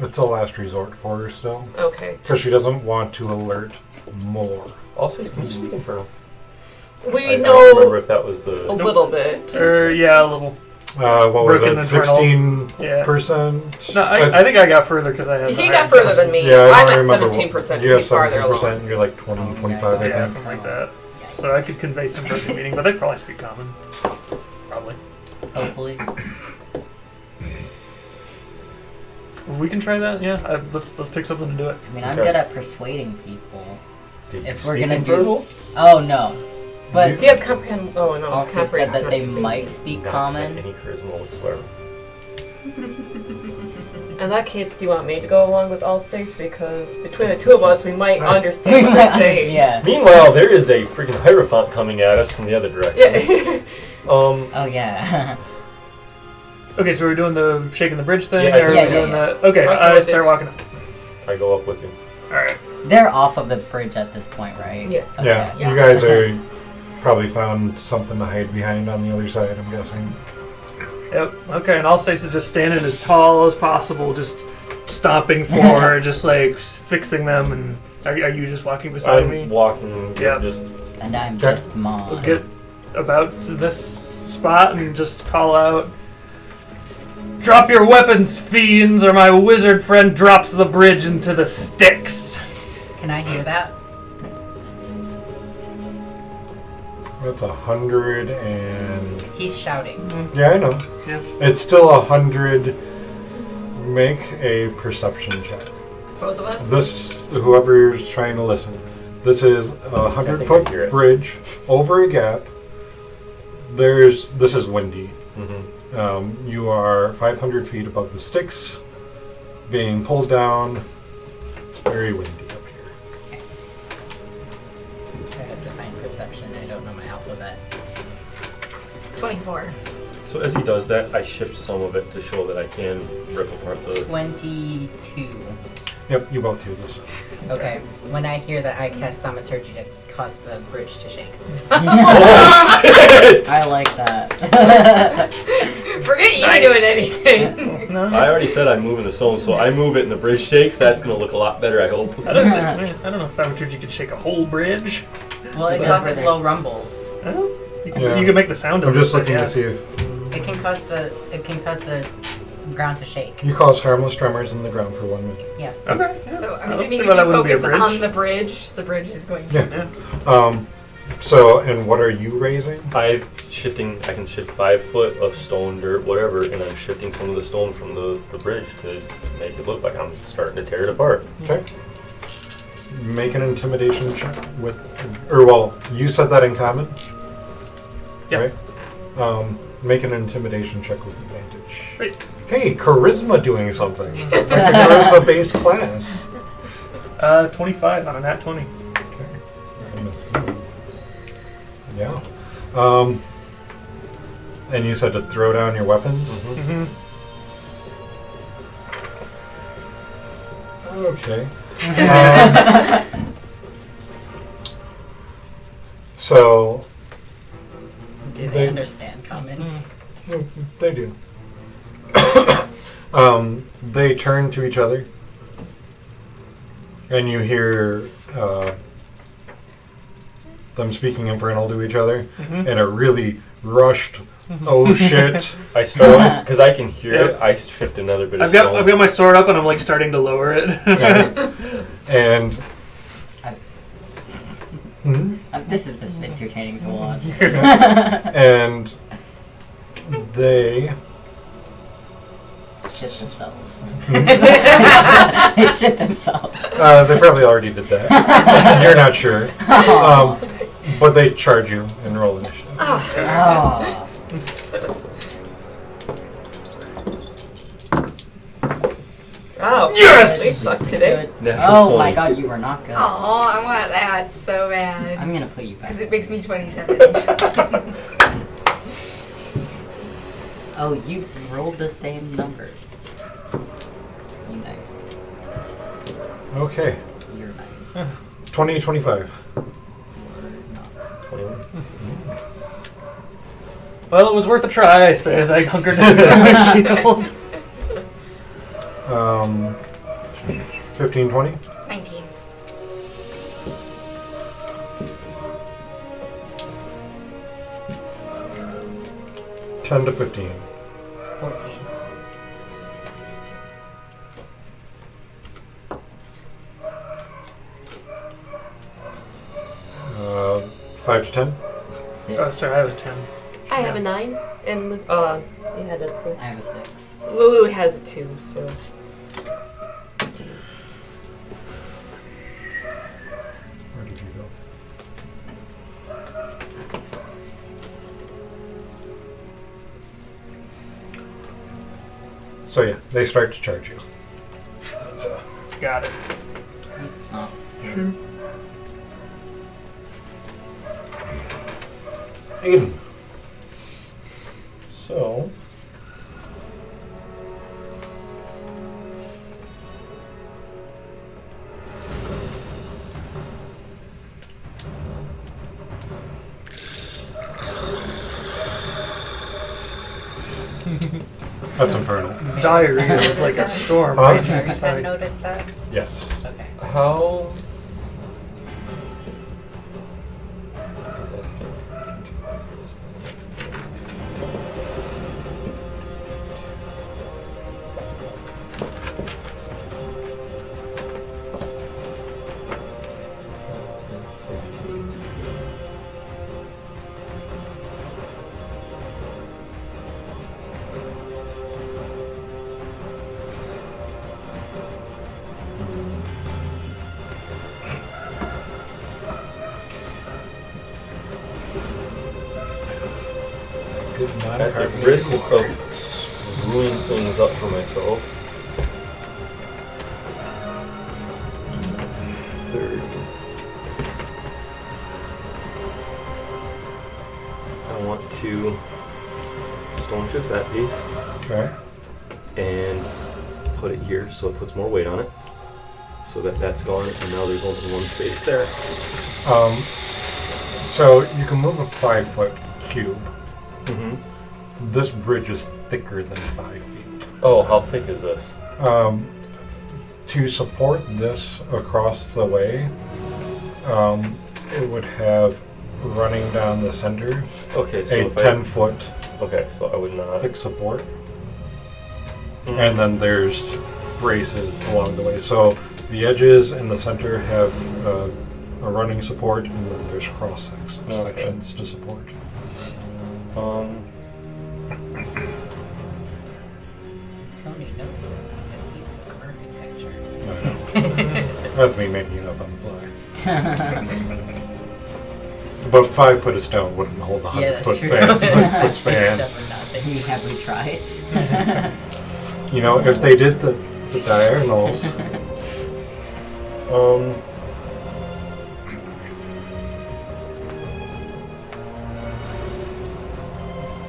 it's a last resort for her still. Okay. Because she doesn't want to alert more. Also, can you speak Infernal? We I don't remember know if that was a the... little bit. Yeah, a little. What was Broken it? internal. 16%? No, I think I got further because I had. He got further than me. Yeah, I I'm don't at remember 17%. You have He's farther 17%. along. You're like 20, 25, I Yeah, think. something like that. So I could convey some broken meaning, but they probably speak common. Probably. Hopefully. We can try that. Yeah, let's pick something to do it. I mean, I'm Okay. good at persuading people. Did If you we're speak gonna do- Infernal? Oh no, but Do you have comprehend? Oh no, also said comprehend. that they sense. might speak Not common. any charisma whatsoever. In that case, do you want me to go along with all 6? Because between the two of us, we might understand what We they're might- saying. yeah. Meanwhile, there is a freaking Hierophant coming at us from the other direction. Yeah. Oh yeah. Okay, so we're doing the shaking the bridge thing, Yeah, I or think are so. we doing Yeah. the? Okay, Like I with start this. walking up. I go up with you. All right. They're off of the bridge at this point, right? Yes. Yeah, Yeah. you guys are probably found something to hide behind on the other side, I'm guessing. Yep. Okay, and Alsace is just standing as tall as possible, just stomping forward, just like fixing them. And are you just walking beside me? I'm walking, Yeah. just... And I'm Okay. just mom. Let's get about to this spot and just call out. Drop your weapons, fiends, or my wizard friend drops the bridge into the Styx. Can I hear that? That's 100 and... He's shouting. Yeah, I know. Yeah. It's still 100. Make a perception check. Both of us? This, whoever's trying to listen. This is a I think I 100-foot hear it. bridge over a gap. This is windy. Mm-hmm. You are 500 feet above the sticks, being pulled down. It's very windy up here. I have divine perception. I don't know my alphabet. 24. So as he does that, I shift some of it to show that I can rip apart the. 22. Yep, you both hear this. Okay. When I hear that, I cast thaumaturgy to cause the bridge to shake. Oh shit! I like that. Forget you Nice. doing anything. No, I already said I'm moving the stone, so I move it and the bridge shakes. That's gonna look a lot better, I hope. I don't know if thaumaturgy could shake a whole bridge. Well, it Because causes there's- low rumbles. I don't know. You can, Yeah. you can make the sound of I'm just it. looking yeah. to see if It can cause the ground to shake. you cause harmless tremors in the ground for 1 minute. Yeah. Okay. Yeah. So I'm I don't assuming see if why that you wouldn't be a focus bridge. on the bridge is going to. Yeah. And what are you raising? I can shift 5 foot of stone, dirt, whatever, and I'm shifting some of the stone from the bridge to make it look like I'm starting to tear it apart. Okay. Make an intimidation check with, you said that in common? Yeah. Right? Make an intimidation check with advantage. Great. Hey, charisma doing something. It's like a charisma-based class. 25 on a nat 20. Okay. Yeah. And you said to throw down your weapons? Mm-hmm. Okay. So Do They- they understand common? they do. They turn to each other, and you hear them speaking infernal to each other, Mm-hmm. and a really rushed, oh shit. I start because I can hear Yep. it. I shift another bit of I've stone. got my sword up and I'm like starting to lower it. And Mhm. This is just entertaining to watch. and they Shit themselves. Hmm? They shit themselves. they probably already did that. You're not sure. But they charge you and roll initiative. Oh. Wow. Yes! They suck today. Good. Natural Oh 20. my god, you were not good. Oh, I want that so bad. I'm gonna put you back. Because it makes me 27. Oh, you rolled the same number. You nice. Okay. You're nice. 2025. You're not. 21. Well, it was worth a try, I say, as I hunker down for my shield. 15, 20. 19. Ten to 15. 14. Uh, 5 to 10. Oh, sorry, I was 10. I have a 9, and you had a 6. I have a 6. Lulu has a 2, so. Where did you go? So yeah, they start to charge you. So, Got it. It's not. Aiden. So. That's infernal. Diarrhea was like a storm Huh? raging Have you inside. noticed that? Yes. Okay. How? did not At the carbonate risk water. of screwing things up for myself. 30. I want to stone shift that piece Okay. and put it here so it puts more weight on it. So that's gone, and now there's only one space there. So you can move a 5-foot cube. Mm-hmm. This bridge is thicker than 5 feet. Oh, how thick is this? To support this across the way, it would have running down the center Okay, so a if 10-foot okay, so I would not. thick support. And then there's braces along the way. So the edges and the center have a running support, and then there's cross sections to support. Tony knows this because he took architecture. That's me making it up on the fly. But 5 foot of stone wouldn't hold a Yeah, 100 foot that's true. fan. span. Except for not saying have we tried? You know, if they did the diagonals,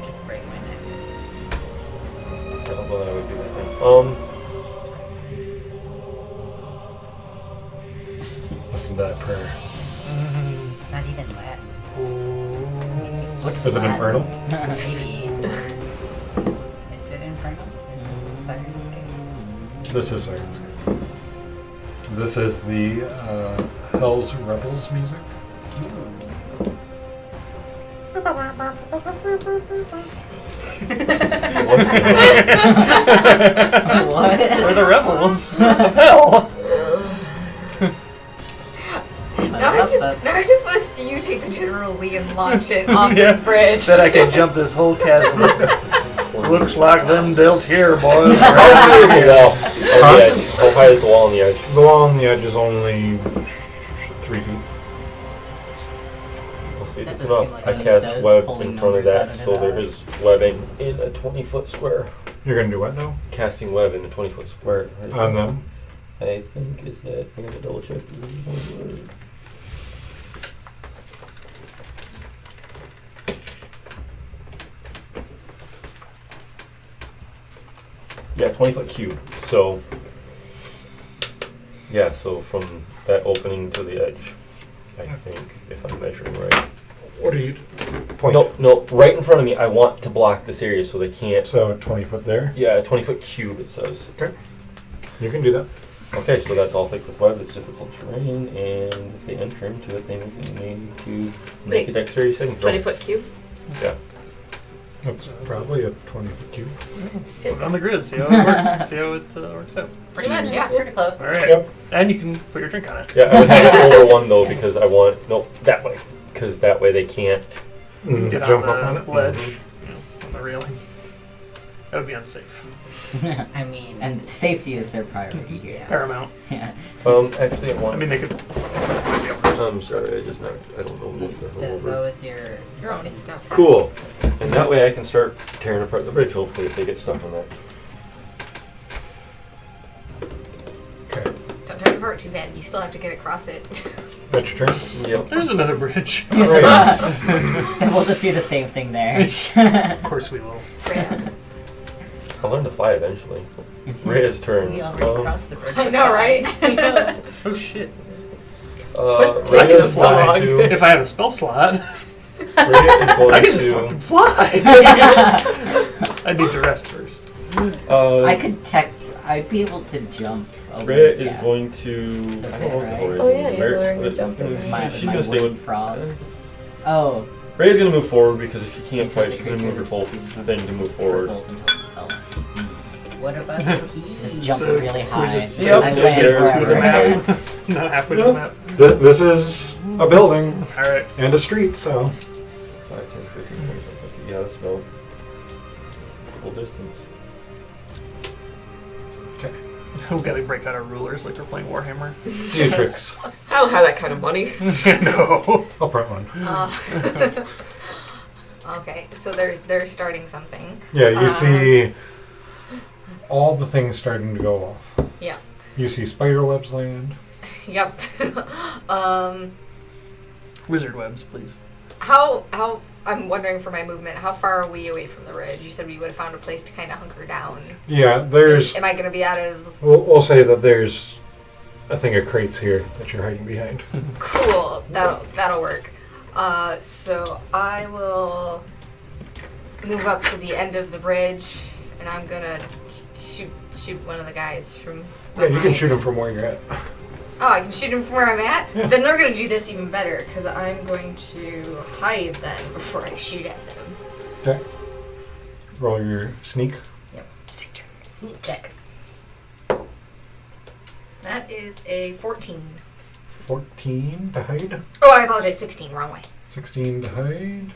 Just break my neck. I don't know that I would do that then. listen to that prayer. It's not even Latin. What's Is it that? infernal? Maybe. Is it infernal? Is this a Siren's Gate? This is Siren's Gate. This is the Hell's Rebels music. What? We're the rebels of hell. Now I just want to see you take the General Lee and launch it off Yeah. this bridge. Said I could jump this whole chasm. Looks like them dealt here, boys. How high is the wall on the edge? How high is the wall on the edge? The wall on the edge is only 3 feet. We'll see. That It's doesn't enough. seem I like cast it does, web pulling in front of numbers out that, of so it. there is webbing in a 20-foot square. You're gonna do what now? Casting web in a 20-foot square. On them? I think is that. I'm gonna double check. Yeah, 20-foot cube. So, yeah, so from that opening to the edge, I think, if I'm measuring right. What are you? Point. No, right in front of me. I want to block this area so they can't. So 20 foot there. Yeah, a 20-foot cube, it says. Okay. You can do that. Okay, so that's all thick with web. It's difficult terrain, and if they enter into it, they need to make a dexterity saving throw. 20-foot cube. Yeah. That's probably a 20 foot cube. Put it on the grid. See how it works. See how it works out. Pretty much, yeah. Pretty close. All right. Yep. And you can put your drink on it. Yeah, I would have an older one though because I want that way because that way they can't. Get Jump on up on the it. ledge. On the railing. That would be unsafe. I mean, And safety is their priority here. Paramount. Yeah. Actually, I want. I mean, they could. I'm sorry, I don't know this the hell that over. was your Your own bonus stuff. Cool, and that way I can start tearing apart the bridge. Hopefully, if they get stuck on that. Okay. Don't tear it apart too bad. You still have to get across it. That's your turn. Yep. There's another bridge. Alright. And we'll just see the same thing there. Of course we will. I'll learn to fly eventually. Rhea's turn. We already crossed the bridge. I know, right? Oh shit. What's Rhea taking is so going long? to. If I have a spell slot, Rhea is I going can just to. fucking fly. I need to rest first. I could I'd be able to jump. A Rhea little, is yeah. going to. It's I okay, don't know what the hell right? Rhea's Oh, gonna yeah, do. you're Rhea- learning to jump in she's my gonna stay wood with. frog. Oh. Rhea's gonna move forward because if she can't fight, she's gonna move her full thing to move forward. Hold until it's spell. What about the Just keys? jump So, really can we high. just Yep. I stay land there To the wherever. map. No, halfway to Yeah. the map. This is a building Alright. and a street, so 5, 10, 15, 25, 50. Yeah, that's about full distance. We gotta break out our rulers like we're playing Warhammer. Dietrich's. I don't have that kind of money. No. I'll print one. Okay, so they're starting something. Yeah, you see all the things starting to go off. Yeah. You see spider webs land. Yep. Wizard webs, please. How I'm wondering for my movement, how far are we away from the ridge? You said we would have found a place to kind of hunker down. Yeah, there's... Am I going to be out of... We'll say that there's a thing of crates here that you're hiding behind. Cool. That'll work. So I will move up to the end of the bridge, and I'm going to shoot one of the guys from Yeah, behind. you can shoot him from where you're at. Oh, I can shoot him from where I'm at? Yeah. Then they're going to do this even better, because I'm going to hide them before I shoot at them. Okay. Roll your sneak. Yep. Sneak check. That is a 14. 14 to hide. Oh, I apologize. 16. Wrong way. 16 to hide.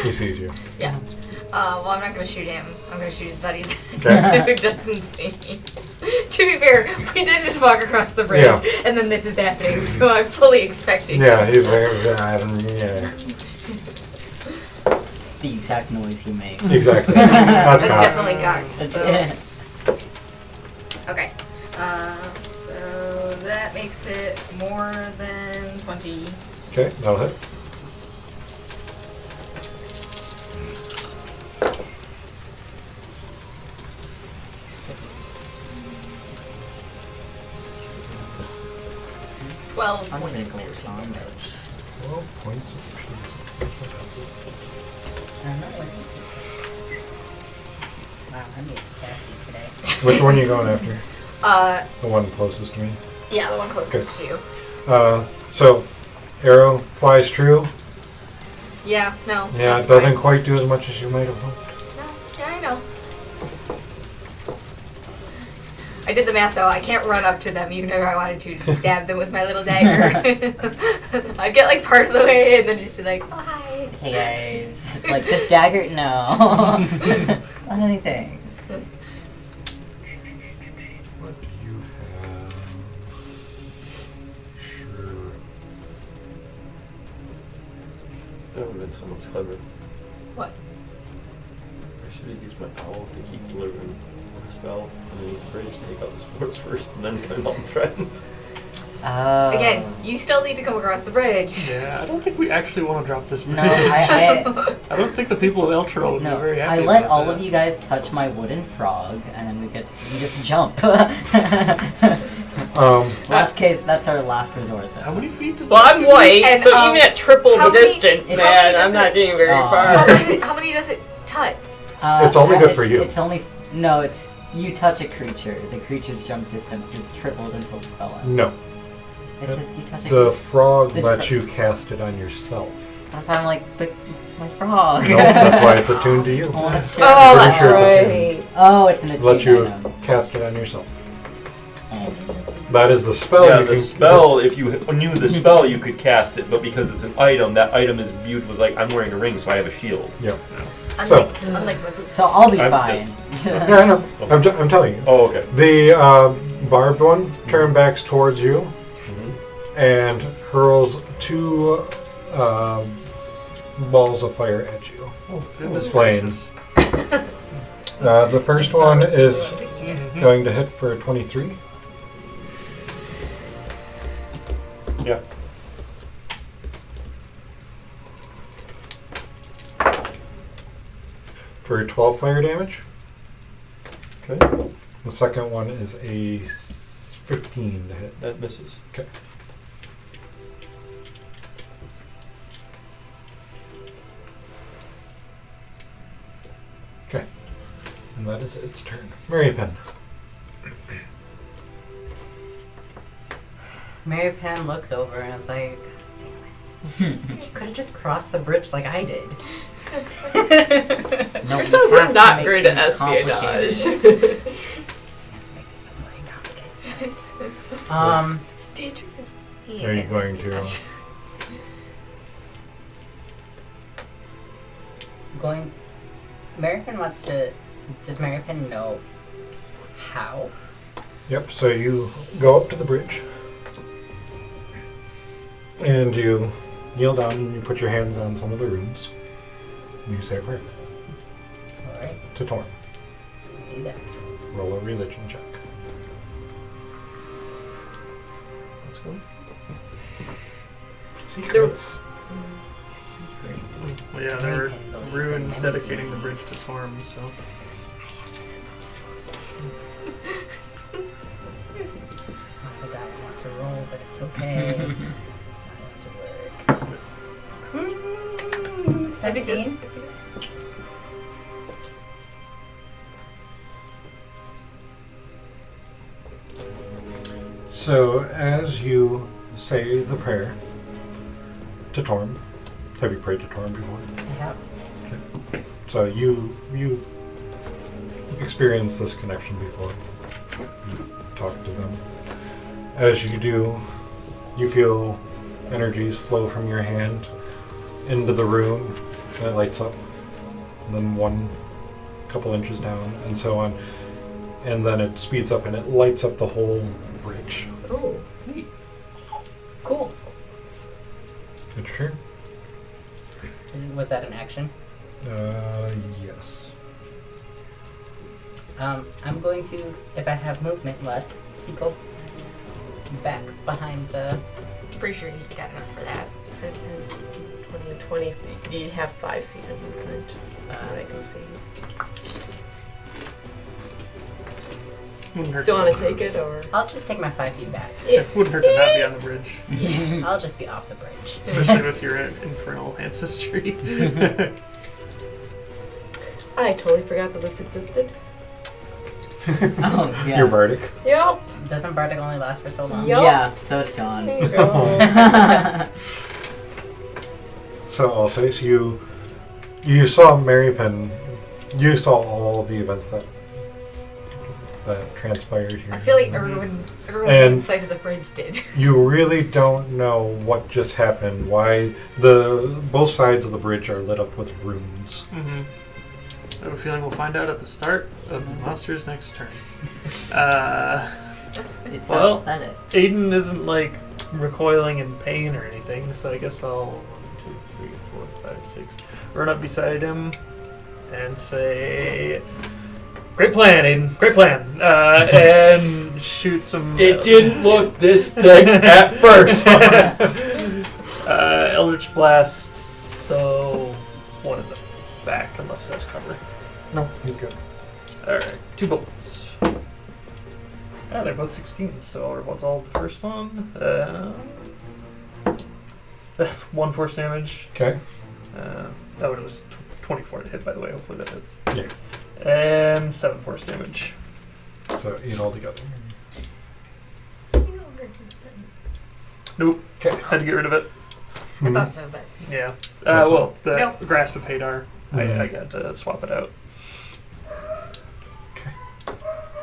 He sees you. Yeah. Well, I'm not going to shoot him. I'm going to shoot his buddy Okay. who doesn't see me. To be fair, we did just walk across the bridge, Yeah. and then this is happening, so I'm fully expecting Yeah, it. he's like, yeah. It's the exact noise you make. Exactly. That's That's cocked. definitely cocked. That's So. it. Okay. So that makes it more than 20. Okay, that'll hit. I'm Points gonna of go with piercing song. damage. 12 points of piercing. I'm not looking super. Wow, I'm getting sassy today. Which one are you going after? The one closest to me. Yeah, the one closest to you. So, arrow flies true. Yeah, no. Yeah, not it doesn't surprised. quite do as much as you might have hoped. No, yeah, I know. I did the math though. I can't run up to them even if I wanted to stab them with my little dagger. I'd get like part of the way and then just be like, oh, hi. Hey guys. It's like, this dagger? No. Not anything. What do you have? Sure. That would have been so much clever. What? I should have used my owl to keep delivering the spell underneath the bridge, take out the sports first, and then come out and threaten. Again, you still need to come across the bridge. Yeah, I don't think we actually want to drop this bridge. No, I I don't think the people of Elturel would be no, very happy I let about all that. of you guys touch my wooden frog, and then we just jump. Last case, that's our last resort, though. How many feet does Well, I'm white, And, so even at triple how the many- distance, how man, many I'm does not it- getting very Aw. far. How many does it touch? It's only good for you. It's only no. It's you touch a creature. The creature's jump distance is tripled until the spell ends. No. It says you touch a The creature. frog The lets fro- you cast it on yourself. What if I'm like, but my frog? No, that's why it's attuned to you. I wanna share. Oh, Pretty that's sure it's a right. Oh, it's an attuned Let you item. cast it on yourself. Oh. That is the spell. Yeah, you the can- spell, if you knew the spell, you could cast it, but because it's an item, that item is viewed with, like, I'm wearing a ring, so I have a shield. Yeah. Unlike my boots. So I'll be I'm- fine. Yeah, I know. I'm telling you. Oh, okay. The barbed one turn backs towards you Mm-hmm. and hurls two balls of fire at you. Oh, goodness Flames. gracious. The first one is going to hit for 23. Yeah. For 12 fire damage. Okay. The second one is a 15 to hit. That misses. Okay. Okay. And that is its turn. Mary Penn. Mary Penn looks over and is like, damn it. You could have just crossed the bridge like I did. No, Turns we out we're have to not make great at things complicated. espionage. You have to make this so fucking complicated. guys. Dietrich is. Are you going to? Going. Maripin wants to. Does Maripin know how? Yep. So you go up to the bridge, and you kneel down and you put your hands on some of the runes. And you say a prayer Alright, to Torm. do that. Roll a religion check. Let's go. Secrets. Well, yeah, there are runes dedicating the bridge to Torm, so. This is not the die I want to roll, but it's okay. It's not going to work. 17. So as you say the prayer to Torm, have you prayed to Torm before? I have. So you've experienced this connection before. You've talked to them. As you do, you feel energies flow from your hand into the room, and it lights up. And then one couple inches down, and so on. And then it speeds up, and it lights up the whole bridge. Oh, neat. Cool. Good turn. Was that an action? Yes. I'm going to, if I have movement left, go back behind the. Pretty sure you got enough for that. 10, 20, and 20 feet. You have 5 feet of movement. What I can see. Wouldn't hurt Still to want to take it, or? I'll just take my 5 feet back. Yeah. Wouldn't hurt to not be on the bridge, I'll just be off the bridge. especially with your infernal ancestry. I totally forgot that this existed. Oh, yeah. You're bardic. Yep. Doesn't Bardic only last for so long? Yup. Yeah, so it's gone. There you go. So I'll say, so you saw Marypen, you saw all the events that transpired here. I feel like everyone And- inside of the bridge did. You really don't know what just happened. Why both sides of the bridge are lit up with runes. Mm-hmm. I have a feeling we'll find out at the start of the monster's next turn. It's Well- aesthetic. Aiden isn't like recoiling in pain or anything, so I guess I'll 1, 2, 3, 4, 5, 6 run up beside him and say, "Great plan, Aiden. Great plan." And shoot some. It didn't look this thick at first. Eldritch Blast, though one in the back, unless it has cover. No, he's good. Alright, 2 bolts. Yeah, they're both 16, so it was all the first one. 1 force damage. Okay. Oh, it was 24 to hit, by the way. Hopefully that hits. Yeah. And 7 force damage. So 8 altogether. Nope. Okay. Had to get rid of it. I thought so, but Yeah. That's Well, the No. Grasp of Hadar. Mhm. I got to swap it out.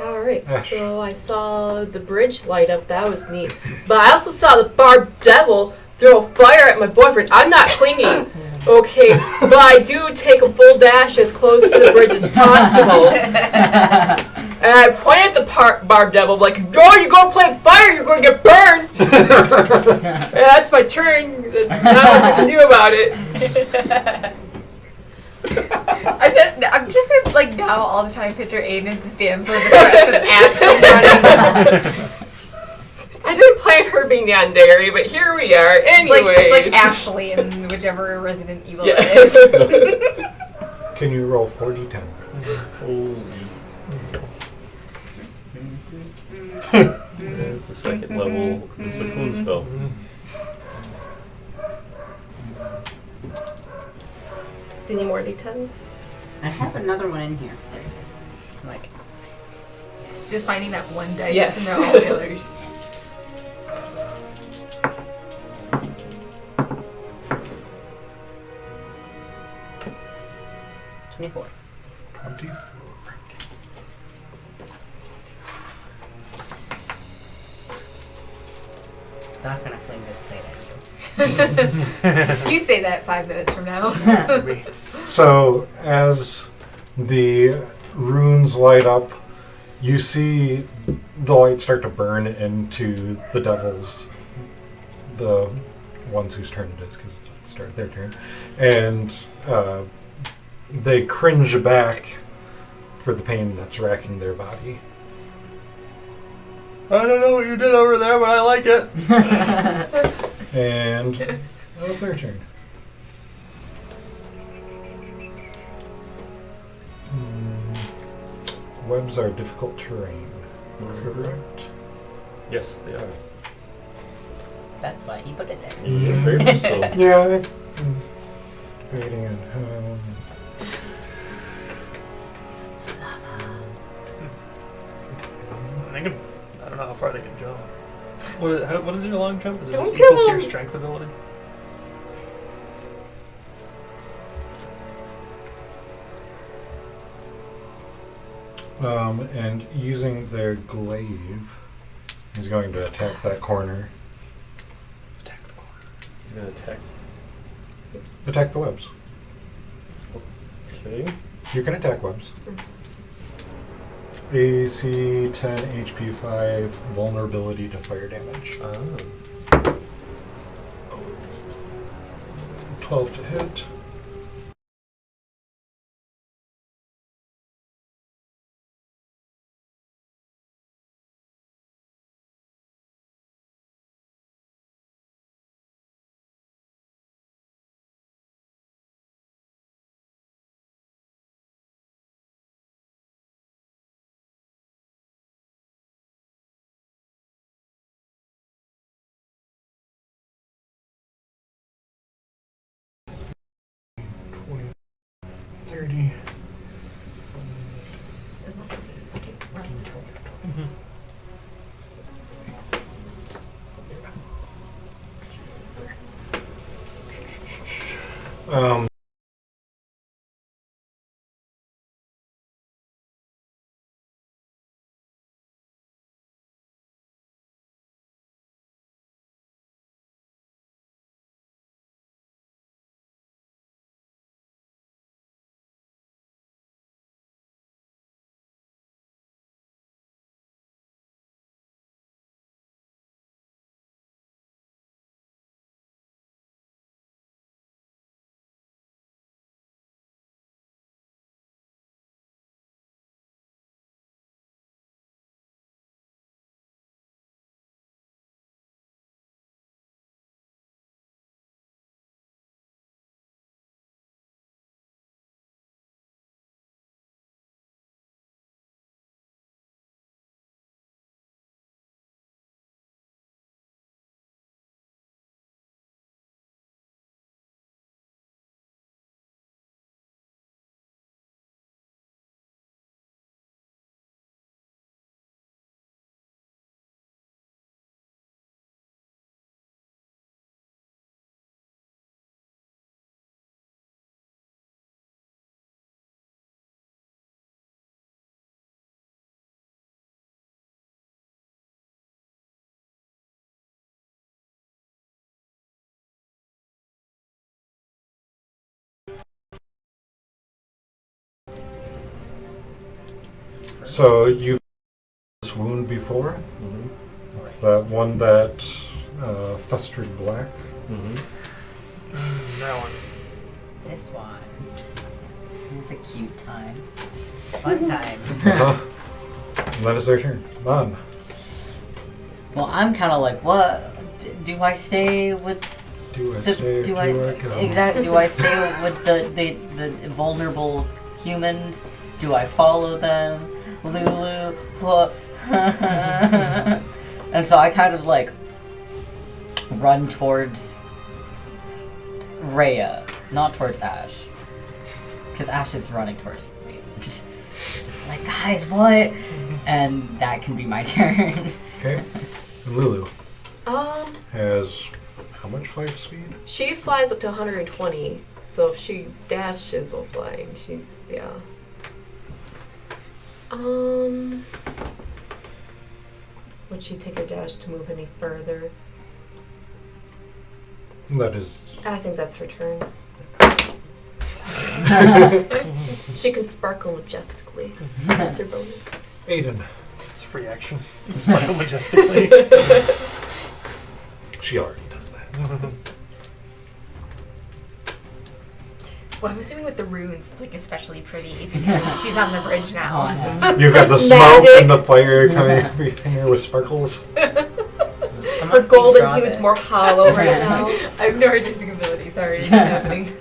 Alright, Ash. so I saw the bridge light up. That was neat. But I also saw the barbed devil throw fire at my boyfriend. I'm not clingy, okay? But I do take a full dash as close to the bridge as possible. And I point at the barbed devil, like, "Oh, you're going to play with fire, you're going to get burned!" And that's my turn. There's not much I can do about it. I'm just gonna like now all the time picture Aiden as this damsel in distress with Ash come running. I didn't plan her being yandere, but here we are. Anyways. It's like Ashley in whichever Resident Evil Yeah. it is. Can you roll 4d10? It's a second level cocoon spell. Do you need more d10s? I have another one in here. There it is. Like, Just finding that one dice Yes. and they're all killers. $24. 24. Not gonna fling this plate at you. You say that 5 minutes from now. So as the runes light up, you see the light start to burn into the devils, the ones whose turn it is, because it's at the start of their turn, and they cringe back for the pain that's racking their body. I don't know what you did over there, but I like it. And it's their turn. Webs are difficult terrain, correct? Yes, they are. That's why he put it there. Yeah, very much so. Yeah. Waiting on I don't know how far they can jump. What is your long jump? Is it Don't just kill equal to your him. strength ability? And using their glaive, he's going to attack that corner. Attack the corner. He's gonna attack. Attack the webs. Okay. You can attack webs. AC 10, HP 5, vulnerability to fire damage. 12 to hit. As long as you run towards Um, so you've this wound before. Mm-hmm. It's that one that festered black. Mm-hmm. That one. This one. It's a cute time. It's a fun time. Uh-huh. And that is their turn. Mon. Well, I'm kind of like, what? Do I stay with Do I the? stay Do or I do I go? exactly? Do I stay with the vulnerable humans? Do I follow them? Lulu. What? And so I kind of like run towards Rhea, not towards Ash, because Ash is running towards me. Just like, guys, what? And that can be my turn. Okay. And Lulu Um, has how much flight speed? she flies up to 120, so if she dashes while flying, she's, yeah. Would she take her dash to move any further? That is. I think that's her turn. She can sparkle majestically. That's her bonus. Aiden. It's free action. Sparkle majestically. She already does that. Well, I'm assuming with the runes, it's like especially pretty because she's on the bridge now. Oh, yeah. You've got the Prismatic. smoke and the fire coming in here with sparkles. Her golden hue is more hollow right now. I have no artistic ability. Sorry, it's not happening.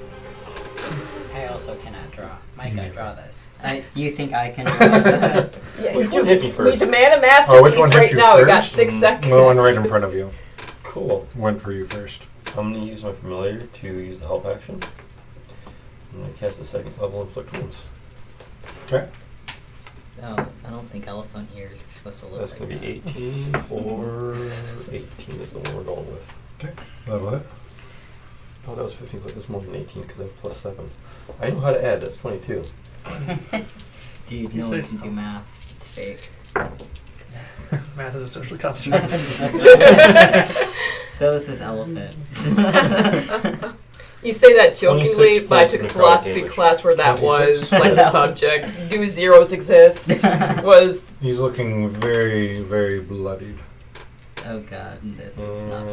I also cannot draw. Mike, I draw this. You think I can draw that? Yeah, Which one hit me we first? demand a Oh, which masterpiece one hit right you now. We got first? 6 seconds. The one right in front of you. Cool. Went for you first. I'm going to use my familiar to use the help action. I'm going to cast a second level inflict wounds. Okay. No, I don't think elephant ears are supposed to look That's like going to be that. 18 or 18 is the one we're going with. That'll hit. Oh, that was 15, but that's more than 18 because I have plus 7. I know how to add. That's 22. Dude, You no say one can so. do math. Fake. Math is a social construct. So is this elephant. You say that 26 jokingly, but I points took a of necrotic philosophy damage. class where that 26? was like the subject. Do zeros exist? Was He's looking very, very bloodied. Oh god, this is not.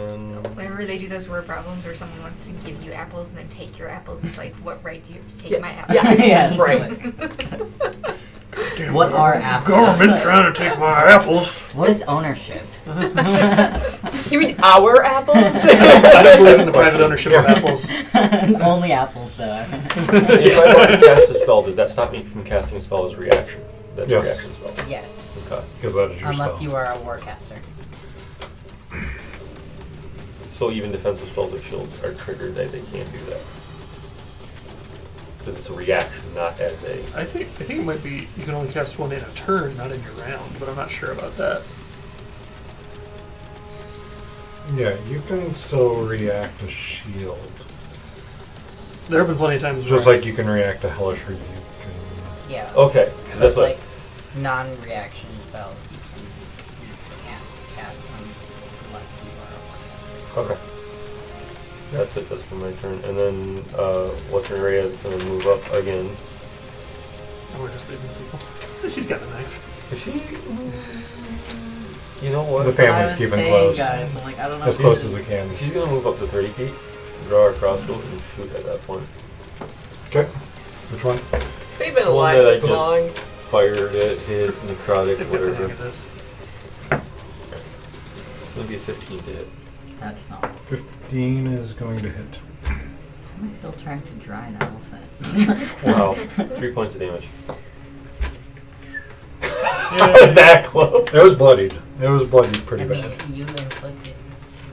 Whenever they do those word problems where someone wants to give you apples and then take your apples, it's like, what right do you have to take my apples? yeah, Yes, right. What are apples? Government trying to take my apples. What is ownership? You mean our apples? I don't believe in the private ownership of apples. Only apples, though. If I want to cast a spell, does that stop me from casting a spell as a reaction? That's Yes. a reaction spell. Yes. Okay. Because that is your Unless spell. you are a warcaster. So even defensive spells like shields are triggered, they can't do that. Because it's a reaction, not as a... I think it might be you can only cast one in a turn, not in your round, but I'm not sure about that. Yeah, you can still react to shield. There have been plenty of times Just where like you can react to hellish rebuke. Yeah. Okay, because that's what... Like non-reaction spells you can't cast them unless you are a warcaster. Okay. That's it. That's for my turn. And then, what's her area is going to move up again. and we're just leaving people. She's got a knife. Is she? You know what? The family's keeping close. Guys, I'm like, I don't know. As close as it can. She's going to move up to 30 feet, draw her crossbow, and shoot at that point. Okay. Which one? They've been The one alive that I this just- long. Fired it, hit, necrotic, Get the hang whatever. of this. It's going to be a 15 to hit. That's not. 15 is going to hit. How am I still trying to dry an elephant? Wow. 3 points of damage. How was that close? It was bloodied. It was bloodied pretty I mean, bad. you inflicted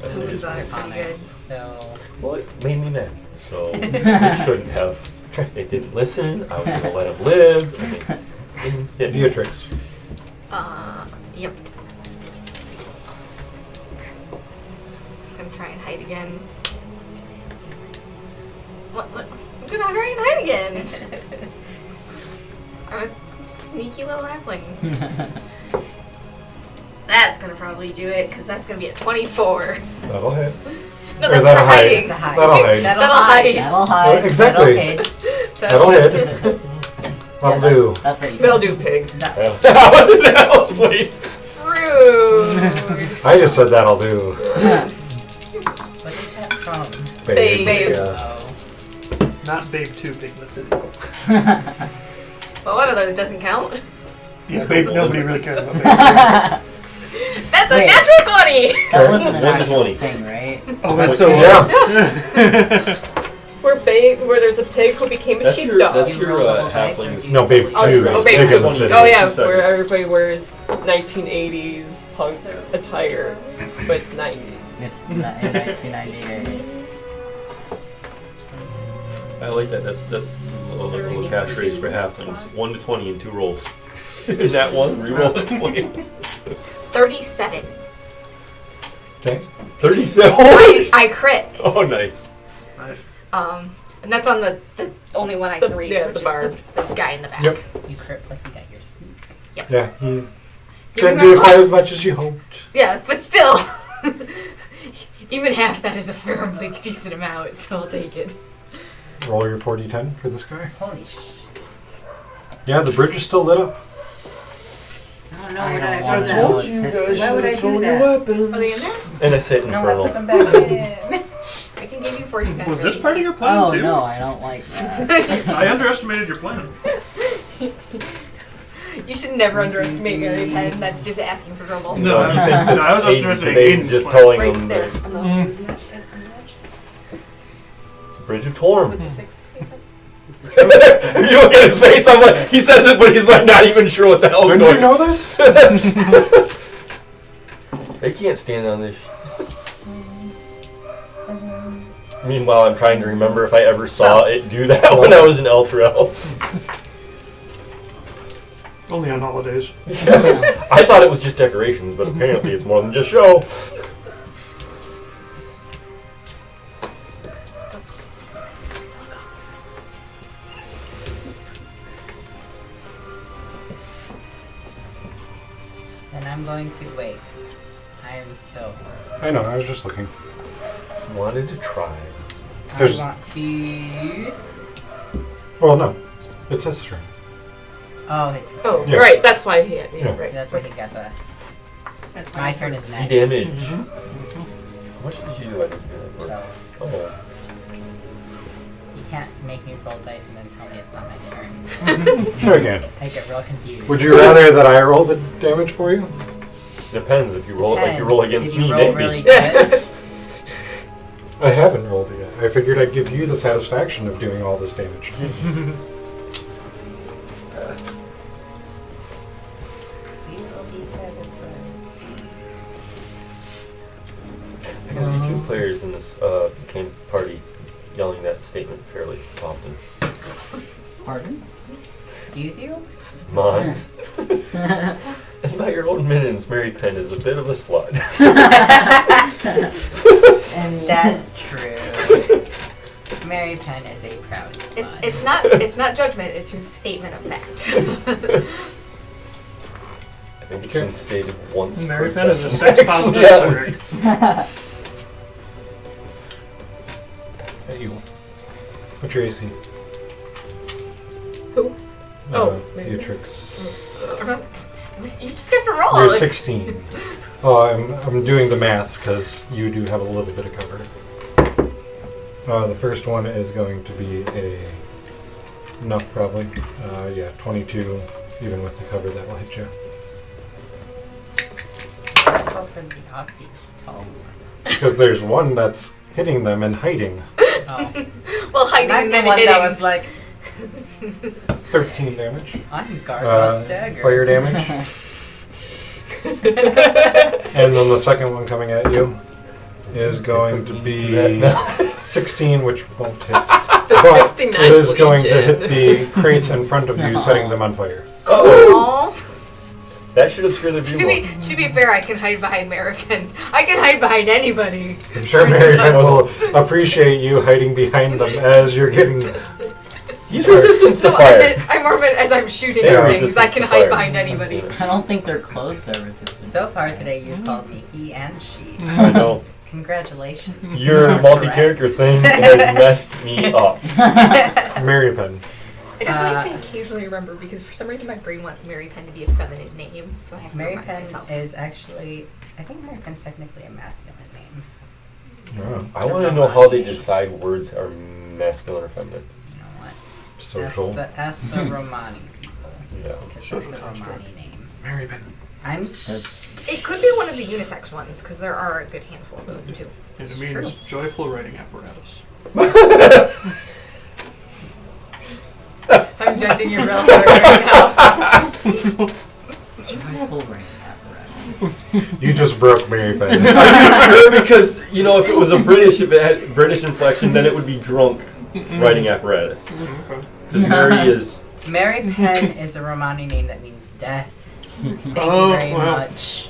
Yes, it Wounds is. on it on pretty good. it, so Well, it made me mad. So it shouldn't have. It didn't listen. I was going to let him live. And it hit me. Beatrix. Yep. I'm gonna try and hide again. What? I'm gonna try and hide again. I'm a sneaky little halfling. That's gonna probably do it, because that's gonna be a 24. That'll hit. No, Or that's that'll for hide. hiding. it's a hide. That'll hide. That'll hide. That'll hide. Exactly. That'll hit. That'll hit. Yeah, That'll do. That's what you They'll said. do pig. How did that wait? Rude. I just said that'll do. what is that from? Babe. Babe. Yeah. Oh, Not Babe 2, Big in the City. Well, one of those doesn't count. Yeah, Babe, nobody really cares about Babe. That's a Wait. natural 20. That wasn't an 1 to actual 20. thing, right? Oh, that's so Yeah. Where there's a pig who became a That's sheepdog. your halflings. No, Babe 2 Oh, is oh, Babe big in 2. the city. Oh yeah, 2 where seconds. everybody wears 1980s punk attire, but it's 90s. It's in 1998. I like that. That's a little catchphrase for halflings. 1 to 20 in 2 rolls. In that one, reroll a 20. 37. Okay. 37. I crit. Oh, nice. And that's on the only one I can reach, yeah, which the is bard. the guy in the back. Yep. you crit plus you got your sneak. Yeah, he Give didn't me do my quite phone. as much as you hoped. Yeah, but still. Even half that is a fairly decent amount, so I'll take it. Roll your 40-10 for this guy. Holy sh! Yeah, the bridge is still lit up. Oh no, I where did I don't put want them? to. told you guys Why would I should have do thrown your that? weapons. Are they in there? And I say No, I infernal. put them back in. I can give you 40-10 Was for this these. part of your plan Oh too? no, I don't like that. I underestimated your plan. You should never underestimate Mary Penn. That's just asking for trouble. No. He thinks No, it's I was Aiden, underestimating because Aiden's Aiden's just plan. telling Right him there. that On the, isn't that on the edge? it's a bridge of Torm. With the 6 face up? If you look at his face, I'm like, he says it, but he's like not even sure what the hell's Didn't going you know this? They can't stand on this. Meanwhile, I'm trying to remember if I ever saw it do that when I was in Elturel. Only on holidays. I thought it was just decorations, but apparently it's more than just show. And I'm going to wait. I am still. I know, I was just looking. Wanted to try. There's- I want to. Well, no. It's this turn. Oh, it's his Oh, turn. Yeah. right. That's why he had. Yeah, Yeah. right. That's why he got the. That's My turn is See next. damage. How much did you do? I didn't hear that. So Oh. you can't make me roll dice and then tell me it's not my turn. Sure again. I get real confused. Would you rather that I roll the damage for you? Depends if you roll it like you roll Depends. against Did you me, roll maybe. really good? I haven't rolled it yet. I figured I'd give you the satisfaction of doing all this damage. You will be satisfied. I can see two players in this game party yelling that statement fairly often. Pardon? Excuse you? Mine. And by your own minions, Mary Penn is a bit of a slut. And that's true. Mary Penn is a proud slut. It's not judgment. It's just statement of fact. I think it's been stated once Mary per Penn is a session. sex positive Yeah. cleric. At you. What's your AC? Oops. Oh, maybe. Beatrix. You just have to roll. You're 16. Oh, I'm doing the math because you do have a little bit of cover. The first one is going to be enough probably. Yeah, 22, even with the cover that will hit you. Go for the obvious tone. Because there's one that's hitting them and hiding. Oh. Well, hiding I'm and the then one hitting. that was like, 13 damage. I'm guard stagger. Fire damage. And then the second one coming at you is going to be 16, which won't hit. The But 69th it is going to Legion. hit the crates in front of you, setting them on fire. Oh! Aw. That should obscure the To view more. be fair, I can hide behind American. I can hide behind anybody. I'm sure Mary Penn will appreciate you hiding behind them as you're getting. He's resistant to No, fire. I more meant as I'm shooting They are at things. I resistant can to hide fire. behind anybody. I don't think their clothes are resistant. So far today, you've called me he and she. I know. Congratulations. Your You're multi-character thing has messed me up. Mary Penn. I definitely have to occasionally remember because for some reason my brain wants Mary Penn to be a feminine name, so I have to Mary remind Penn myself. is actually, I think Mary Penn's technically a masculine name. Oh, I want to know how they decide words are masculine or feminine. You know what? social. Ask the Romani people. Yeah. Because that's a Romani name. Mary Penn. I'm It could be one of the unisex ones because there are a good handful of those too. And it means joyful writing apparatus. I'm judging you real hard right now. Joyful rain apparatus. You just broke Mary Penn. Sure, because you know if it was a British, if it had British inflection, then it would be drunk writing apparatus. Okay. Because Mary is. Mary Penn is a Romani name that means death. Thank you Oh, very wow. much.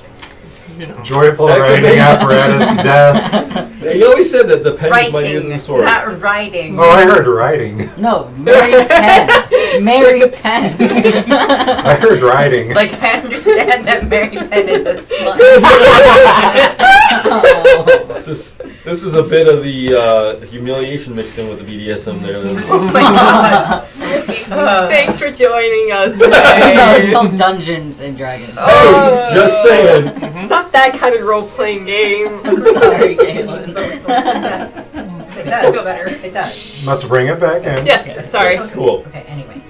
You know. Joyful That could writing be- apparatus, death. He always said that the pen is mightier than Writing, the sword. not writing. Oh, I heard writing. No, Mary Penn. Mary Penn. I heard writing. Like, I understand that Mary Penn is a slut. Oh. It's just, This is a bit of the humiliation mixed in with the BDSM there. Oh my god. Thanks for joining us No, it's today. called Dungeons and Dragons. Oh. Just saying. It's not that kind of role-playing game. I'm sorry, Caitlin. It does feel better. It does. Let's bring it back in. Yes, sorry. Cool. Okay, anyway.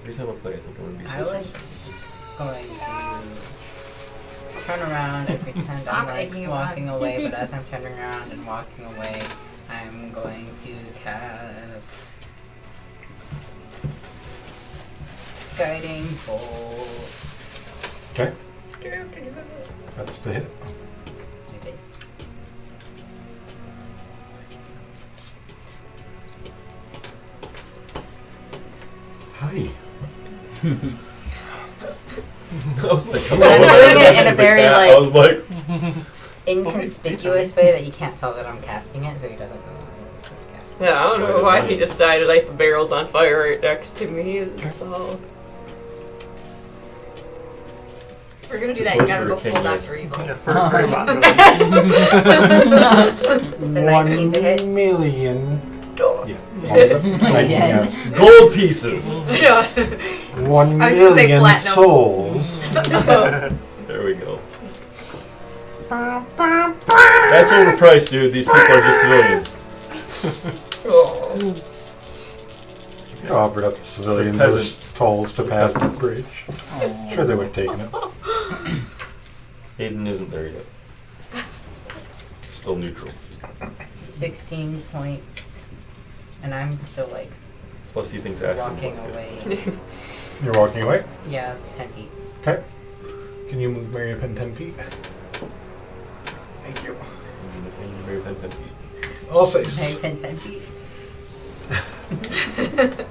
Every time I play, I think I'm gonna be I so was going to turn around and pretend Stop I'm like taking a walking run. away, but as I'm turning around and walking away, I'm going to cast Guiding Bolt. Okay. That's the hit. It is. Hi. I was like, I'm doing it in a very, I like- was like, Inconspicuous way that you can't tell that I'm casting it, so he doesn't know it's what I'm casting. Yeah, I don't know why he decided like the barrel's on fire right next to me. So If we're gonna do This that, you was gotta for go King full Dice. Dr. Evil. Yeah, for very bottom. It's a 19 to hit. 1 million. Duh. Yeah. What was it? 19, yes. gold pieces. Yeah. 1 I was gonna say million platinum. souls. There we go. That's overpriced, dude. These people are just civilians. Oh. You offered up the civilians peasants. as tolls to pass the bridge. Oh. Sure, they would have taken it. Hayden isn't there yet. Still neutral. 16 points. And I'm still like Plus, he thinks Ashton walking won't get away. You're walking away. Yeah, 10 feet. Okay. Can you move Mary Pin 10 feet? Thank you. Very pentagon. I'll say. Mary Pin 10 feet.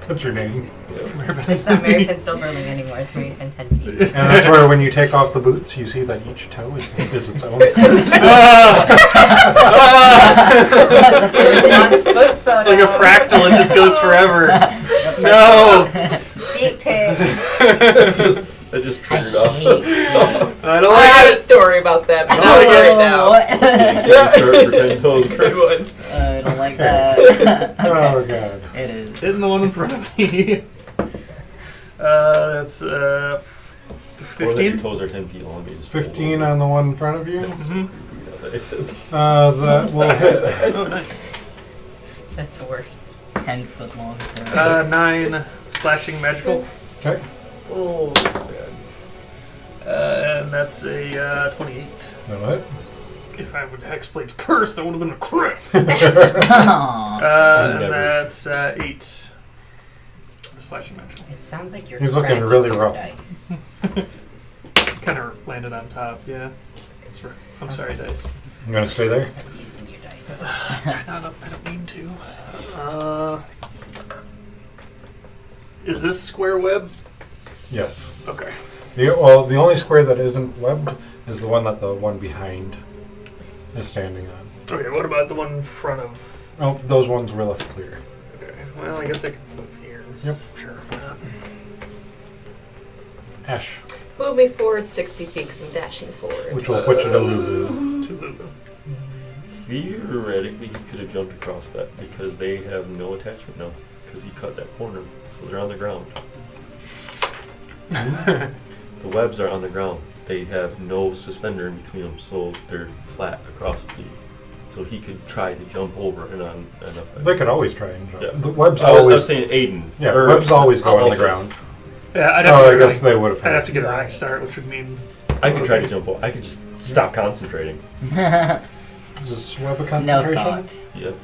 What's your name? It's not Mary Pin Silverling anymore, it's Mary Pin 10 feet. And that's where when you take off the boots, you see that each toe is its own. It's It's like a fractal, it just goes forever. No! Feet pics. I just I triggered off. hate feet. I don't I like have a it. story about that, but Oh, not right now. For 10 toes. Good one. I don't like that. Oh Okay. god. It is. Isn't the one in front of me? That's Or that your 15. toes are 10 feet long. You just 15 on the one in front of you. Mhm. That will hit. Oh, nice. That's worse. 10-foot long. 9 slashing magical. Okay. Oh. And that's a 28. That'll hit. If I would Hexblade's curse, that would have been a crit. Aw. And Never. that's 8 slashing magical. It sounds like you're He's looking cracking really your rough. dice. Kind of landed on top, yeah. That's right. I'm sorry, dice. I'm gonna stay there. Abusing your dice. I don't mean to. Is this square web? Yes. Okay. The only square that isn't webbed is the one that the one behind is standing on. Okay, what about the one in front of... Oh, those ones were left clear. Okay, well, I guess I can move here. Yep. Sure, why not? Ash, Move me forward 60 feet 'cause I'm dashing forward. which will put you to Lulu. To Lulu. Theoretically, he could have jumped across that because they have no attachment now. Because he cut that corner, so they're on the ground. The webs are on the ground. They have no suspender in between them, so they're flat across the. So he could try to jump over and on. They could always try and jump. Yeah. The webs I was always. saying Aiden. Yeah, Or- webs always go on the I'll- ground. Yeah, I'd have Oh, to I get guess a, they would have. I'd have to get a rank start, which would mean... I could try to jump over. I could just stop concentrating. Is this web a No concentration? thoughts. Yep.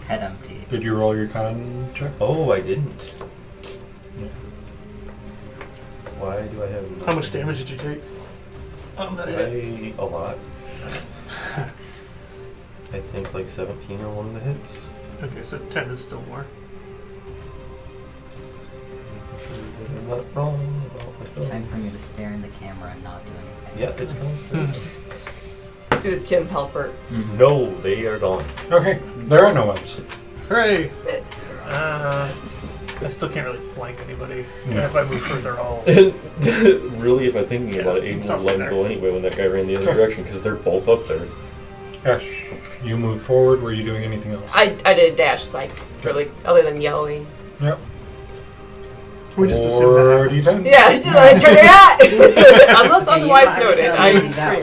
Head empty. Did you roll your con check? Oh, I didn't. Why do I have? How much damage did you take? That hit. A lot. I think like 17 on one of the hits. Okay, so 10 is still more. I'm not wrong about It's myself. time for me to stare in the camera and not do anything. Yeah, it's constant. Do the Jim Halpert. No, they are gone. Okay, there are no webs. Hooray! bit. I still can't really flank anybody. No. And if I move further, I'll. Really, if I'm thinking about it, Aiden would let him go anyway when that guy ran the other direction because they're both up there. Ash, you moved forward. Were you doing anything else? I did a dash, like, really, other than yelling. Yep. We just assume that Or happens. defend? Yeah, just like, turn your hat! Unless Yeah, you otherwise know, I was noted, gonna I'm leave that.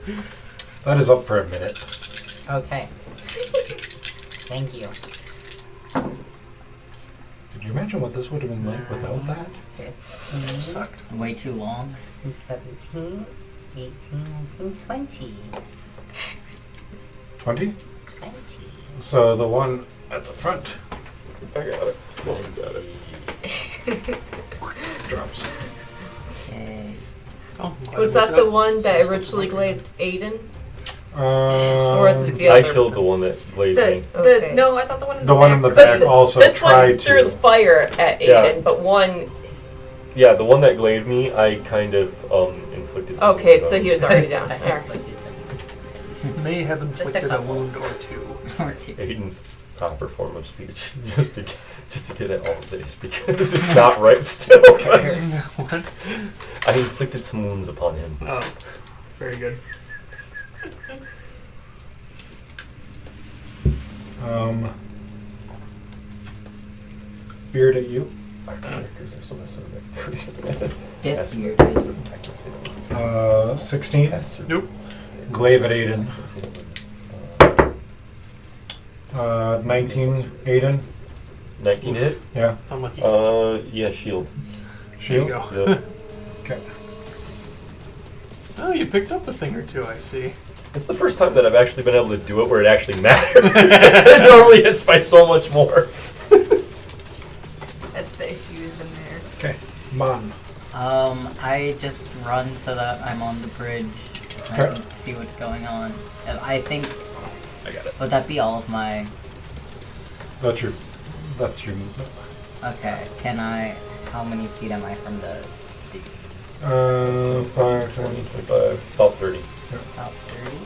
screaming. That is up for a minute. Okay. Thank you. Could you imagine what this would have been like without that? 15, Sucked. Way too long. 17, 18, 19, 20. 20? 20. So the one at the front I got it. Well, you got it. drops. Okay. Oh, Was that the one that originally glazed Aiden? Or was it the I other? killed the one that blazed me. Okay. No, I thought the one in The one in the back. back also This tried one's through the to. fire at Aiden, Yeah. but one. Yeah, the one that glazed me, I kind of inflicted some Okay, wounds so on. he was already down. I There. inflicted some. May have Just a inflicted a couple. wound or two. Or two. Aiden's proper form of speech, just to get it all safe because it's not right still. What? I inflicted some wounds upon him. Oh, very good. Beard at you. Our characters are so messed up. Dip Yes. your I can't say that word. 16. Yes. Nope. Glaive at Aiden. I can't say that word. 19. Aiden. 19 hit? Yeah. Unlucky. Yeah, shield. There you Shield. go. Yep. Okay. Oh, you picked up a thing or two, I see. It's the first time that I've actually been able to do it where it actually matters. It normally hits by so much more. That's the issues in there. Okay. Mon. I just run so that I'm on the bridge and I Okay. can see what's going on. And I think, I got it. would that be all of my... That's your movement. Okay, can I... How many feet am I from the... 5, 20, 10. 25, about 30. About 30?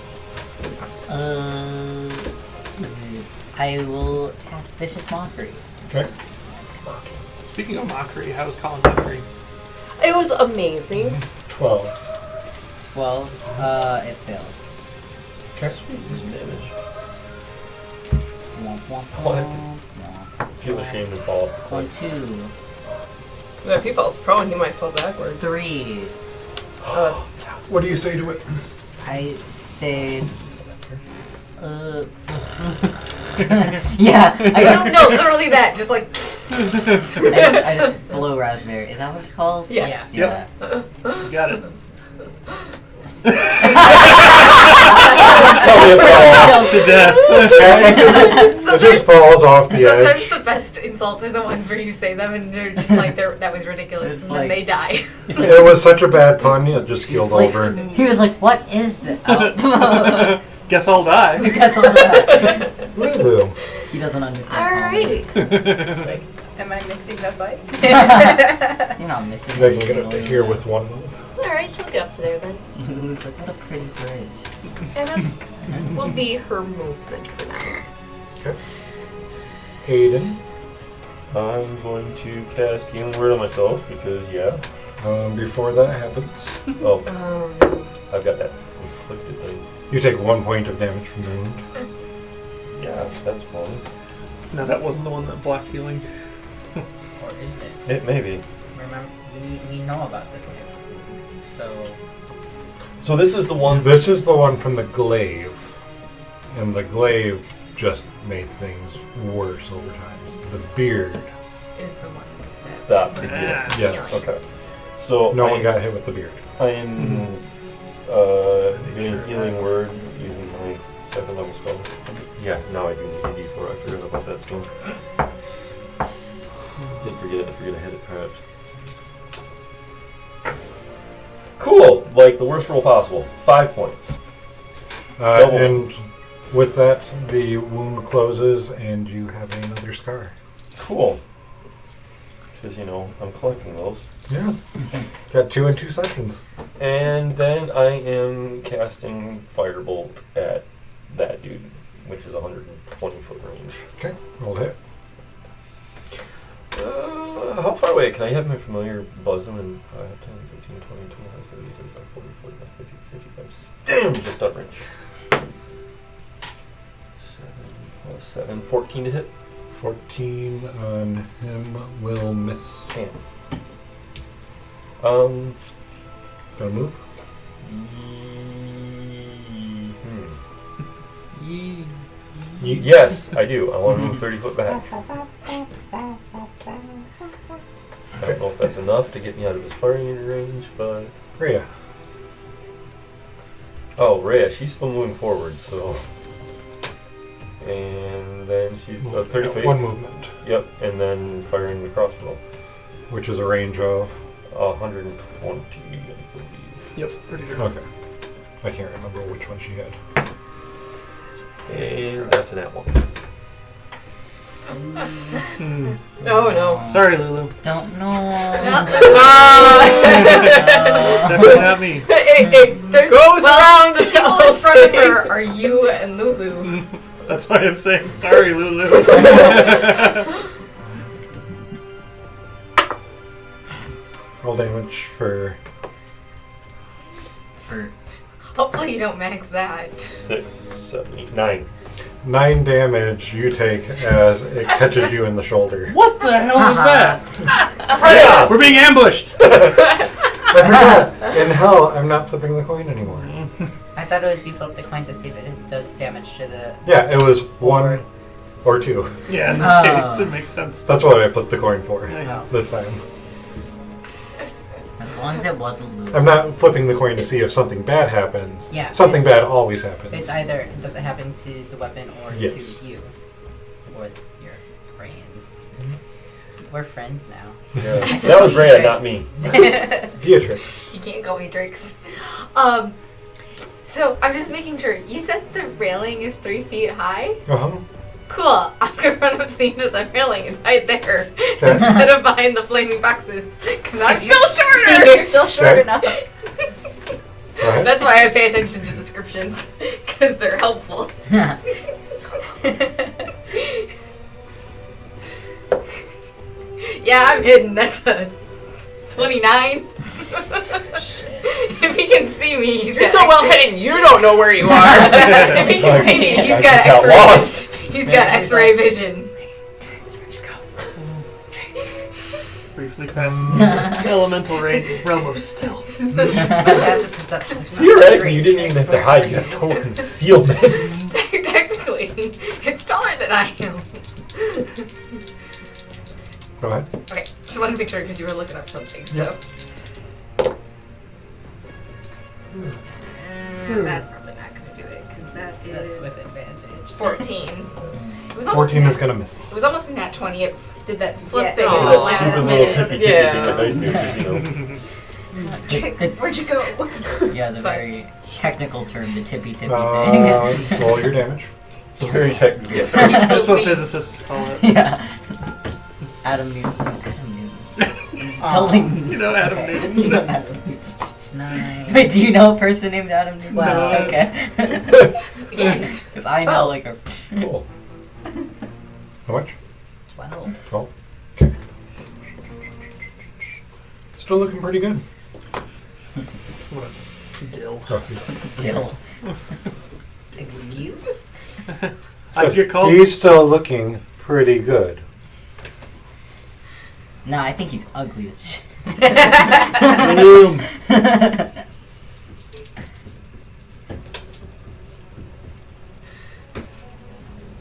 I will cast Vicious Mockery. Okay. Speaking of mockery, how's Colin mockery? It was amazing. 12. 12, it fails. Okay. Some damage. Womp, womp, Wanted womp, womp. Feel ashamed and fall off the One, cliff. 2, If he falls prone, he might fall backwards. 3. What do you say to it? I say... yeah, I got... No, literally that. Just like. I just blow raspberry. Is that what it's called? Yes. Yeah. You got it. Just tell me it fell off. To death. It just falls off the Sometimes edge. the best insults are the ones where you say them and they're just like, that was ridiculous, It's and like- then they die. It was such a bad pun, it just keeled Like, over. he was like, "What is this?" Oh. Guess I'll die. That's all that. Lulu. He doesn't understand. Alright. Like, am I missing the fight? comedy. You're not missing. They can get up to here with one move. Alright, she'll get up to there then. Lulu's like, "What a pretty bridge." And that will be her movement for now. Okay. Aiden. I'm going to cast Healing Word on myself because, yeah. Before that happens, Oh, Um, I've got that inflicted thing. you take 1 point of damage from the wound. Yeah, that's fun. No, that wasn't the one that blocked healing. Or is it? It may be. Remember, we know about this now. So, So this is the one. This is the one from the glaive. And the glaive just made things worse over time. The beard. Is the one. That Stop. Ah. Yes. Okay. So No I one got hit with the beard. I am doing Healing Word using my 2nd level spell. Yeah, now I do need a D4. I forgot about that spell. Did forget. I forget I had it prepped. Cool. Like the worst roll possible. 5 points. Double. And with that, the wound closes and you have another scar. Cool. Because, I'm collecting those. Yeah. Got 2 in 2 sessions. And then I am casting Firebolt at that dude, which is 120 foot range. Okay, roll hit. How far away? Can I have my familiar buzz him in 5, 10, 15, 20, 25, 30, 35, 40, 45, 50, 55? Damn, just up range. 7 plus 7, 14 to hit. 14 on him will miss. Damn. Gonna move? Yes, I do. I want to move 30 foot back. I don't know if that's enough to get me out of his firing range, but... Rhea. Oh, Rhea, she's still moving forward, so... And then she's 30 feet. One movement. Yep, and then firing the crossbow. Which is a range of? 120, I believe. Yep, pretty sure. Okay. I can't remember which one she had. And that's an at one. Oh no. Sorry, Lulu. Don't know. Definitely not me. There's Goes around the people in front of her are you and Lulu. That's why I'm saying sorry, Lulu. Roll damage for... Hopefully you don't max that. 6, 7, 8, 9. 9 damage you take as it catches you in the shoulder. What the hell was that? Freya! We're being ambushed! I forgot. In hell, I'm not flipping the coin anymore. I thought it was you flip the coin to see if it does damage to the... Yeah, it was 1 or 2. Yeah, in this Oh. case, it makes sense. That's what I flipped the coin for Yeah. this time. As long as it wasn't Lulu. I'm not flipping the coin to see if something bad happens. Yeah, Something it's- bad always happens. It's either does it happen to the weapon or Yes. to you. Or your brains. Mm-hmm. We're friends now. Yeah. That was Rhea, not me. Beatrix. You can't call me Drix. So I'm just making sure. You said the railing is 3 feet high? Uh-huh. Cool. I'm gonna run up to the end of the railing and hide there instead of behind the flaming boxes. Because I'm still shorter! You're still short Okay. enough. Go ahead. That's why I pay attention to descriptions. Because they're helpful. Yeah, I'm hidden. That's a 29. If he can see me, he's You're got so well hidden, you don't know where you are. If he can see me, he's I got just got X-ray. lost. He's got X-ray vision. Briefly passing the elemental realm of stealth. Passive perception is not Theoretically, great you didn't even have to tricks hide. for You have total concealment. Technically, it's taller than I am. Go ahead. Okay, just wanted to make sure because you were looking up something. So. That's probably not going to do it because that That's is with advantage. 14. It was almost 14 a is nat- going to It miss. was almost a nat 20. It did that flip Yeah. thing Oh, in the That last stupid little minute. tippy Yeah. thing that nice new casino. Tricks, where'd you go? Yeah, the But- very technical term, the tippy thing. Roll your damage. It's very technical. That's what physicists call it. Yeah. Adam Newton. Totally. You know Adam Okay. Newton. You know Adam Newton. Nice. Wait, do you know a person named Adam Newton? No. Okay. Because I know like a... Cool. How much? 12. 12. Okay. Still looking pretty good. What a dill. Oh, he's- Dill. Excuse? I'd get called. He's still looking pretty good. No, I think he's ugly as shit. Boom.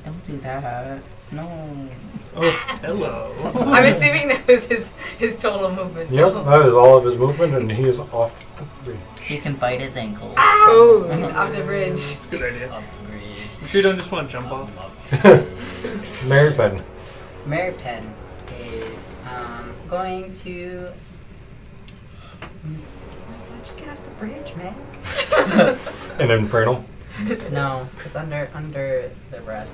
Don't do that. No. Oh, hello. I'm assuming that was his total movement. Yep, that is all of his movement, and he is off the bridge. He can bite his ankle. Oh. He's off the bridge. That's a good idea. Off the bridge. You sure you don't just want to jump off? Mary Penn. Mary Penn is going to. Why'd you get off the bridge, man? An infernal. No, just under the breath.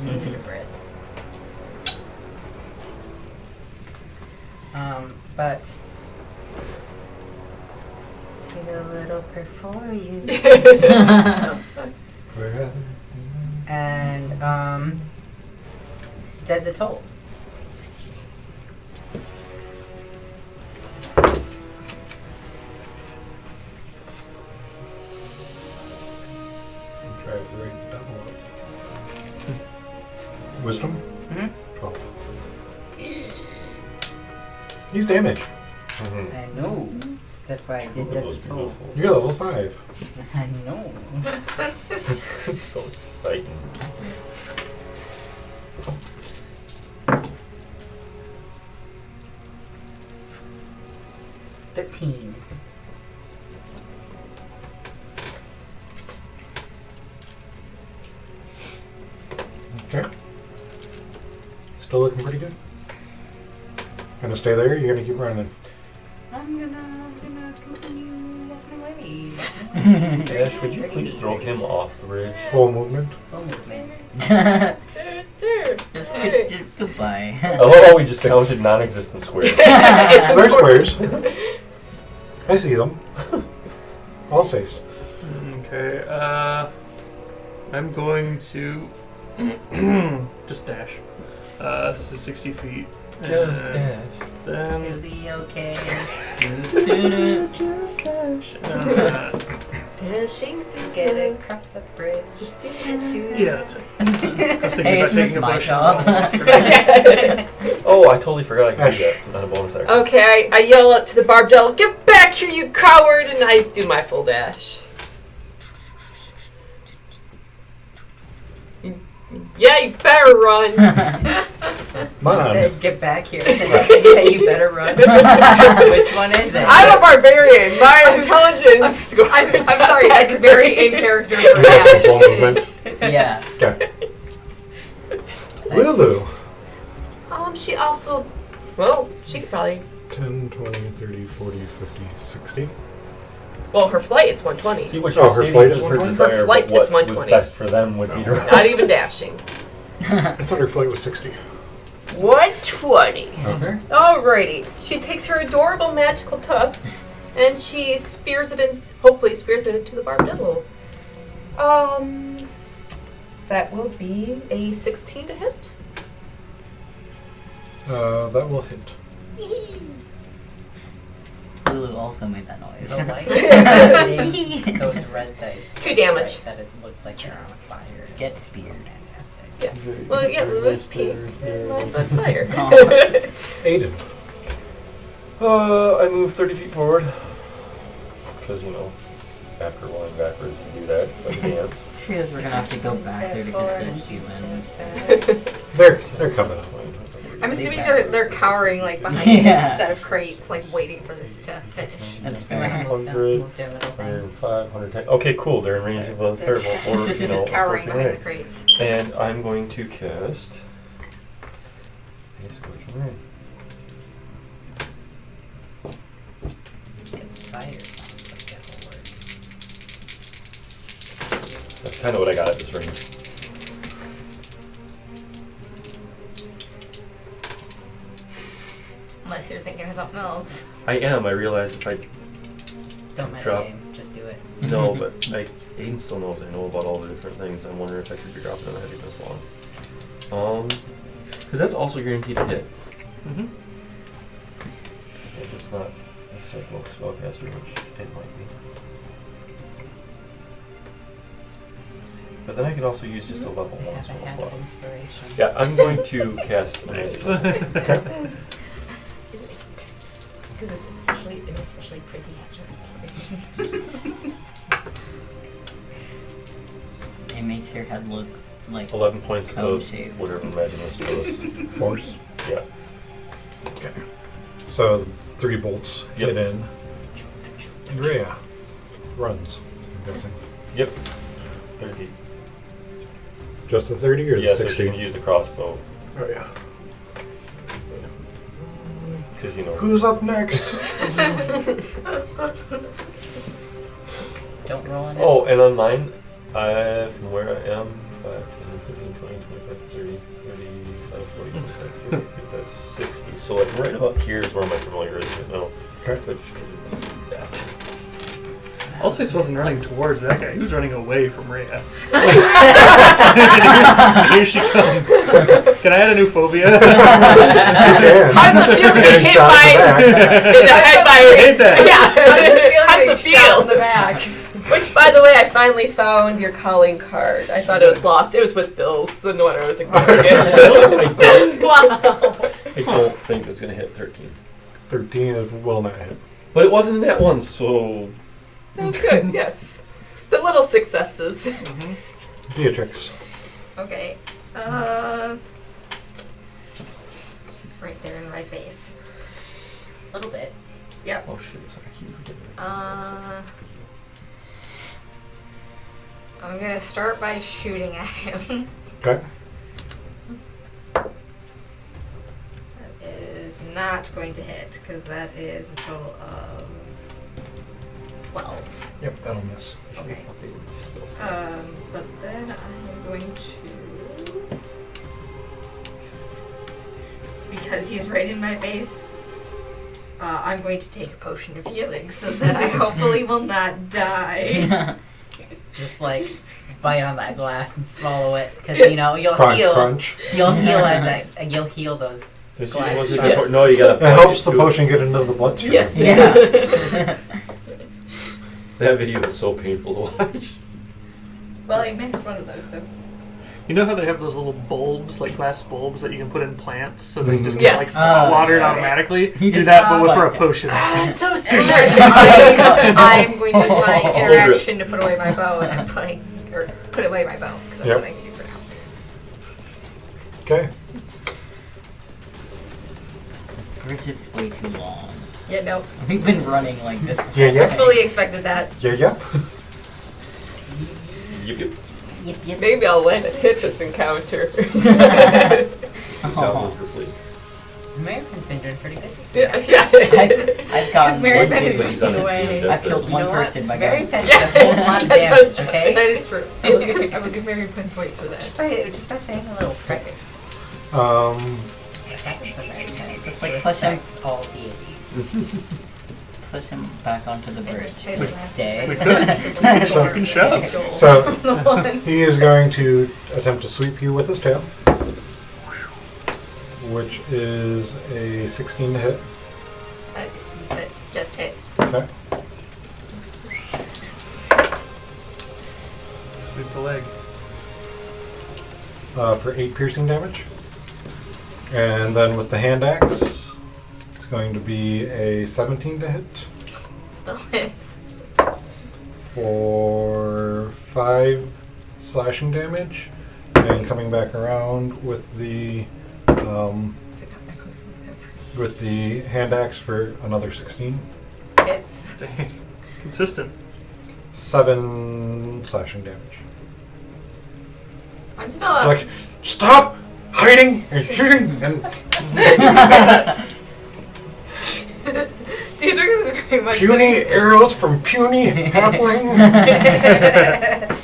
Under the breath. But say a little prayer for you. And dead the toll. the right double up. Wisdom? Mhm. 12. He's damaged. Mhm. I know. That's why I did That was that too. beautiful. You're level 5. I know. It's so exciting. $13. Okay. Still looking pretty good. Gonna stay there? You're gonna keep running. I'm gonna continue walking away. Ash, would you please throw him off the bridge? Full movement. Full movement. There. Just Hey. goodbye. I love how we just counted non-existent squares. It's They're important. squares. I see them. All 6. Okay, I'm going to just dash. So 60 feet. Just And dash. It'll Then be okay. just dash. Dashing through Get the across the bridge. Yeah, that's it. I was thinking Hey, about isn't this taking a my bush. job? Oh, I totally forgot I could do that. Not a bonus action. Okay, I yell out to the barbell, "Get back here, you coward!" And I do my full dash. Yeah, you better run. Come You on. said get back here. And then you said, yeah, you better run. Which one is it? I'm a barbarian. My intelligence score. I'm sorry, that's very in character for Full Ash. movement. Yeah. Okay. Lulu. She also, well, she could probably. 10, 20, 30, 40, 50, 60. Well, her flight is 120. See what Oh, you're her stating flight is is her 120? desire, Her flight but what is 120. was best for them would be to run. Not even dashing. I thought her flight was 60. 120. Okay. Alrighty. She takes her adorable magical tusk and she spears it in, hopefully spears it into the barbed devil. That will be a 16 to hit. That will hit. Lulu also made that noise. The light is those red dice. 2 damage. That it looks like you're on fire. Get speared. Fantastic. Yes. Well, yeah, Lulu's pink. Mine's on fire. Aiden. I move 30 feet forward. Because, after rolling backwards, you do that. It's like a dance. Feels we're gonna have to go back there to Step forward get and the keep humans. steps back. They're coming up. I'm assuming they're cowering like behind Yeah. this set of crates, like waiting for this to finish. That's You wanna fair. move them, 100, move their little thing. 105, 110. Okay, cool. They're in range of a They're terrible or, cowering approaching behind the ray. crates. And I'm going to cast a Scorching Ray. Because fire sounds like that will work. That's kind of what I got at this range. Unless you're thinking of something else. I am. I realize if I Don't Drop. metagame, just do it. no, but Aiden still knows I know about all the different things. I'm wondering if I should be dropping on a heavy this long. Because that's also guaranteed to hit. Mm-hmm. If it's not a cycle spellcaster, which it might be. But then I could also use just a level I 1 have a spell hat slot. of inspiration. Yeah, I'm going to cast Nice. Amazing. Because it's an especially pretty inspiration. It makes your head look like 11 points cone of shaped. whatever magic was supposed. Force. Yeah. Okay. So 3 bolts Yep. hit in. Andrea runs, I'm guessing. Yep. 30. Just the 30 or the Yeah, so 60? she can use the crossbow. Oh, yeah. Because, Who's up next? Don't roll on it. Oh, and on mine, from where I am, 5, 10, 15, 20, 25, 30, 35, 40, 45, 50, 55, 60. So, like, right about here is where my familiar is right now. Okay. Which could do that. Alsace wasn't running towards that guy. He was running away from Rhea. Here she comes. Can I add a new phobia? How does it feel to get hit by in the head by Hit that. yeah? How does it feel How getting does it shot feel? in the back? Which, by the way, I finally found your calling card. I thought it was lost. It was with Bill's, and when I was ignoring it. Wow. I don't think it's going to hit 13. 13 is will not hit. But it wasn't that one, so... That was good, yes. The little successes. Beatrix. Okay. It's right there in my face. A little bit. Yep. Oh shit, sorry, I keep forgetting. I'm gonna start by shooting at him. Okay. That is not going to hit, because that is a total of 12. Yep, that'll miss. Okay. Still But then I'm going to... Because he's right in my face, I'm going to take a potion of healing so that I hopefully will not die. Just like bite on that glass and swallow it, because you know you'll Crunch, heal. crunch. You'll heal you'll heal those. There's Glass supposed to shards. be por- No, you gotta. It helps the potion get into the bloodstream. Yes. Yeah. That video is so painful to watch. Well, I missed one of those, so... You know how they have those little bulbs, like glass bulbs, that you can put in plants so they just Mhm. get Yes. like watered Okay. automatically? You Do just- that, but Oh. for a potion. So Sure. sweet. I'm going to use my Oh. interaction to put away my bow, and I'm playing... Or put away my bow, because that's Yep. what I can do for now. Okay. This bridge is way too long. Yeah, no. We've been running like this. Yeah, I yeah. fully expected that. Yeah, yeah. Yep, yep. Yep, yep. Maybe I'll land and hit this encounter. Down Oh. one for fleet. American's been doing pretty good this yeah, year. yeah. I've gotten Mary one Penn is team, but he's winking on his away. team. I've killed You one know what? person by Mary going. Penn's Yeah. a whole lot of Yeah, damage, that's okay? That is true. I will give Mary Penn points for that. Just by saying a little prick. Happens with Mary Penn. Just like push him, Respects all deities. just push him back onto the bridge. Wait, Would wait, stay. We could. So- Fucking shove. So The one. he is going to attempt to sweep you with his tail, which is a 16 to hit. That just hits. Okay. Sweep the leg. For 8 piercing damage. And then with the hand axe, it's going to be a 17 to hit Still hits. for 5 slashing damage. And coming back around with the hand axe for another 16. Hits. Dang. Consistent. 7 slashing damage. I'm still up. Like, stop hiding and shooting and Dietrich is very much... puny arrows from puny halfling. But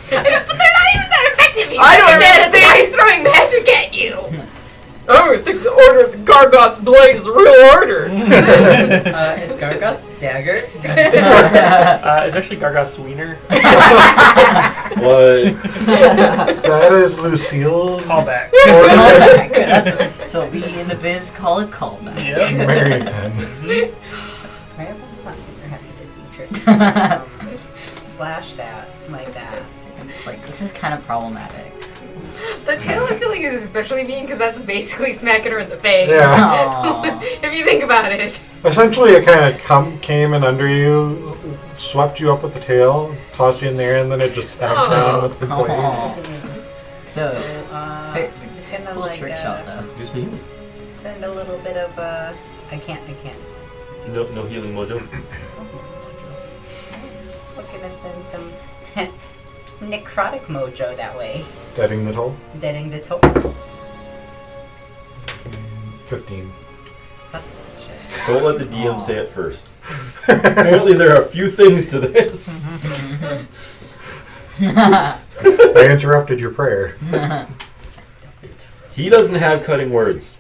they're not even that effective. I don't understand. The think- guy's throwing magic at you. I think the order of the Gargot's blade is a real order. Is Gargot's dagger? It's actually Gargot's wiener. What? That is Lucille's Callback. Callback. That's so we in the biz call it callback. Yep. Mary Penn. Mary Penn's not super happy with Dietrich. Slash that, like that. It's like this is kind of problematic. The tail killing is especially mean because that's basically smacking her in the face. Yeah. Aw. If you think about it. Essentially, it kind of came in under you, swept you up with the tail, tossed you in there, and then it just snapped Oh. down with the blade. Aw. So, hey, Gonna cool like trick shot though. Use me. send a little bit of I can't. No healing mojo. We're gonna send some necrotic mojo that way. Deading the toll. Deading the toe. 15. Don't let the DM say it first. Apparently there are a few things to this. I interrupted your prayer. He doesn't have cutting words.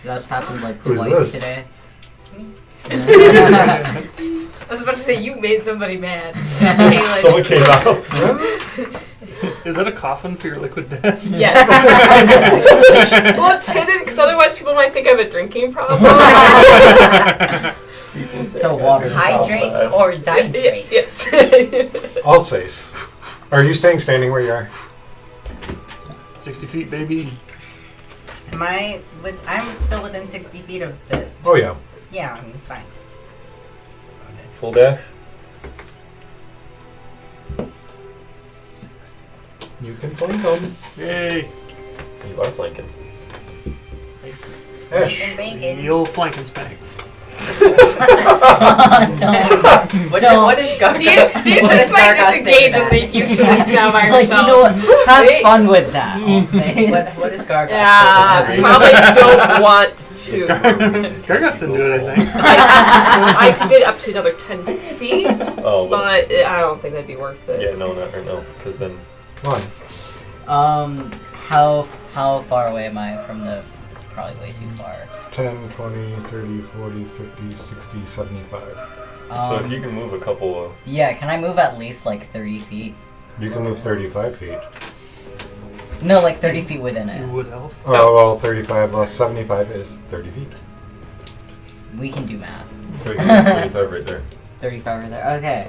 That's happened like Who's twice this? today. I was about to say, you made somebody mad. That's Kaylin. Someone came out. Is that a coffin for your liquid death? Yes. Well, it's hidden because otherwise people might think I have a drinking problem. People say To I gotta water. do top Hydrate five. or dihydrate. Yes. I'll say. Are you staying standing where you are? 60 feet, baby. Am I with? I'm still within 60 feet of the. Oh yeah. Yeah, it's fine. Full dash. You can flank them. Yay. You are flanking. Nice. Ash. And bacon. The old flank and spank. What is Gargoyle? Do you What just does like Gargoyle say disengage to and that? leave you to this now by He's like, yourself? you know what? Have Wait. fun with that. I'll say. What is Gargoyle? Yeah, probably don't want to. Gargot's into it, I think. I could get up to another 10 feet, Oh, but I don't think that'd be worth it. yeah, no, not right now, because then Come on. How far away am I from the? Probably way too far. 10, 20, 30, 40, 50, 60, 75. so if you can move a couple of Yeah, can I move at least like 30 feet? You can move 35 feet. No, like 30 feet within You it. would elf. Oh, well, 35 less 75 is 30 feet. We can do math. 35 right there. 35 right there. Okay.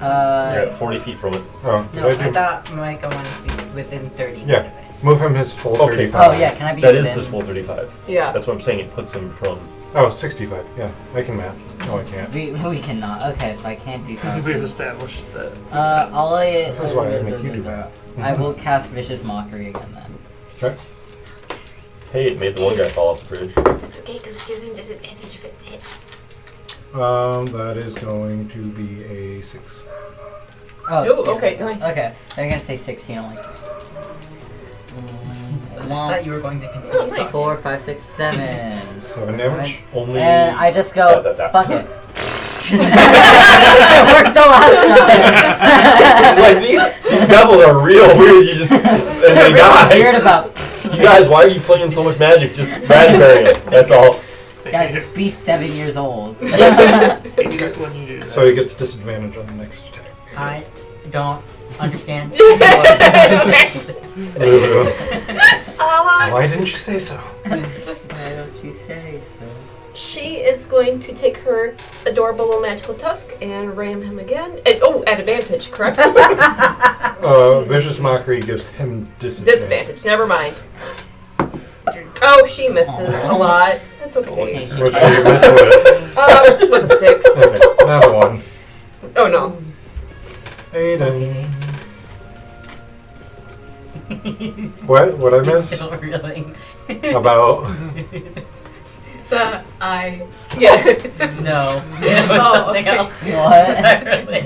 You're at 40 feet from it. Oh, No, did I I do? thought Micah wanted to be within 30 feet Yeah. of it. Move him his full Okay. 35. Oh yeah, can I be That is within? his full 35. Yeah. That's what I'm saying. It puts him from. Oh, 65. Yeah, I can math. No, I can't. We cannot. Okay, so I can't do We've conjuration. established that. All I. This is why I make you do that. I will cast Vicious Mockery again then. Okay. Hey, it made the one guy fall off the bridge. That's okay, because it gives him disadvantage if it hits. That is going to be a 6. Oh, okay, nice. Okay, I'm gonna say 16. I'm like. I thought you were going to continue Oh, nice. talking. 4, 5, 6, 7. 7 damage. Only. And I just go, That. fuck it. It worked the last It's like these devils are real weird. You just and they time. die. Weird about. You guys, why are you flinging so much magic? Just raspberry it. That's all. Guys, this beast's 7 years old. Hate it when you do that. So he gets disadvantage on the next attack. I don't understand. Lulu. Uh, Why didn't you say so? Why don't you say so? she is going to take her adorable little magical tusk and ram him again. At advantage, correct? Vicious Mockery gives him disadvantage. Disadvantage, never mind. Oh, she misses a lot. That's okay. Which one you miss with? With a 6. Okay, another one. Oh no. Aiden. What I miss? Still reeling. About The eye. Yeah. No. Oh, Something okay. else. What? Entirely.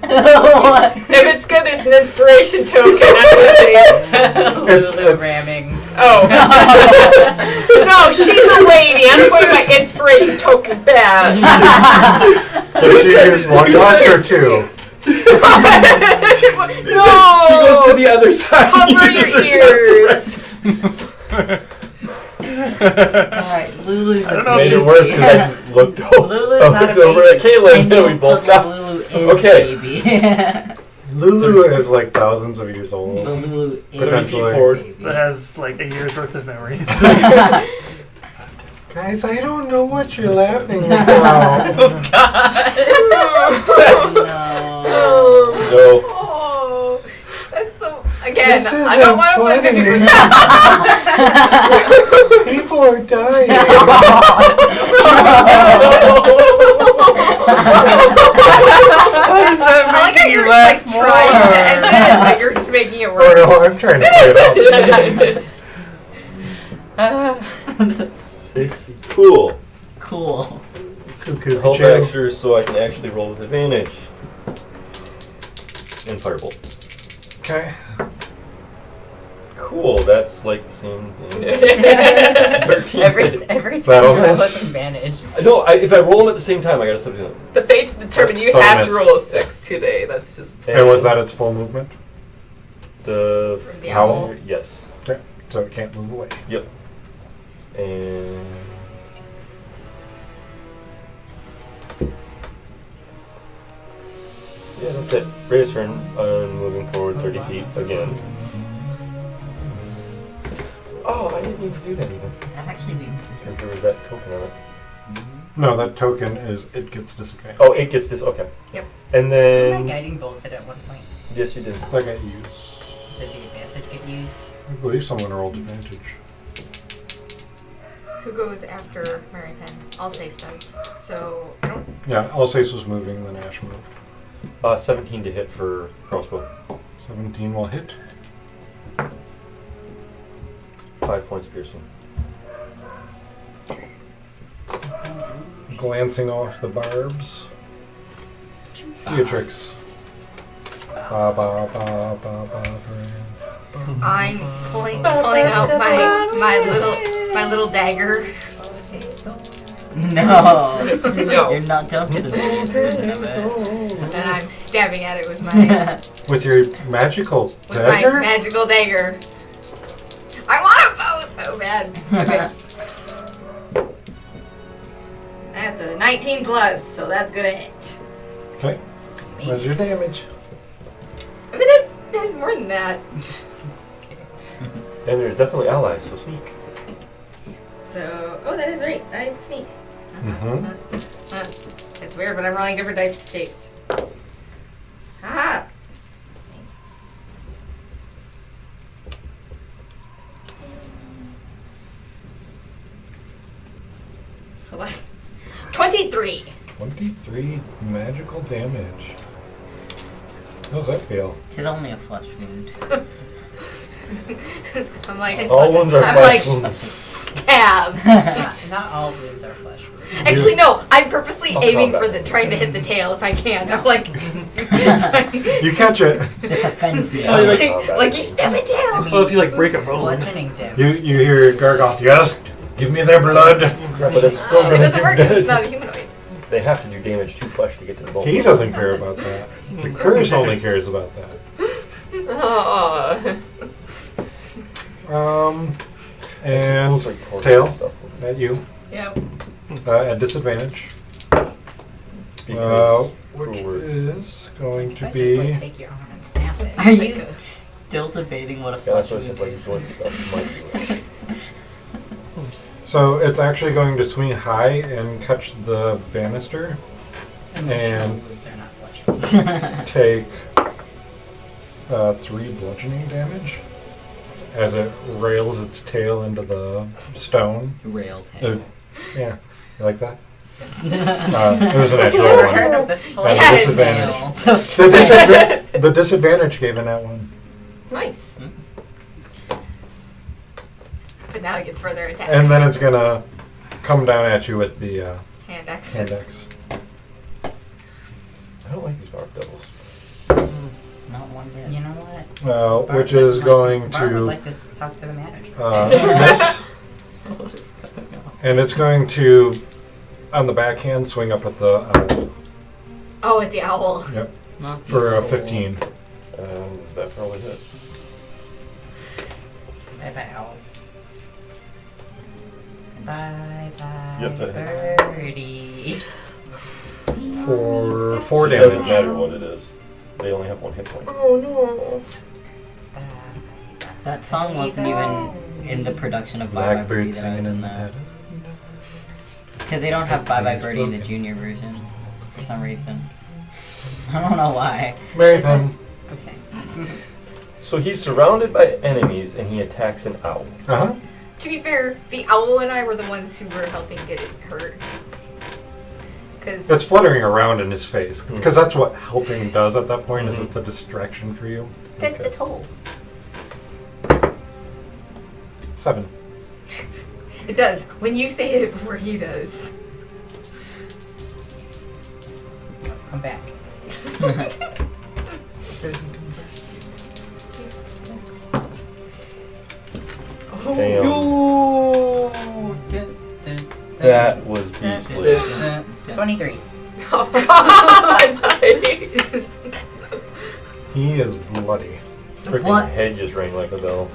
What? If it's good, there's an inspiration token. I'm gonna say. Lulu ramming. Oh. No, she's a lady. I'm putting my inspiration token back. if she used one tusk or two. No. He goes to the other side. and Cover uses her your tusk ears. Alright, Lulu's I don't a know Made it if worse because I looked over, Lulu's I not a looked over at baby. Caitlin I and know we both but got. Lulu is Okay. baby. Lulu is like thousands of years old. But Lulu is 30 feet Potentially. forward. baby. That has like a year's worth of memories. Guys, I don't know what you're laughing about. That's No. no. Oh, that's the again. This I don't want to blame anyone. funny. People are dying. Why is that I like how you're like trying to end it, but you're just making it Oh worse. no, I'm trying to play it up. 60. Cool. Cool. Cuckoo, Hold cuckoo. extra so I can actually roll with advantage. And firebolt. Okay. Cool, that's like the same thing. 13. Every time That'll you roll miss. with advantage. No, if I roll them at the same time, I gotta substitute them. The fates determine you Bonus. have to roll a 6 today. That's just. And was that its full movement? The For the owl? Yes. Okay. So it can't move away. Yep. And yeah, that's it. Ray's turn. I'm moving forward 30 feet again. Oh, I didn't need to do that even. That actually be Because there was that token on it. No, that token is it gets disadvantage. Oh, it gets this. Okay. Yep. And my then. guiding bolted at one point. Yes, you did. That got used. Did the advantage get used? I believe someone rolled advantage. Who goes after Mary Penn? Alsace does. So I don't. Yeah, Alsace was moving, then Ash moved. 17 to hit for crossbow. 17 will hit. 5 points piercing. Glancing off the barbs. Beatrix. Ba ba ba ba ba. I'm pulling out my little dagger. No. No. You're not done to the version of it. And I'm stabbing at it with my With your magical my dagger? magical dagger. I want a bow so bad. Okay. That's a 19 plus, so that's gonna hit. Okay. What's your damage? I mean, it's more than that. Just kidding. And there's definitely allies, so sneak. So, oh, that is right. I have sneak. Mm-hmm. It's weird, but I'm rolling different dice shapes. Haha. Less. 23. 23 magical damage. How's that feel? Tis only a flesh wound. I'm like, All wounds are I'm flesh like, wounds. stab. Not all wounds are flesh wounds. Actually, no. I'm purposely I'll aiming call for that. trying to hit the tail if I can. I'm like, You catch it. This offends me. Oh, you're like you stab a tail. Well, if you like break a bone. Bludgeoning damage. You hear Gargoth, yes, give me their blood. But it's still It gonna doesn't do work 'cause it's that. not a humanoid. They have to do damage to flesh to get to the bone. He doesn't care about that. The curse only cares about that. Aw. And Looks like pork tail. and stuff. at you Yep. at disadvantage. Because Which cruel words. is going to I just like be take your arm and snap it. Are you still debating what a Yeah, that's flesh what I said, wound like is? joint stuff might do it. so it's actually going to swing high and catch the banister Emotional and wounds are not flesh wounds. take 3 bludgeoning damage as it rails its tail into the stone. Rail tail. Yeah, you like that? It was a natural Return one. of the At Yes. disadvantage. The disadvantage gave in that one. Nice. But now it gets further attacks. And then it's gonna come down at you with the hand axes. hand axe. I don't like these barb devils. Not one bit. You know what? Which Barb is would going like- Barb would to like to talk to the manager. miss. And it's going to, on the backhand, swing up at the owl. Oh, at the owl. Yep, Not for a the 15. That probably hits. Bye bye, owl. Bye bye, Yep, that birdie. For 4 It doesn't damage. matter what it is. They only have 1 hit point. Oh no. That song wasn't even in the production of Bye Bye Birdie Blackbird that I was singing in in the that. head. Because they don't have Bye Bye Birdie in the junior version for some reason. I don't know why. Mary Penn. Okay. So he's surrounded by enemies and he attacks an owl. Uh-huh. To be fair, the owl and I were the ones who were helping get it hurt. Because It's fluttering around in his face. Because that's what helping does at that point, is it's a distraction for you. Take the toll. 7. it does. When you say it before he does. Come back. Damn. Yo! That was beastly. 23. Oh god. Nice. He is bloody. Freaking What? head just rang like a bell.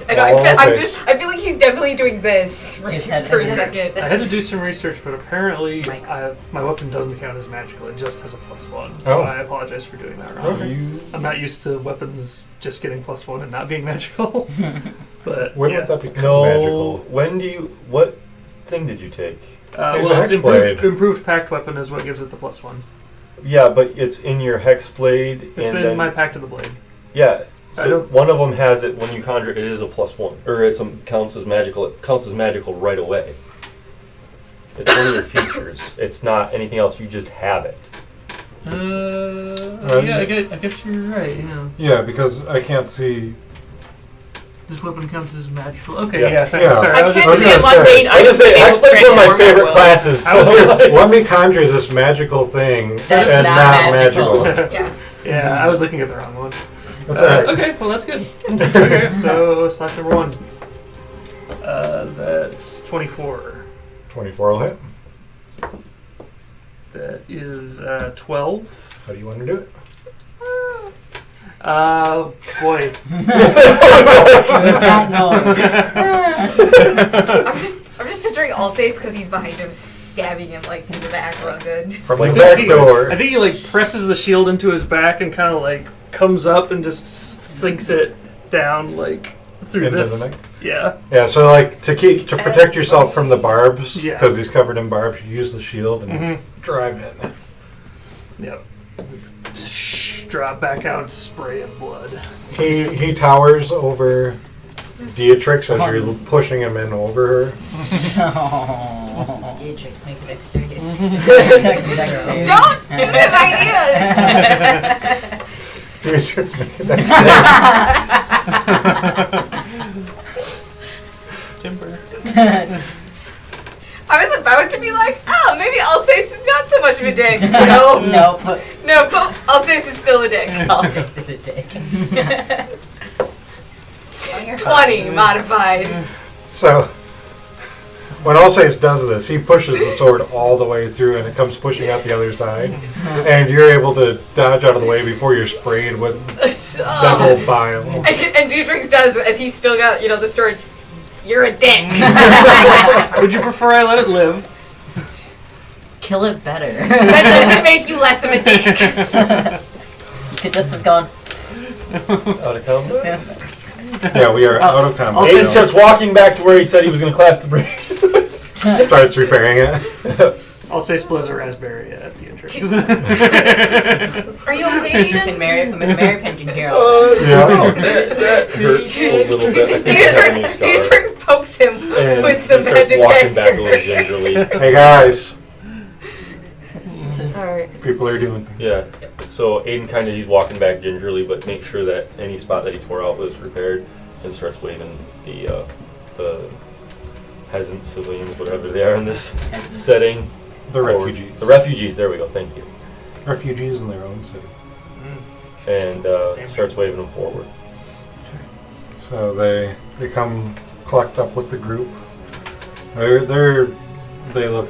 I know. Oh, I feel like he's definitely doing this right His head for a is- second. I had to do some research, but apparently Mike. my weapon doesn't count as magical. It just has a +1. So Oh. I apologize for doing that wrong. Okay. I'm not used to weapons just getting +1 and not being magical. But When yeah. would that become No. magical? When do you? What thing did you take? Here's Well, a it's hex blade. improved pact weapon is what gives it the +1. Yeah, but it's in your hex blade, It's and been then my pact of the blade. yeah. I So don't- one of them has it when you conjure it. It is a +1, or it's counts as magical. It counts as magical right away. It's one of your features. It's not anything else. You just have it. Yeah, I guess you're right. Yeah, Yeah, because I can't see. this weapon counts as magical. Okay, Yeah. yeah. Thanks. Yeah. Sorry, I was can't just see gonna it one say- main I just say item hex blade's one of my transform favorite at will. classes. I was So Let me conjure this magical thing That's and not not magical. magical. Yeah. Yeah, I was looking at the wrong one. That's alright. Okay, well that's good. Okay, so slot number 1. That's 24. 24 will hit. That is 12. How do you want to do it? Boy. That noise. I'm just picturing Alsace because he's behind him, stabbing him like through the back real good. From Like the I back think door. I think he like presses the shield into his back and kind of like comes up and just sinks it down like through Into this. the neck? Yeah. Yeah, so like to protect yourself from the barbs, Yeah. because he's covered in barbs, you use the shield and Mm-hmm. drive in. Yep. Drop back out and spray of blood. He towers over Beatrix as you're pushing him in over her. Oh. Beatrix, make a dexterity. Don't give him ideas! Timber. I was about to be like, oh, maybe Alsace is not so much of a dick. No, Nope. no, Alsace is still a dick. Alsace is a dick. 20 modified. So, when Alsace does this, he pushes the sword all the way through and it comes pushing out the other side. And you're able to dodge out of the way before you're sprayed with devil bile. And Dudrix does, as he's still got, the sword. You're a dick. Would you prefer I let it live? Kill it better. That doesn't make you less of a dick. You could just have gone. out of combat. Yeah, we are out of combat. Aiden now. starts walking back to where he said he was going to collapse the bridge. Starts repairing it. I'll say splits a raspberry at the entrance. Are you okay, Eden? Can Mary Pen can hear all Yeah. That hurts a little bit. I think it's a new scar. Dudrix pokes him And with the he starts magic walking back a dagger. little gingerly. Hey guys, Alright. people are doing things. Yeah. So Aiden he's walking back gingerly, but make sure that any spot that he tore out was repaired, and starts waving the peasant civilians, whatever they are in this setting. The forward. refugees. The refugees. There we go. Thank you. Refugees in their own city. And starts waving them forward. So they come collect up with the group. They look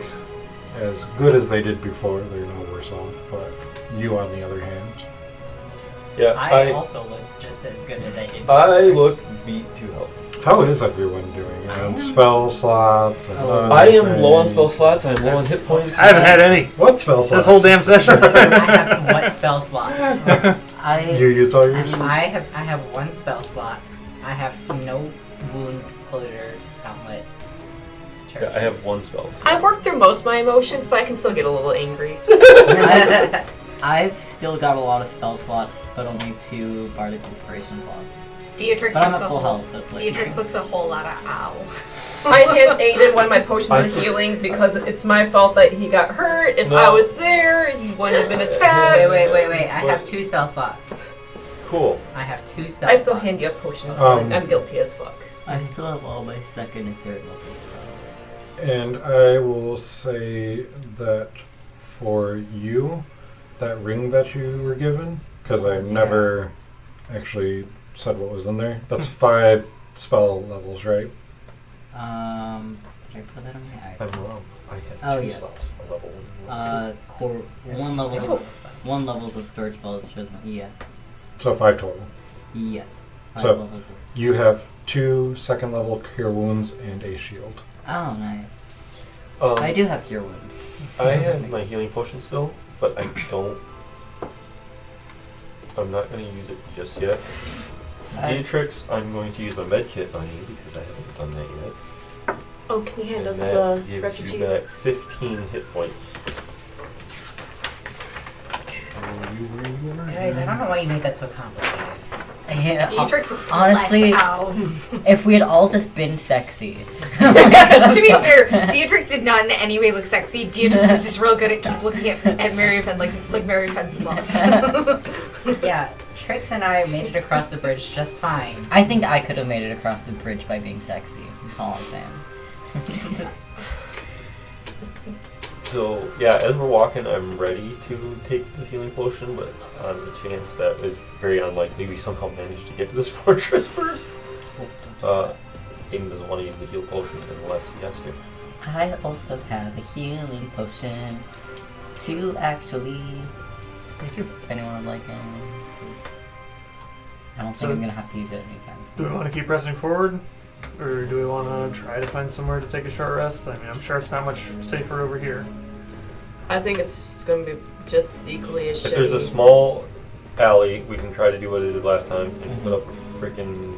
as good as they did before. They're no worse off, but you on the other hand. Yeah. I also look just as good as I did. I look beat to hell. How is everyone doing? On spell slots? And I am low on spell slots. I'm low on hit points. I haven't had any What spell slots? this whole damn session. I have what spell slots? You used all yours? I have one spell slot. I have no wound closure gauntlet. Yeah, I have one spell. I've worked through most of my emotions, but I can still get a little angry. I've still got a lot of spell slots, but only 2 bardic inspiration slots. Beatrix But I'm looks at a full whole. health, so it's like Beatrix looks a whole lot of ow. I hand Aiden one of my potions of healing because it's my fault that he got hurt. If No. I was there, he wouldn't have been attacked. Wait. I have 2 spell slots. Cool. I have 2 spell I still slots. hand you a potion of healing. I'm guilty as fuck. I still have all my 2nd and 3rd level spells. And I will say that for you, that ring that you were given, because I never actually said what was in there, that's 5 spell levels, right? Did I put that on my eye? I'm wrong. I had Oh, 2 yes. slots. A level 1. Core, one level of storage spells chosen. Yeah. So 5 total. Yes. 5 So- levels of. You have 2 second level cure wounds and a shield. Oh, nice. Um, I do have cure wounds. I have my healing potion still, but I don't. I'm not going to use it just yet. Dietrich, I'm going to use my med kit on you because I haven't done that yet. Oh, can you hand And us that the gives refugees? you back 15 hit points. Guys, I don't know why you made that so complicated. Yeah, Dietrich looks honestly, less out. if we had all just been sexy. To be fair, Dietrich did not in any way look sexy. Dietrich is just real good at keep looking at Mary Penn like Mary Penn's lost. Yeah, Trix and I made it across the bridge just fine. I think I could have made it across the bridge by being sexy. That's all I'm saying. So, yeah, as we're walking, I'm ready to take the healing potion, but on the chance that is very unlikely we somehow manage to get to this fortress first. Aiden doesn't want to use the heal potion unless he has to. I also have a healing potion to actually. Me too. If anyone would like it. I don't think So- I'm gonna have to use it anytime Do soon. we want to keep pressing forward? Or do we want to try to find somewhere to take a short rest? I mean, I'm sure it's not much safer over here. I think it's going to be just equally as shitty. If there's a small alley, we can try to do what I did last time and put up a freaking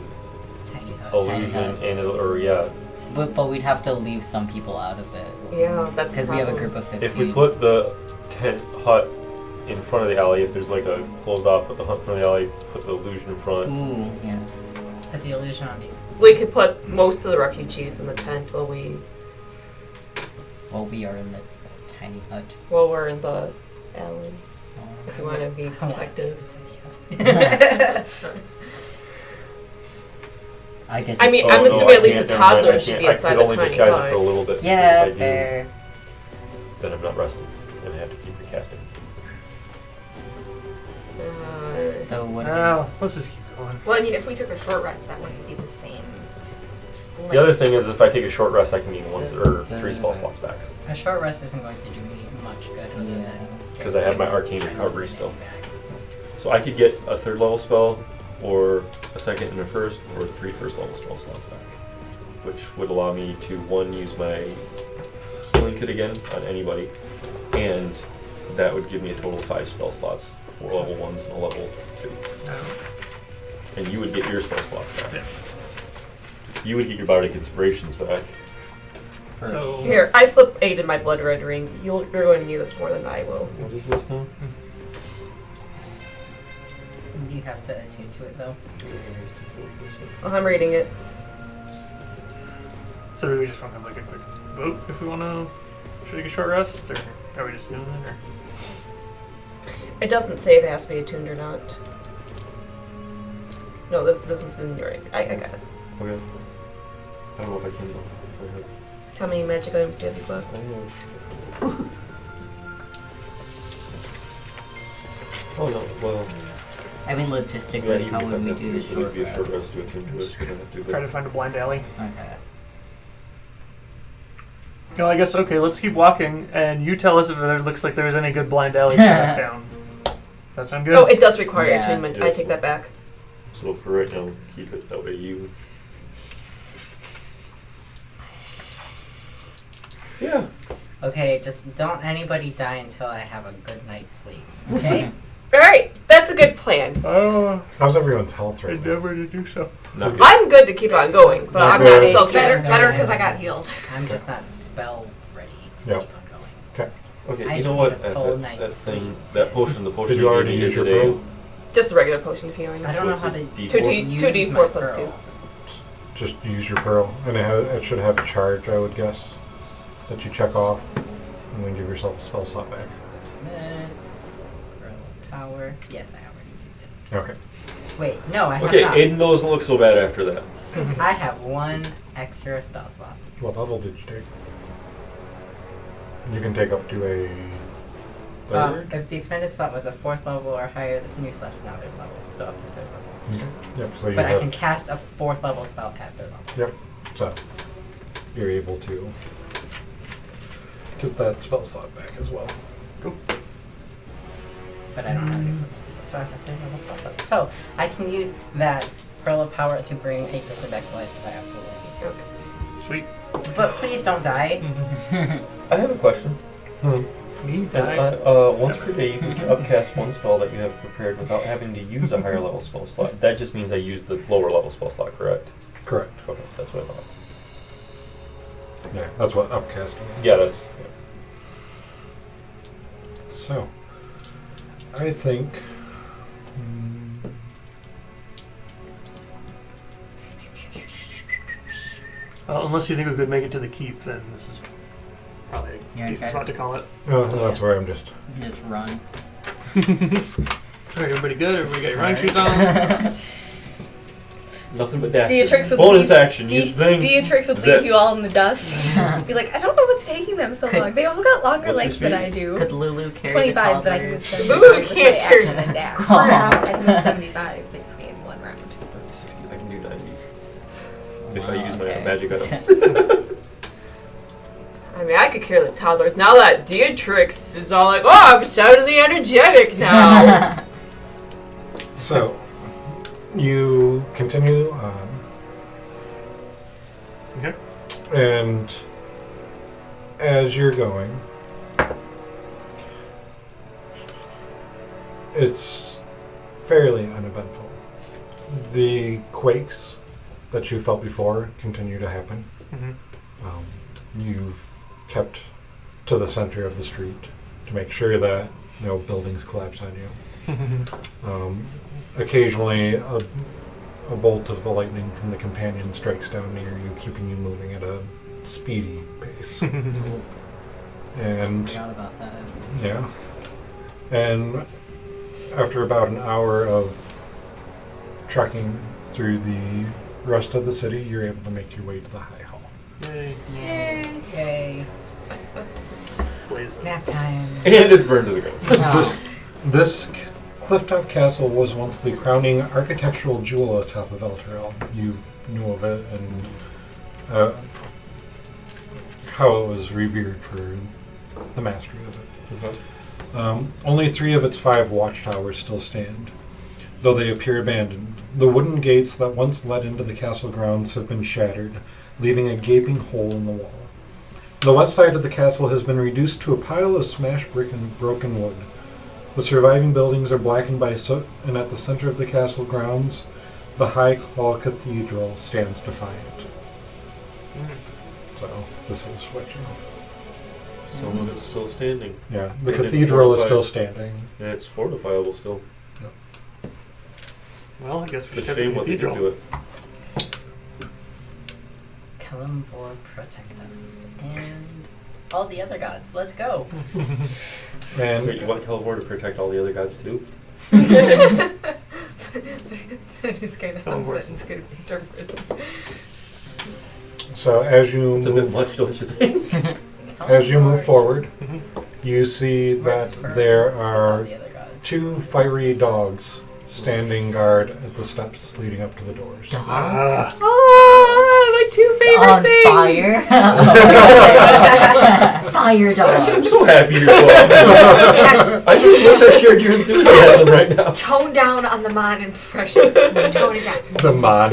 Tiny hut. illusion and it'll, But we'd have to leave some people out of it. Yeah, that's the Because we have a problem. group of 15. if we put the tent hut in front of the alley, if there's like a closed off at the hut in front of the alley, put the illusion in front. Ooh, yeah. Put the illusion on the. We could put most of the refugees in the tent while we Well, we are in the tiny hut. while we're in the alley. If you want to be protective. I guess. I mean, Oh, I'm no, assuming I at least a can't, never mind, toddler I should can't- be inside I the could only tiny disguise it hut. for a little bit. because yeah, if I do, fair. then I'm not rested and I have to keep recasting. So what? Well, let's just keep going. Well, I mean, if we took a short rest, that wouldn't be the same. The other thing is, if I take a short rest, I can gain 3 spell slots back A short rest isn't going to do me much good. Other Yeah. than because I have my arcane recovery still. So I could get a 3rd level spell, or a 2nd and a 1st, or 3 first level spell slots back, which would allow me to 1, use my healing kit again on anybody, and that would give me a total of 5 spell slots, 4 level 1s and a level 2. And you would get your spell slots back. Yeah. You would get your bardic inspirations back. So, Here, I slipped 8 in my blood red ring. You're going to need this more than I will. What is this now? you have to attune to it though. Oh, I'm reading it. so do we just want to have like a quick vote if we want to take a short rest, or are we just doing it? Or? It doesn't say if it has to be attuned or not. No, this is in your. I got it. Okay. I don't know if I can though. If I have- How many magic items do you have left? I have- Oh no, well, I mean, yeah, logistically, even how if I would we have do to, the it short would be a short rest? rest to attune to it. We don't have to, Try to find a blind alley. Okay. No, I guess okay. Let's keep walking, and you tell us if there looks like there's any good blind alleys track down. That sound good? Oh, it does require Yeah. attunement. I Yes. take that back. So for right now, keep it that way. You. Yeah. Okay, just don't anybody die until I have a good night's sleep. Okay? All right, that's a good plan. Oh, How's everyone's health right now? endeavor to do so. Not good. I'm good to keep on going, but I'm not Okay. spellcaster. Better because I got healed. I'm just not spell ready to Yep. keep on going. Okay, I you know just what? need a full That night's thing, sleep. that potion, the potion Did you already gave me use is your a pearl? Just a regular potion of healing. I don't know it's how a to D4. 2d4 my plus pearl. 2. Just use your pearl, and it should have a charge, I would guess, that you check off, and then give yourself a spell slot back. Pearl power. Yes, I already used it. Okay. Wait, no, I have Okay, not. Aiden doesn't look so bad after that. I have one extra spell slot. What level did you take? You can take up to a third. If the expended slot was a 4th level or higher, this new slot is now 3rd level, so up to 3rd level. Okay. Yep. So you But I have. can cast a 4th level spell at 3rd level. Yep. So you're able to get that spell slot back as well. But I don't have any, so I have 3rd level spell slots. So I can use that Pearl of Power to bring a person back to life if I absolutely need to. Sweet. But please don't die. I have a question. Me die. Once per day, you can upcast one spell that you have prepared without having to use a higher level spell slot. That just means I use the lower level spell slot, correct? Correct. Okay, that's what I thought. Yeah, that's what upcasting is. Yeah, that's. So, I think. Unless you think we could make it to the keep, then this is probably a You're decent okay. spot to call it. That's where I'm just. You just run. Alright, everybody good? Everybody got your running shoes on? Nothing but dash. Dietrix would Bonus leave, action. Use the thing. Dietrix would Zip. leave you all in the dust. Be like, I don't know what's taking them so long. They all got longer What's your legs than speed? I do. Could Lulu carry 25, but I can the move toddlers? 75 Lulu with can't my carry action and dash. Oh. I can move 75 basically in one round. 60. I can do 90. If Wow, I use my okay. magic item. I mean, I could carry the toddlers. Now that Dietrix is all like, oh, I'm suddenly energetic now. So, you continue on. Okay. And as you're going, it's fairly uneventful. The quakes that you felt before continue to happen. Mm-hmm. You've kept to the center of the street to make sure that no buildings collapse on you. Occasionally, a bolt of the lightning from the companion strikes down near you, keeping you moving at a speedy pace. And Forgot about that. yeah, and after about an hour of trekking through the rest of the city, you're able to make your way to the High Hall. Yay. Yay. Yay. Blaze. Nap time. And it's burned to the ground. Oh. This clifftop castle was once the crowning architectural jewel atop of Elturel. You knew of it and how it was revered for the mastery of it. Only 3 of its 5 watchtowers still stand, though they appear abandoned. The wooden gates that once led into the castle grounds have been shattered, leaving a gaping hole in the wall. The west side of the castle has been reduced to a pile of smashed brick and broken wood. The surviving buildings are blackened by soot, and at the center of the castle grounds, the High Hall Cathedral stands defiant. So, this is switching. Some of it's still standing. Yeah, the And it's cathedral is still fortified. standing. And it's fortifiable still. Well, I guess we It's should a have shame the what they can cathedral. do it. Kalimvor protect us. And all the other gods. Let's go. And Wait, you want Kelvor to protect all the other gods too? That is kind of how Oh, the worse. sentence could be interpreted. so as you It's a bit move, much, don't you think? as you move forward, Mhm. you see that there are 2 fiery dogs standing guard at the steps leading up to the doors. Ah, Oh, my 2 favorite On things. fire. Fire dog. I'm so happy you're so happy. I just wish I shared your enthusiasm right now. Tone down on the mod impression. Tone it down. The mod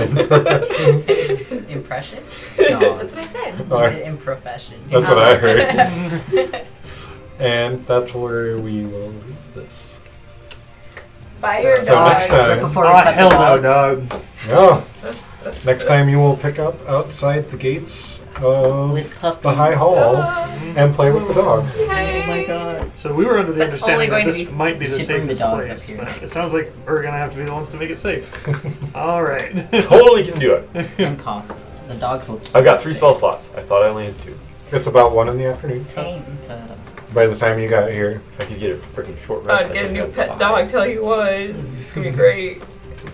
Impression? Dog. That's what I said. Is it improfession? That's what I heard. And that's where we will leave this. Fire So dogs. next time- Before we oh, cut the hell no, dogs. dog. Yeah. Next time you will pick up outside the gates of With puppies. the High Hall and play with the dogs. Oh my god. So we were under the That's only understanding that going to this be- might be We the should bring the safest dogs up place, here. but it sounds like we're gonna have to be the ones to make it safe. All right. Totally can do it. Impossible. The dogs will keep I've got it 3 safe. spell slots. I thought I only had 2. It's about 1 in the afternoon. Same. By the time you got here, If I could get a freaking short rest, I'd get a could new have pet 5. dog, tell you what. It's gonna be great.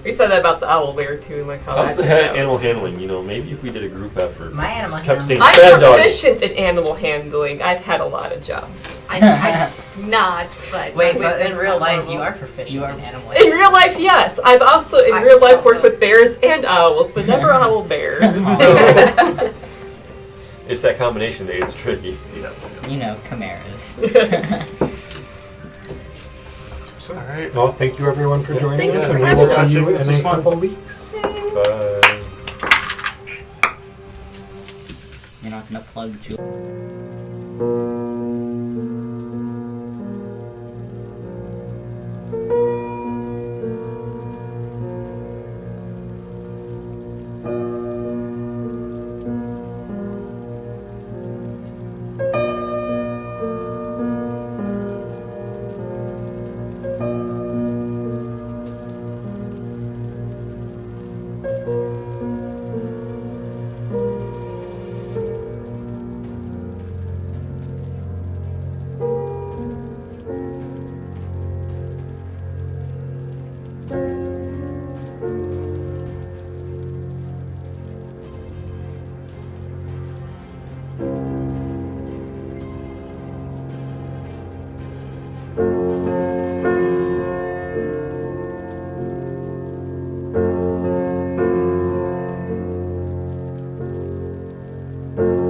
We said that about the owl bear too, like how How's that the turned out. animal handling? You know, maybe if we did a group effort. My animal Kept saying handling. bad I'm dog. proficient in animal handling. I've had a lot of jobs. I'm not, but Wait, my but wisdom in is real not life, horrible. you are proficient You are- in animal In real life, yes. I've also in I real life worked also- with bears and owls, but never owl bears. So. It's that combination that gets tricky. You know, chimeras. All right. well, thank you everyone for Yes. joining Thank us, you and for we will having us. see you This in was a fun. couple weeks. Bye. You're not gonna plug Jewel. Bye.